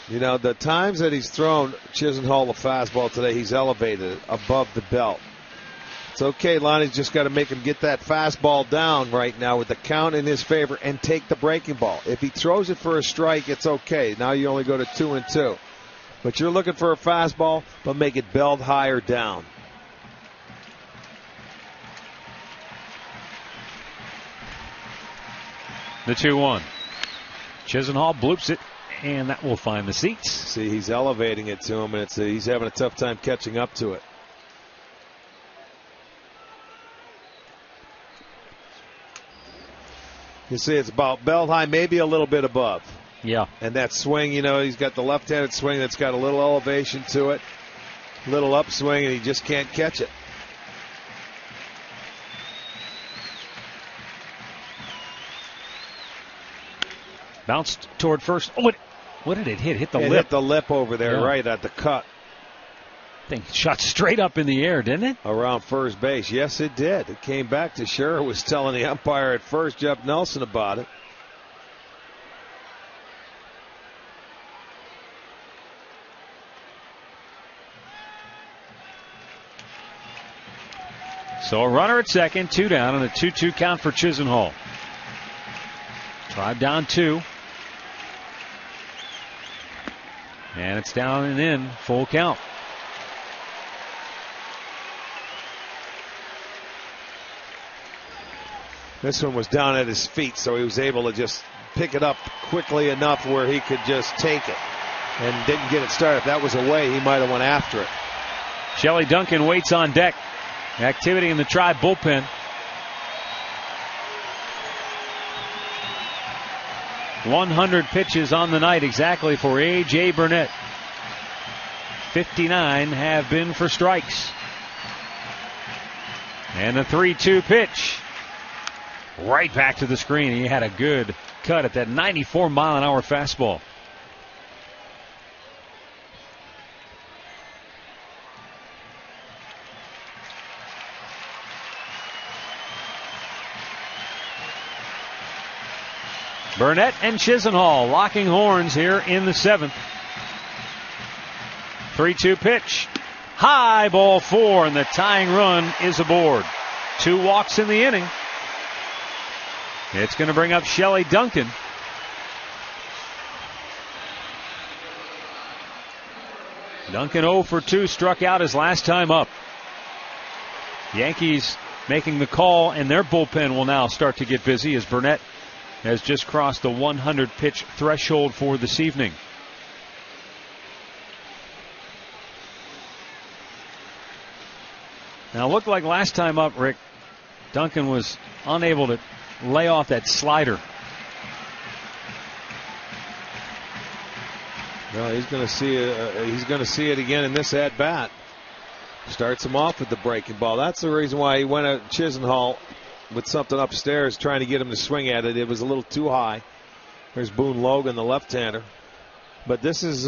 You know, the times that he's thrown Chisenhall a fastball today, he's elevated it above the belt. It's okay, Lonnie's just got to make him get that fastball down right now with the count in his favor and take the breaking ball. If he throws it for a strike, it's okay. Now you only go to 2-2. But you're looking for a fastball, but make it belled high or down. The 2-1. Chisenhall bloops it, and that will find the seats. See, he's elevating it to him, and he's having a tough time catching up to it. You see, it's about belt high, maybe a little bit above. Yeah. And that swing, you know, he's got the left-handed swing that's got a little elevation to it, little upswing, and he just can't catch it. Bounced toward first. Oh, what did it hit? Hit the lip. Hit the lip over there, right at the cut. Thing shot straight up in the air, didn't it? Around first base. Yes, it did. It came back to Scherer was telling the umpire at first, Jeff Nelson, about it. So a runner at second, 2 down, and a 2-2 count for Chisenhall. Drive down 2. And it's down and in, full count. This one was down at his feet, so he was able to just pick it up quickly enough where he could just take it and didn't get it started. If that was away, he might have went after it. Shelley Duncan waits on deck. Activity in the Tribe bullpen. .100 pitches on the night exactly for A.J. Burnett. 59 have been for strikes. And a 3-2 pitch. Right back to the screen. He had a good cut at that 94-mile-an-hour fastball. Burnett and Chisenhall locking horns here in the 7th. 3-2 pitch. High, ball 4, and the tying run is aboard. 2 walks in the inning. It's going to bring up Shelley Duncan. Duncan 0 for 2, struck out his last time up. Yankees making the call, and their bullpen will now start to get busy as Burnett has just crossed the 100-pitch threshold for this evening. Now, it looked like last time up, Rick, Duncan was unable to lay off that slider. Well, he's going to see it. He's going to see it again in this at bat. Starts him off with the breaking ball. That's the reason why he went at Chisenhall with something upstairs, trying to get him to swing at it. It was a little too high. There's Boone Logan, the left-hander. But this is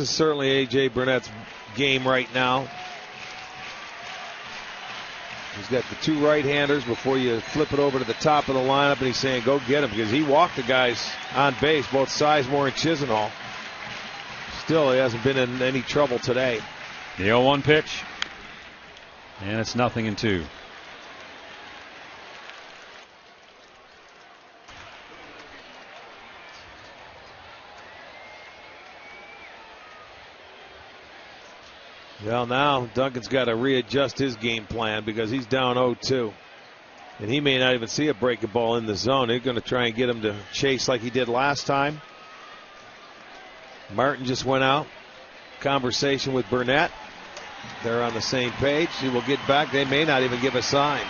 certainly A.J. Burnett's game right now. He's got the 2 right-handers before you flip it over to the top of the lineup, and he's saying go get him because he walked the guys on base, both Sizemore and Chisenhall. Still, he hasn't been in any trouble today. The 0-1 pitch, and it's 0-2. Well, now Duncan's got to readjust his game plan because he's down 0-2. And he may not even see a breaking ball in the zone. They're going to try and get him to chase like he did last time. Martin just went out. Conversation with Burnett. They're on the same page. He will get back. They may not even give a sign.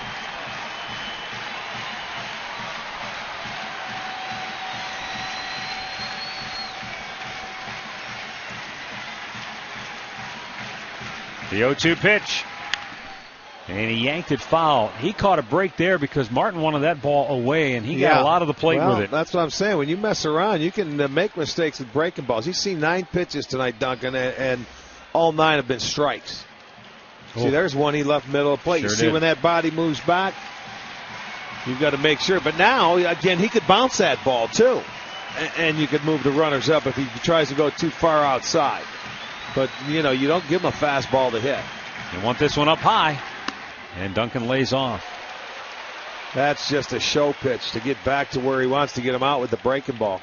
The 0-2 pitch. And he yanked it foul. He caught a break there because Martin wanted that ball away, and he got a lot of the plate with it. That's what I'm saying. When you mess around, you can make mistakes with breaking balls. You've seen 9 pitches tonight, Duncan, and all 9 have been strikes. See, there's one he left middle of the plate. Sure you see did. when that body moves back, you've got to make sure. But now, again, he could bounce that ball, too. And you could move the runners up if he tries to go too far outside. But, you know, you don't give him a fastball to hit. They want this one up high. And Duncan lays off. That's just a show pitch to get back to where he wants to get him out with the breaking ball.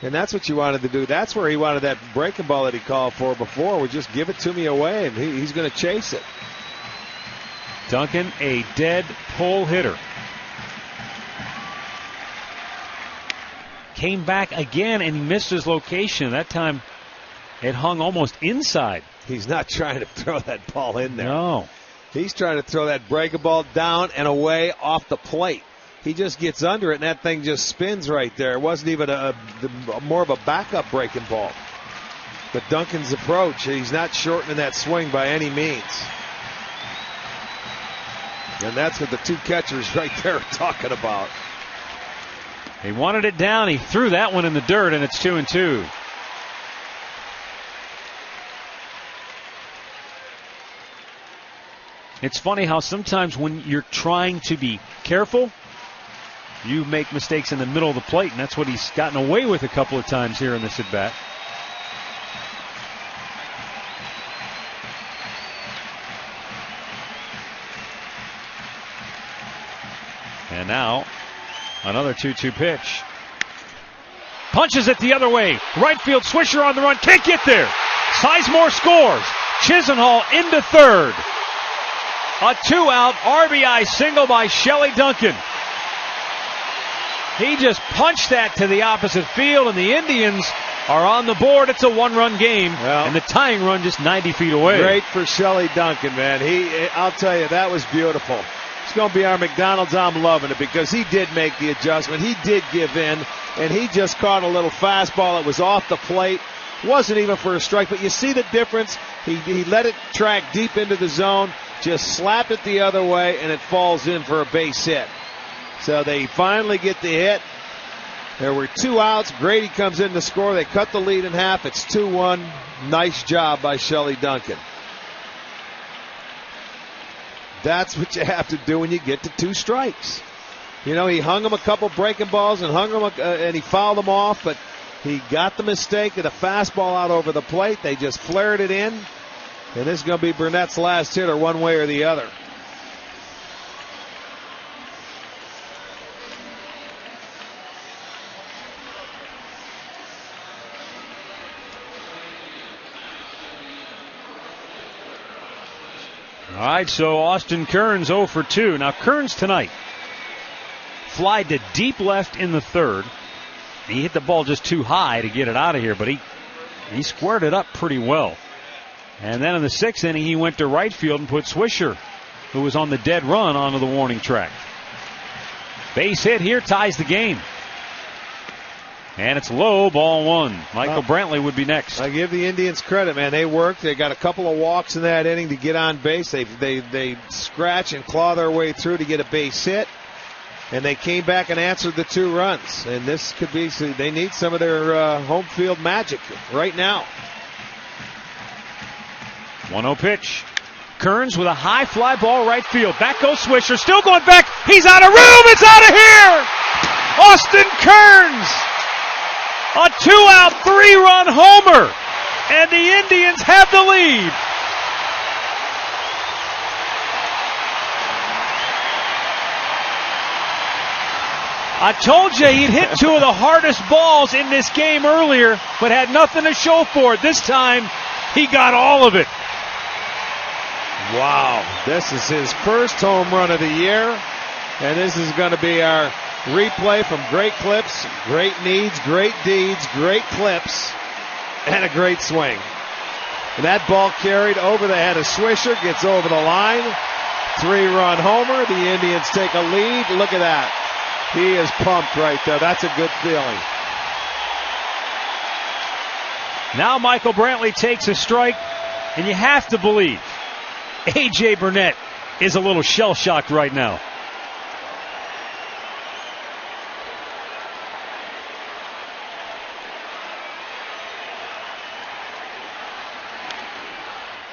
And that's what you wanted to do. That's where he wanted that breaking ball that he called for before. Would just give it to me away, and he's going to chase it. Duncan, a dead pull hitter. Came back again, and he missed his location. That time it hung almost inside. He's not trying to throw that ball in there. No. He's trying to throw that breaking ball down and away off the plate. He just gets under it, and that thing just spins right there. It wasn't even more of a backup breaking ball. But Duncan's approach, he's not shortening that swing by any means. And that's what the 2 catchers right there are talking about. He wanted it down. He threw that one in the dirt, and it's 2-2. It's funny how sometimes when you're trying to be careful, you make mistakes in the middle of the plate, and that's what he's gotten away with a couple of times here in this at-bat. And now, another 2-2 pitch. Punches it the other way. Right field, Swisher on the run. Can't get there. Sizemore scores. Chisenhall into third. A 2-out RBI single by Shelley Duncan. He just punched that to the opposite field, and the Indians are on the board. It's a 1-run game, and the tying run just 90 feet away. Great for Shelley Duncan, man. I'll tell you, that was beautiful. It's going to be our McDonald's. I'm loving it because he did make the adjustment. He did give in, and he just caught a little fastball that was off the plate. Wasn't even for a strike, but you see the difference. He let it track deep into the zone, just slapped it the other way, and it falls in for a base hit. So they finally get the hit. There were 2 outs. Grady comes in to score. They cut the lead in half. It's 2-1. Nice job by Shelley Duncan. That's what you have to do when you get to 2 strikes. You know, he hung him a couple breaking balls and and he fouled them off, but he got the mistake of the fastball out over the plate. They just flared it in, and this is going to be Burnett's last hitter one way or the other. All right, so Austin Kearns 0 for 2. Now Kearns tonight flied to deep left in the 3rd. He hit the ball just too high to get it out of here, but he squared it up pretty well. And then in the 6th inning, he went to right field and put Swisher, who was on the dead run, onto the warning track. Base hit here ties the game. And it's low, ball 1. Michael Brantley would be next. I give the Indians credit, man. They worked. They got a couple of walks in that inning to get on base. They scratch and claw their way through to get a base hit. And they came back and answered the 2 runs. And this could be, they need some of their home field magic right now. 1-0 pitch. Kearns with a high fly ball right field. Back goes Swisher. Still going back. He's out of room. It's out of here. Austin Kearns. A 2-out, 3-run homer. And the Indians have the lead. I told you he'd hit 2 of the hardest balls in this game earlier, but had nothing to show for it. This time, he got all of it. Wow. This is his first home run of the year. And this is going to be our replay from great clips, great needs, great deeds, great clips, and a great swing. And that ball carried over the head of Swisher, gets over the line. 3-run homer. The Indians take a lead. Look at that. He is pumped right there. That's a good feeling. Now Michael Brantley takes a strike, and you have to believe A.J. Burnett is a little shell-shocked right now.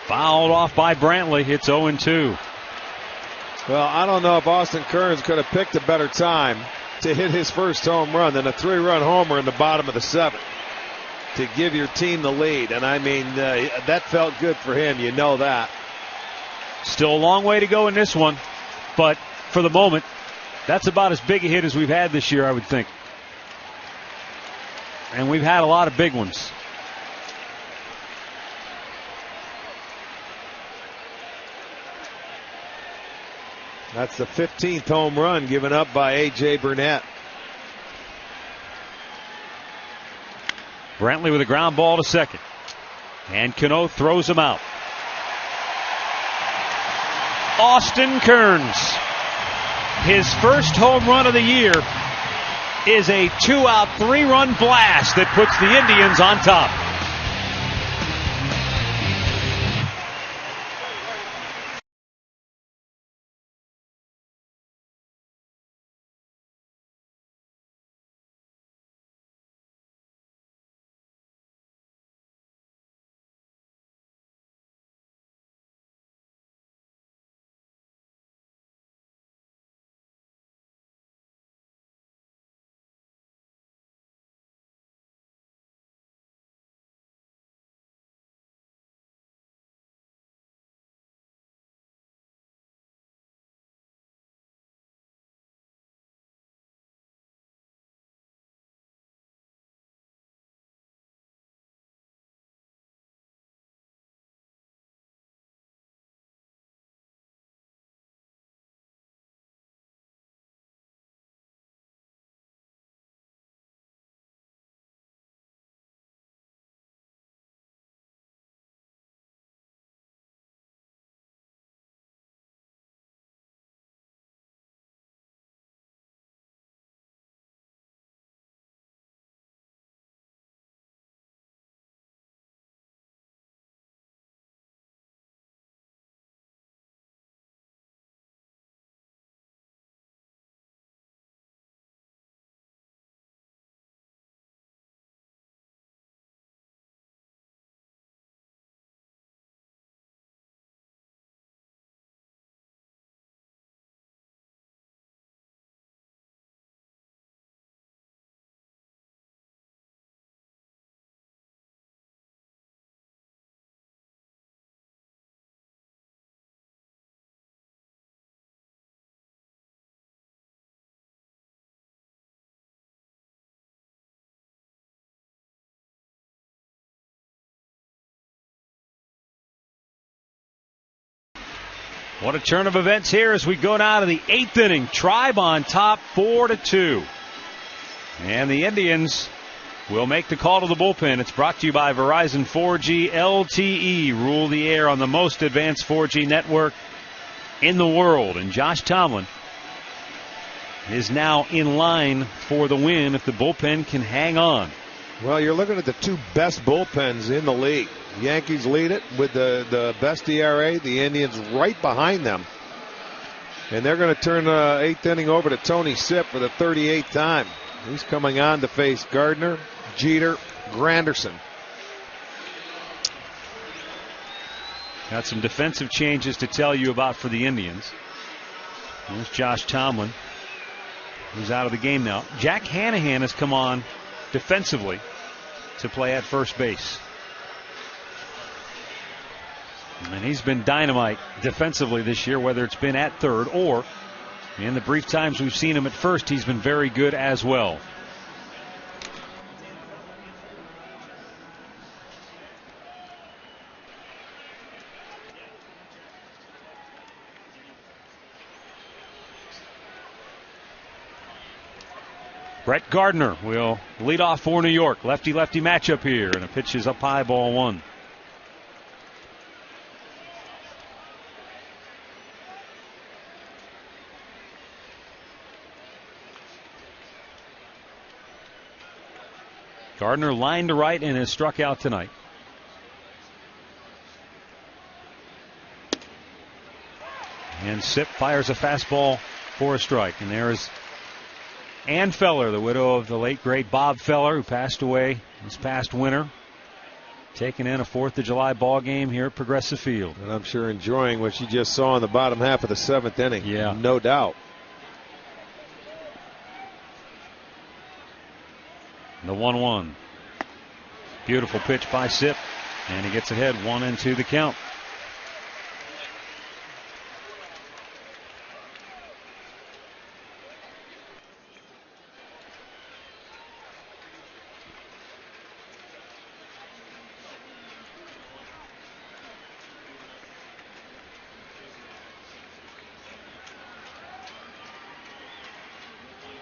Fouled off by Brantley. It's 0-2. Well, I don't know if Austin Kearns could have picked a better time to hit his first home run than a 3-run homer in the bottom of the 7th to give your team the lead. And I mean, that felt good for him. You know that. Still a long way to go in this one, but for the moment, that's about as big a hit as we've had this year, I would think. And we've had a lot of big ones. That's the 15th home run given up by A.J. Burnett. Brantley with a ground ball to second. And Cano throws him out. Austin Kearns. His first home run of the year is a 2-out, 3-run blast that puts the Indians on top. What a turn of events here as we go now to the 8th inning. Tribe on top 4-2. And the Indians will make the call to the bullpen. It's brought to you by Verizon 4G LTE. Rule the air on the most advanced 4G network in the world. And Josh Tomlin is now in line for the win if the bullpen can hang on. Well, you're looking at the two best bullpens in the league. Yankees lead it with the best ERA. The Indians right behind them. And they're going to turn the 8th inning over to Tony Sipp for the 38th time. He's coming on to face Gardner, Jeter, Granderson. Got some defensive changes to tell you about for the Indians. There's Josh Tomlin, who's out of the game now. Jack Hanahan has come on defensively to play at first base. And he's been dynamite defensively this year, whether it's been at third or in the brief times we've seen him at first, he's been very good as well. Brett Gardner will lead off for New York. Lefty-lefty matchup here, and a pitch is up high, ball one. Gardner lined to right and has struck out tonight. And Sipp fires a fastball for a strike. And there is Ann Feller, the widow of the late great Bob Feller, who passed away this past winter, taking in a 4th of July ball game here at Progressive Field. And I'm sure enjoying what you just saw in the bottom half of the 7th inning. Yeah. No doubt. The 1-1. Beautiful pitch by Sipp, and he gets ahead 1-2 the count.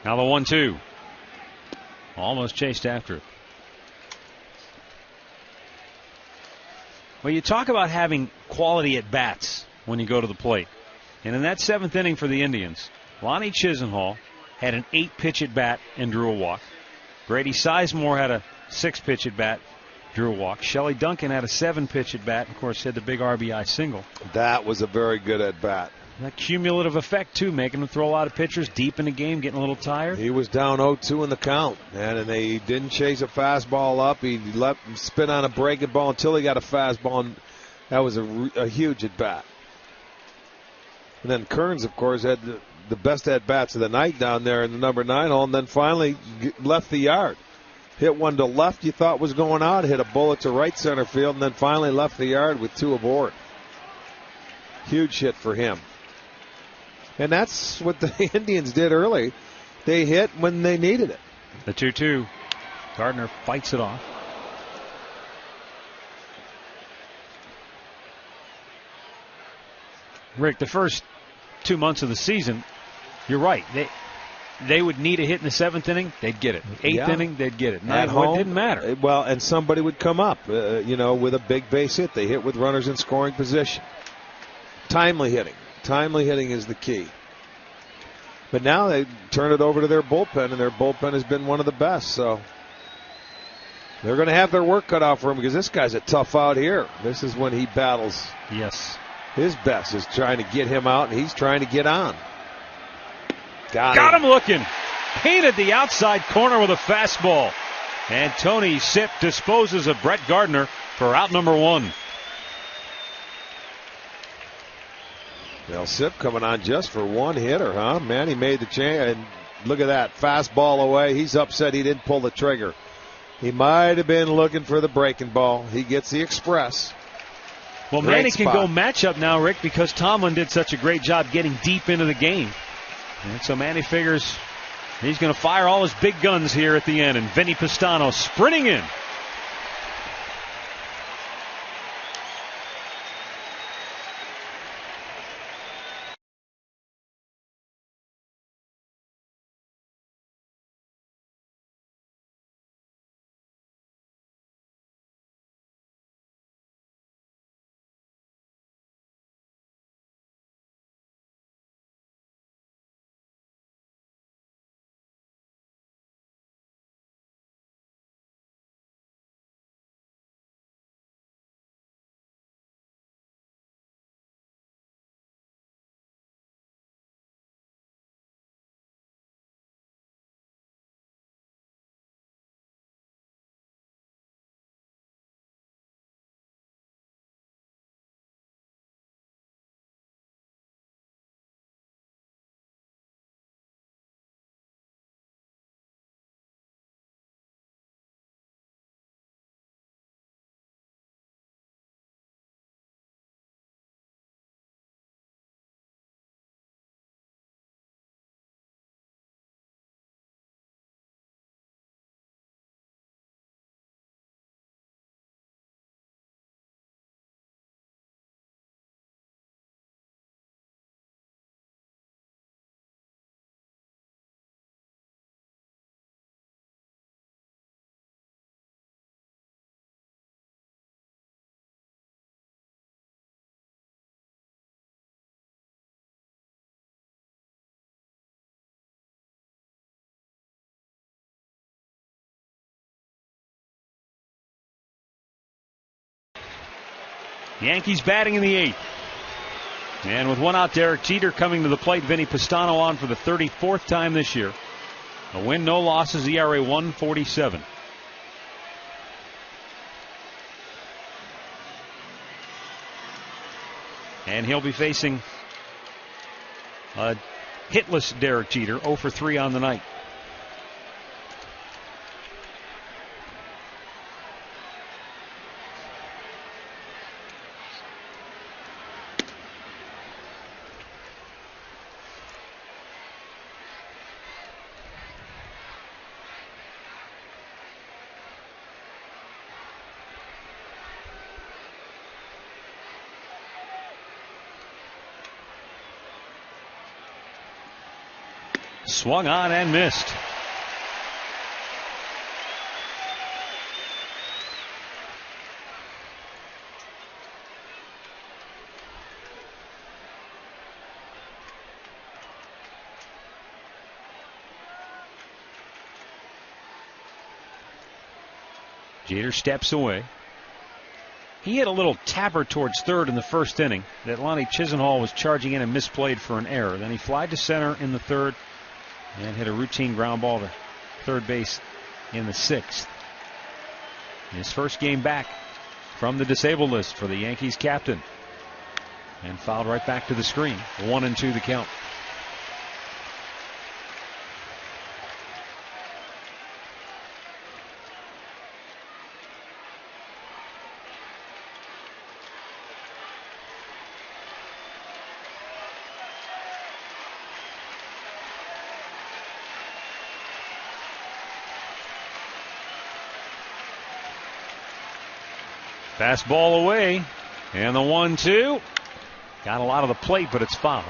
Now the 1-2. Almost chased after it. Well, you talk about having quality at bats when you go to the plate. And in that 7th inning for the Indians, Lonnie Chisenhall had an 8-pitch at bat and drew a walk. Grady Sizemore had a 6-pitch at bat, drew a walk. Shelley Duncan had a 7-pitch at bat, and of course had the big RBI single. That was a very good at bat. That cumulative effect, too, making him throw a lot of pitchers deep in the game, getting a little tired. He was down 0-2 in the count, man, and they didn't chase a fastball up. He let him spin on a breaking ball until he got a fastball, and that was a huge at bat. And then Kearns, of course, had the best at bats of the night down there in the number 9 hole, and then finally left the yard. Hit one to left you thought was going out, hit a bullet to right center field, and then finally left the yard with 2 aboard. Huge hit for him. And that's what the Indians did early. They hit when they needed it. The 2-2. Gardner fights it off. Rick, the first 2 months of the season, you're right. They would need a hit in the 7th inning, they'd get it. 8th inning, they'd get it. At home, it didn't matter. Well, and somebody would come up, with a big base hit. They hit with runners in scoring position. Timely hitting. Timely hitting is the key. But now they turn it over to their bullpen, and their bullpen has been one of the best. So they're going to have their work cut out for him because this guy's a tough out here. This is when he battles. Yes. His best is trying to get him out, and he's trying to get on. Got him looking. Painted the outside corner with a fastball. And Tony Sipp disposes of Brett Gardner for out number 1. Well, Sipp coming on just for one hitter, huh? Man, he made the change. And look at that. Fastball away. He's upset he didn't pull the trigger. He might have been looking for the breaking ball. He gets the express. Well, Manny can go matchup now, Rick, because Tomlin did such a great job getting deep into the game. And so Manny figures he's going to fire all his big guns here at the end. And Vinny Pistano sprinting in. Yankees batting in the 8th. And with one out, Derek Jeter coming to the plate. Vinny Pastano on for the 34th time this year. A win, no losses, ERA 1.47. And he'll be facing a hitless Derek Jeter, 0 for 3 on the night. Swung on and missed. Jeter steps away. He hit a little tapper towards third in the first inning that Lonnie Chisenhall was charging in and misplayed for an error. Then he flied to center in the third and hit a routine ground ball to third base in the 6th. His first game back from the disabled list for the Yankees captain. And fouled right back to the screen. 1-2 the count. Fastball away, and the 1-2. Got a lot of the plate, but it's foul.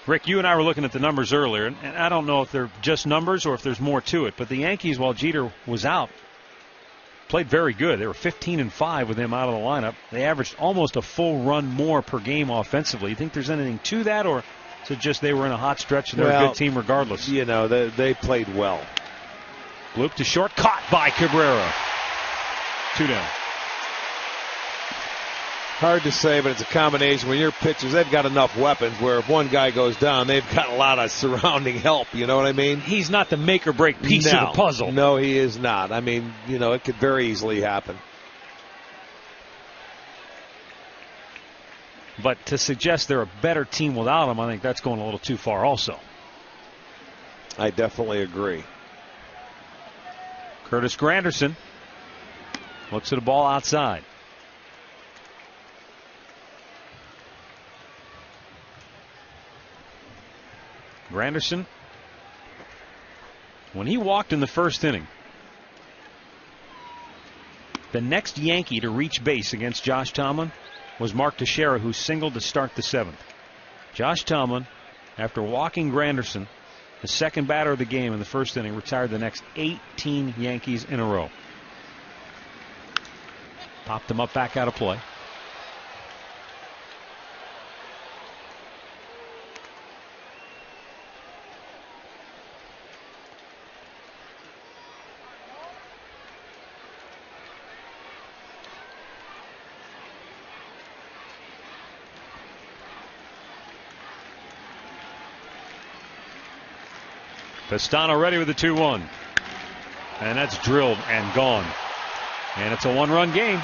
Rick, you and I were looking at the numbers earlier, and I don't know if they're just numbers or if there's more to it, but the Yankees, while Jeter was out, played very good. They were 15-5 with him out of the lineup. They averaged almost a full run more per game offensively. You think there's anything to that, or is it just they were in a hot stretch and they're a good team regardless? You know, they played well. Loop to short, caught by Cabrera. 2 down. Hard to say, but it's a combination. When your pitchers, they've got enough weapons where if one guy goes down, they've got a lot of surrounding help. You know what I mean? He's not the make or break piece of the puzzle. No, he is not. I mean, you know, it could very easily happen. But to suggest they're a better team without him, I think that's going a little too far also. I definitely agree. Curtis Granderson looks at a ball outside. Granderson, when he walked in the first inning, the next Yankee to reach base against Josh Tomlin was Mark Teixeira, who singled to start the 7th. Josh Tomlin, after walking Granderson, the second batter of the game in the first inning, retired the next 18 Yankees in a row. Popped him up back out of play. Pastano ready with the 2-1. And that's drilled and gone. And it's a 1-run game.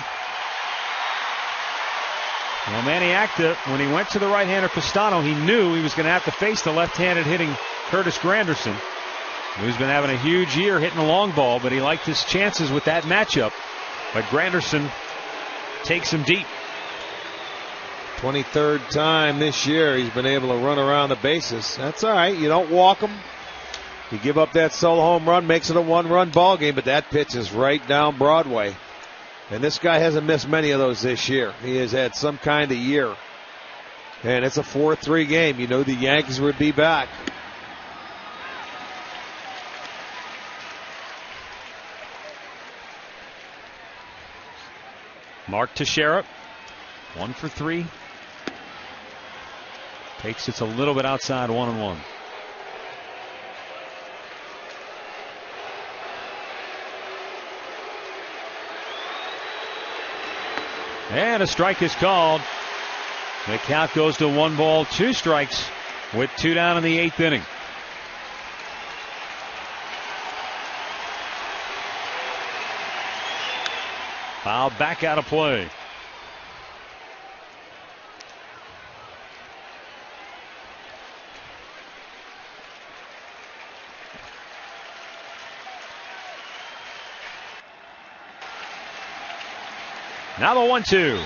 Well, Manny Acta, when he went to the right-hander Pastano, he knew he was going to have to face the left-handed hitting Curtis Granderson, who's been having a huge year hitting the long ball, but he liked his chances with that matchup. But Granderson takes him deep. 23rd time this year he's been able to run around the bases. That's all right. You don't walk him. You give up that solo home run, makes it a 1-run ball game, but that pitch is right down Broadway. And this guy hasn't missed many of those this year. He has had some kind of year. And it's a 4-3 game. You know the Yankees would be back. Mark Teixeira, 1 for 3. Takes it a little bit outside, 1-1. And a strike is called. The count goes to 1 ball, 2 strikes with 2 down in the 8th inning. Foul back out of play. Now the 1-2.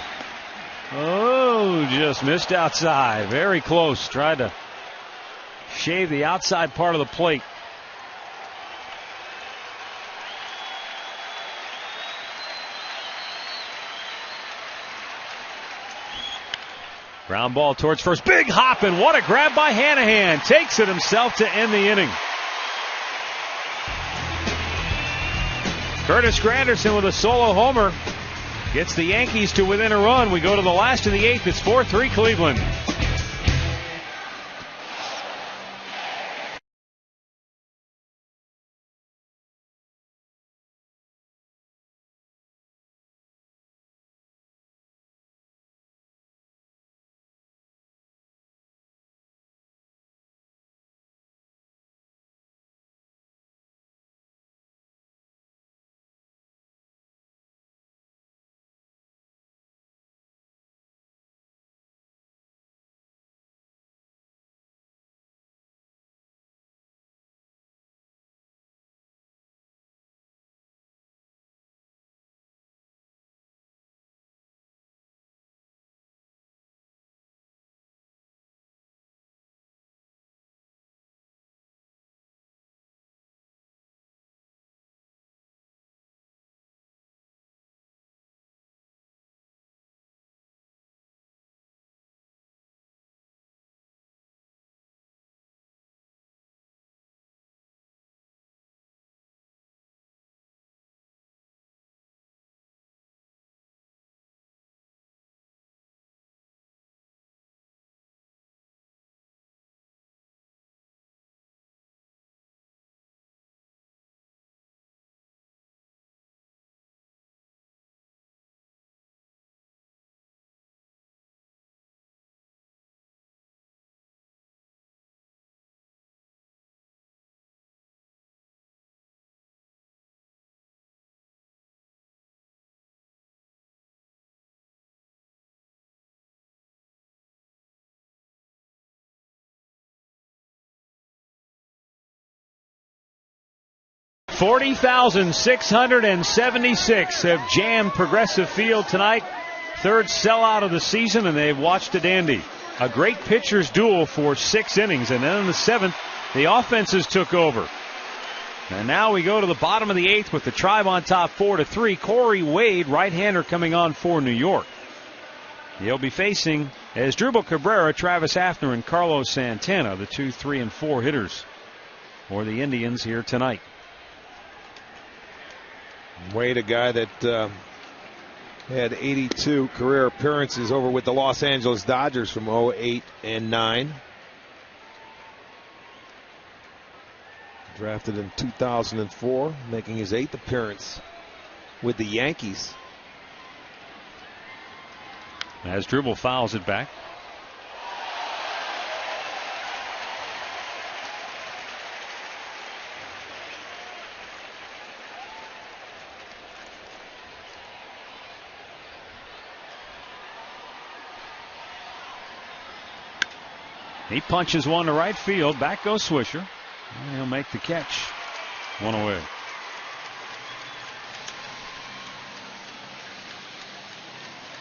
Oh, just missed outside. Very close. Tried to shave the outside part of the plate. Ground ball towards first. Big hop, and what a grab by Hanahan. Takes it himself to end the inning. Curtis Granderson with a solo homer gets the Yankees to within a run. We go to the last of the 8th. It's 4-3 Cleveland. $40,676 have jammed Progressive Field tonight. 3rd sellout of the season, and they've watched a dandy. A great pitcher's duel for 6 innings, and then in the 7th, the offenses took over. And now we go to the bottom of the 8th with the Tribe on top 4-3. Corey Wade, right-hander, coming on for New York. He'll be facing Asdrubal Cabrera, Travis Hafner, and Carlos Santana, the 2, 3, and 4 hitters for the Indians here tonight. Wade, a guy that had 82 career appearances over with the Los Angeles Dodgers from 08 and 9. Drafted in 2004, making his 8th appearance with the Yankees. Asdrubal fouls it back. He punches one to right field. Back goes Swisher. And he'll make the catch. 1 away.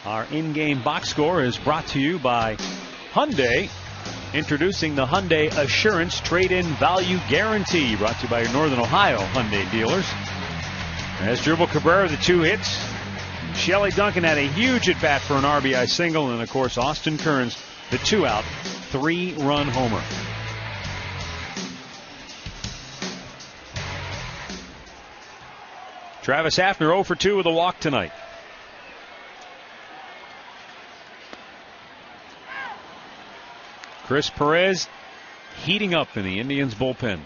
Our in-game box score is brought to you by Hyundai. Introducing the Hyundai Assurance Trade-In Value Guarantee. Brought to you by your Northern Ohio Hyundai dealers. Asdrubal Cabrera, the 2 hits. Shelley Duncan had a huge at-bat for an RBI single. And, of course, Austin Kearns, the 2-out, 3-run homer. Travis Hafner 0 for 2 with a walk tonight. Chris Perez heating up in the Indians bullpen.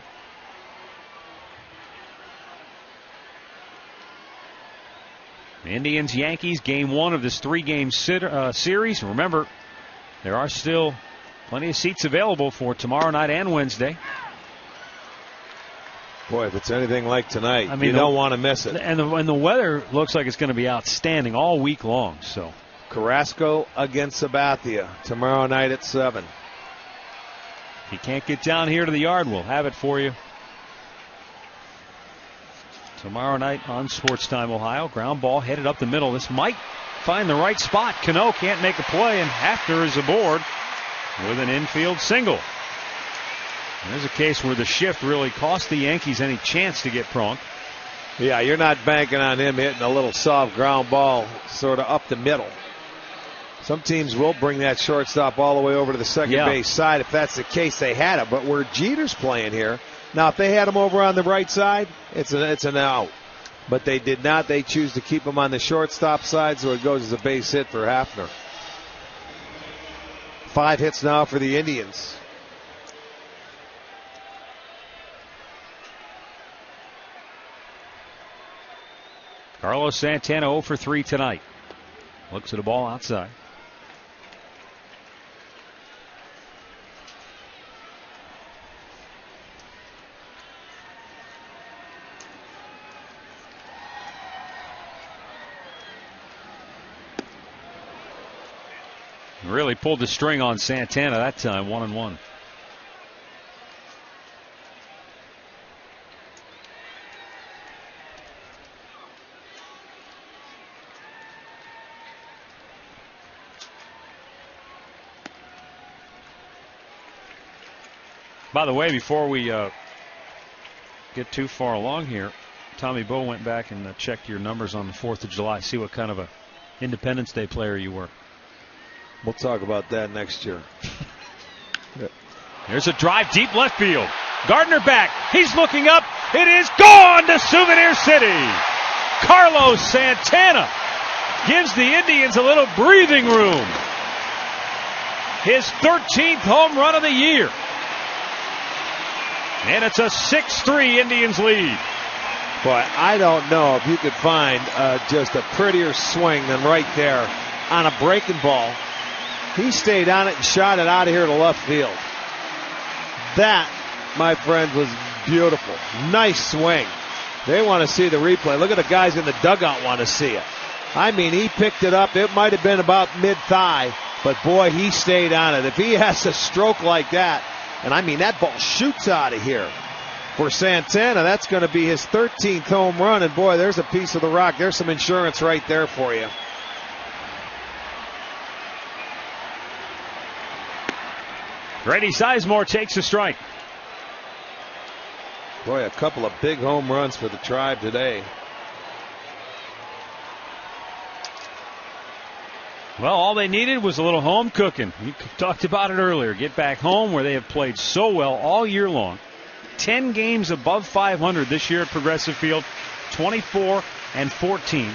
The Indians, Yankees, game 1 of this 3-game series. Remember, there are still plenty of seats available for tomorrow night and Wednesday. Boy, if it's anything like tonight, I mean, you don't want to miss it. And the weather looks like it's going to be outstanding all week long. So Carrasco against Sabathia tomorrow night at 7. If you can't get down here to the yard, we'll have it for you. Tomorrow night on Sports Time Ohio. Ground ball headed up the middle. This might find the right spot. Cano can't make a play, and Hafner is aboard with an infield single. There's a case where the shift really cost the Yankees any chance to get Pronk. Yeah, you're not banking on him hitting a little soft ground ball sort of up the middle. Some teams will bring that shortstop all the way over to the second base side. If that's the case, they had it. But where Jeter's playing here, now if they had him over on the right side, it's an out. But they did not. They choose to keep him on the shortstop side, so it goes as a base hit for Hafner. 5 hits now for the Indians. Carlos Santana 0 for 3 tonight. Looks at a ball outside. Really pulled the string on Santana that time, 1-1. By the way, before we get too far along here, Tommy Bowe went back and checked your numbers on the 4th of July, see what kind of a Independence Day player you were. We'll talk about that next year. There's a drive deep left field. Gardner back. He's looking up. It is gone to Souvenir City. Carlos Santana gives the Indians a little breathing room. His 13th home run of the year. And it's a 6-3 Indians lead. Boy, I don't know if you could find just a prettier swing than right there on a breaking ball. He stayed on it and shot it out of here to left field. That, my friend, was beautiful. Nice swing. They want to see the replay. Look at the guys in the dugout want to see it. I mean, he picked it up. It might have been about mid-thigh, but boy, he stayed on it. If he has a stroke like that, and I mean, that ball shoots out of here. For Santana, that's going to be his 13th home run, and boy, there's a piece of the rock. There's some insurance right there for you. Grady Sizemore takes a strike. Boy, a couple of big home runs for the Tribe today. Well, all they needed was a little home cooking. We talked about it earlier. Get back home where they have played so well all year long. 10 games above 500 this year at Progressive Field, 24-14.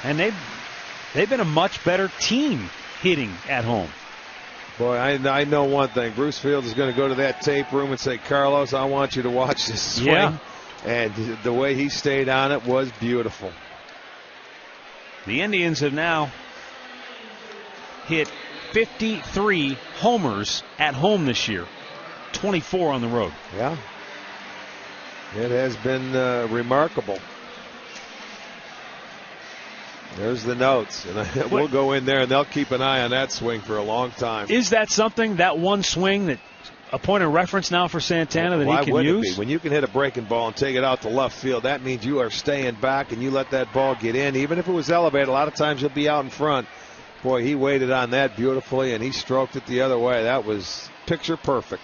And they've been a much better team hitting at home. Boy, I know one thing. Bruce Fields is going to go to that tape room and say, Carlos, I want you to watch this swing. Yeah. And the way he stayed on it was beautiful. The Indians have now hit 53 homers at home this year, 24 on the road. Yeah. It has been remarkable. There's the notes, and we'll go in there, and they'll keep an eye on that swing for a long time. Is that something, that one swing, that a point of reference now for Santana that he can use? Why wouldn't it be? When you can hit a breaking ball and take it out to left field, that means you are staying back and you let that ball get in. Even if it was elevated, a lot of times you'll be out in front. Boy, he waited on that beautifully, and he stroked it the other way. That was picture perfect.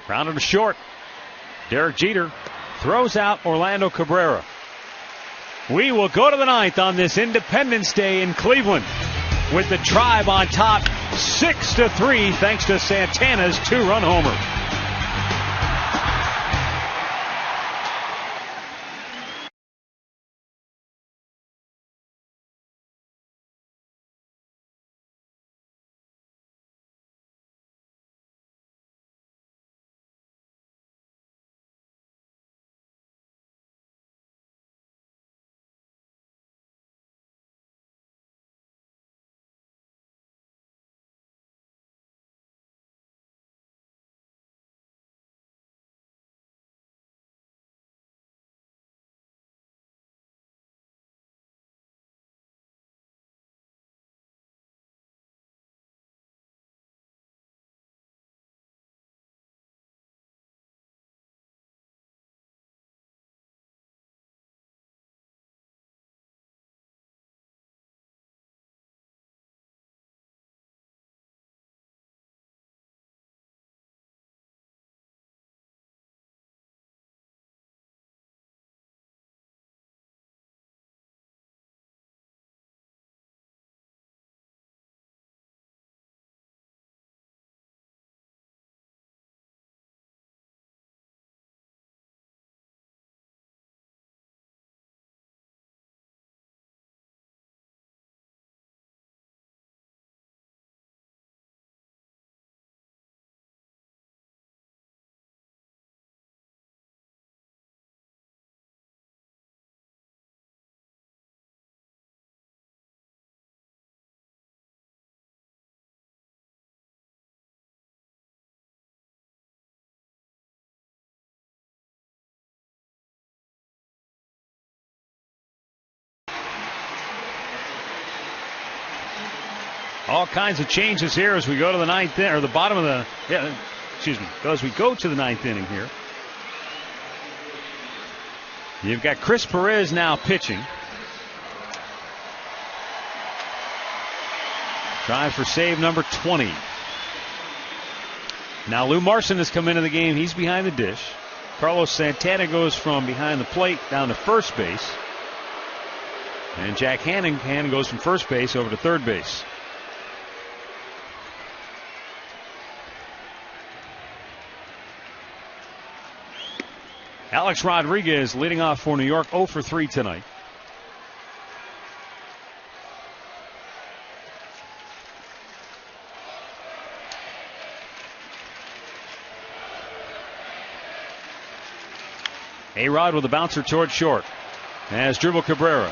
Grounded to short. Derek Jeter throws out Orlando Cabrera. We will go to the 9th on this Independence Day in Cleveland with the Tribe on top 6-3 thanks to Santana's 2-run homer. All kinds of changes here as we go to the ninth inning, or the bottom of the, as we go to the ninth inning here. You've got Chris Perez now pitching. Trying for save number 20. Now Lou Marson has come into the game. He's behind the dish. Carlos Santana goes from behind the plate down to first base. And Jack Hannahan goes from first base over to third base. Alex Rodriguez leading off for New York, 0 for 3 tonight. A-Rod with a bouncer towards short. As Dribble Cabrera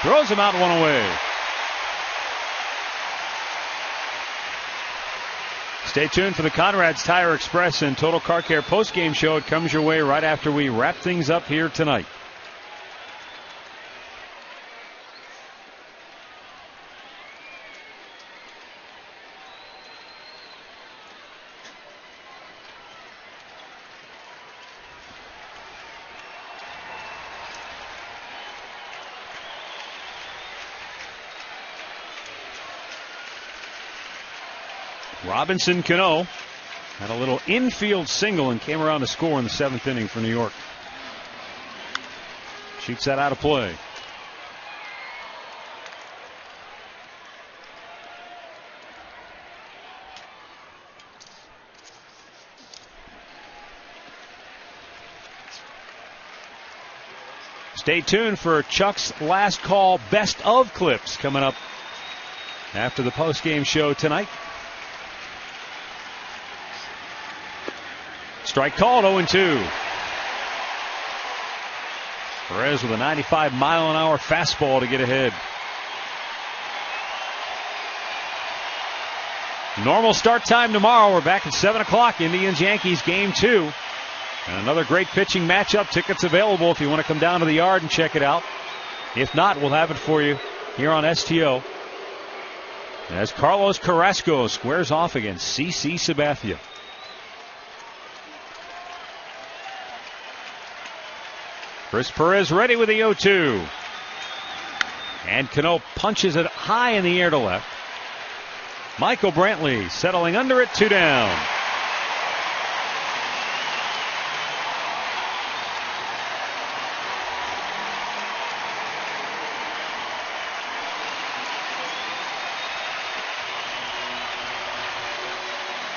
throws him out, one away. Stay tuned for the Conrad's Tire Express and Total Car Care postgame show. It comes your way right after we wrap things up here tonight. Robinson Cano had a little infield single and came around to score in the 7th inning for New York. Shoots that out of play. Stay tuned for Chuck's last call best of clips coming up after the postgame show tonight. Strike called, 0-2. Perez with a 95-mile-an-hour fastball to get ahead. Normal start time tomorrow. We're back at 7 o'clock. Indians-Yankees game 2. And another great pitching matchup. Tickets available if you want to come down to the yard and check it out. If not, we'll have it for you here on STO. As Carlos Carrasco squares off against CC Sabathia. Chris Perez ready with the 0-2. And Cano punches it high in the air to left. Michael Brantley settling under it, 2 down.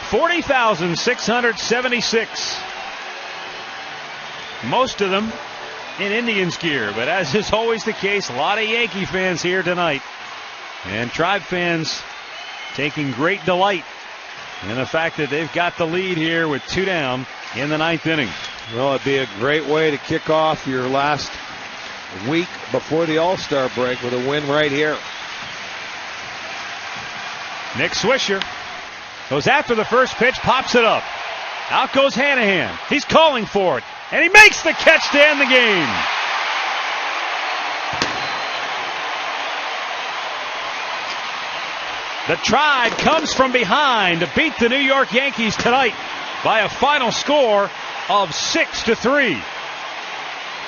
$40,676. Most of them in Indians gear, but as is always the case, a lot of Yankee fans here tonight. And Tribe fans taking great delight in the fact that they've got the lead here with 2 down in the 9th inning. Well, it'd be a great way to kick off your last week before the All-Star break with a win right here. Nick Swisher goes after the first pitch, pops it up. Out goes Hannahan. He's calling for it. And he makes the catch to end the game. The Tribe comes from behind to beat the New York Yankees tonight by a final score of 6-3.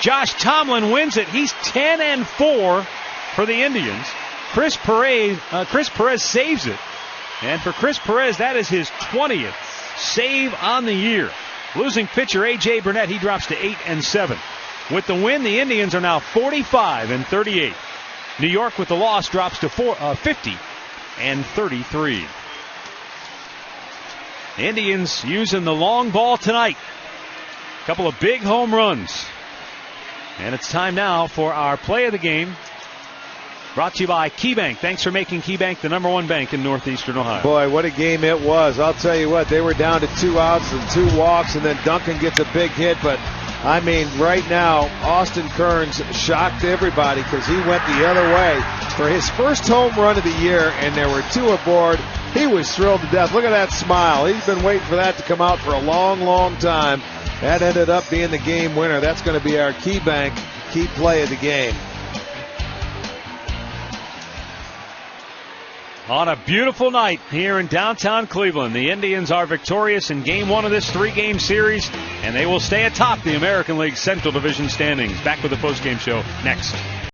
Josh Tomlin wins it. He's 10-4 for the Indians. Chris Perez saves it. And for Chris Perez, that is his 20th save on the year. Losing pitcher A.J. Burnett, he drops to 8-7. With the win, the Indians are now 45-38. New York with the loss drops to 50-33. Indians using the long ball tonight. A couple of big home runs. And it's time now for our play of the game. Brought to you by KeyBank. Thanks for making KeyBank the #1 bank in Northeastern Ohio. Boy, what a game it was. I'll tell you what, they were down to 2 outs and 2 walks, and then Duncan gets a big hit. But, I mean, right now, Austin Kearns shocked everybody because he went the other way for his first home run of the year, and there were 2 aboard. He was thrilled to death. Look at that smile. He's been waiting for that to come out for a long, long time. That ended up being the game winner. That's going to be our KeyBank key play of the game. On a beautiful night here in downtown Cleveland, the Indians are victorious in Game 1 of this 3-game series, and they will stay atop the American League Central Division standings. Back with the postgame show next.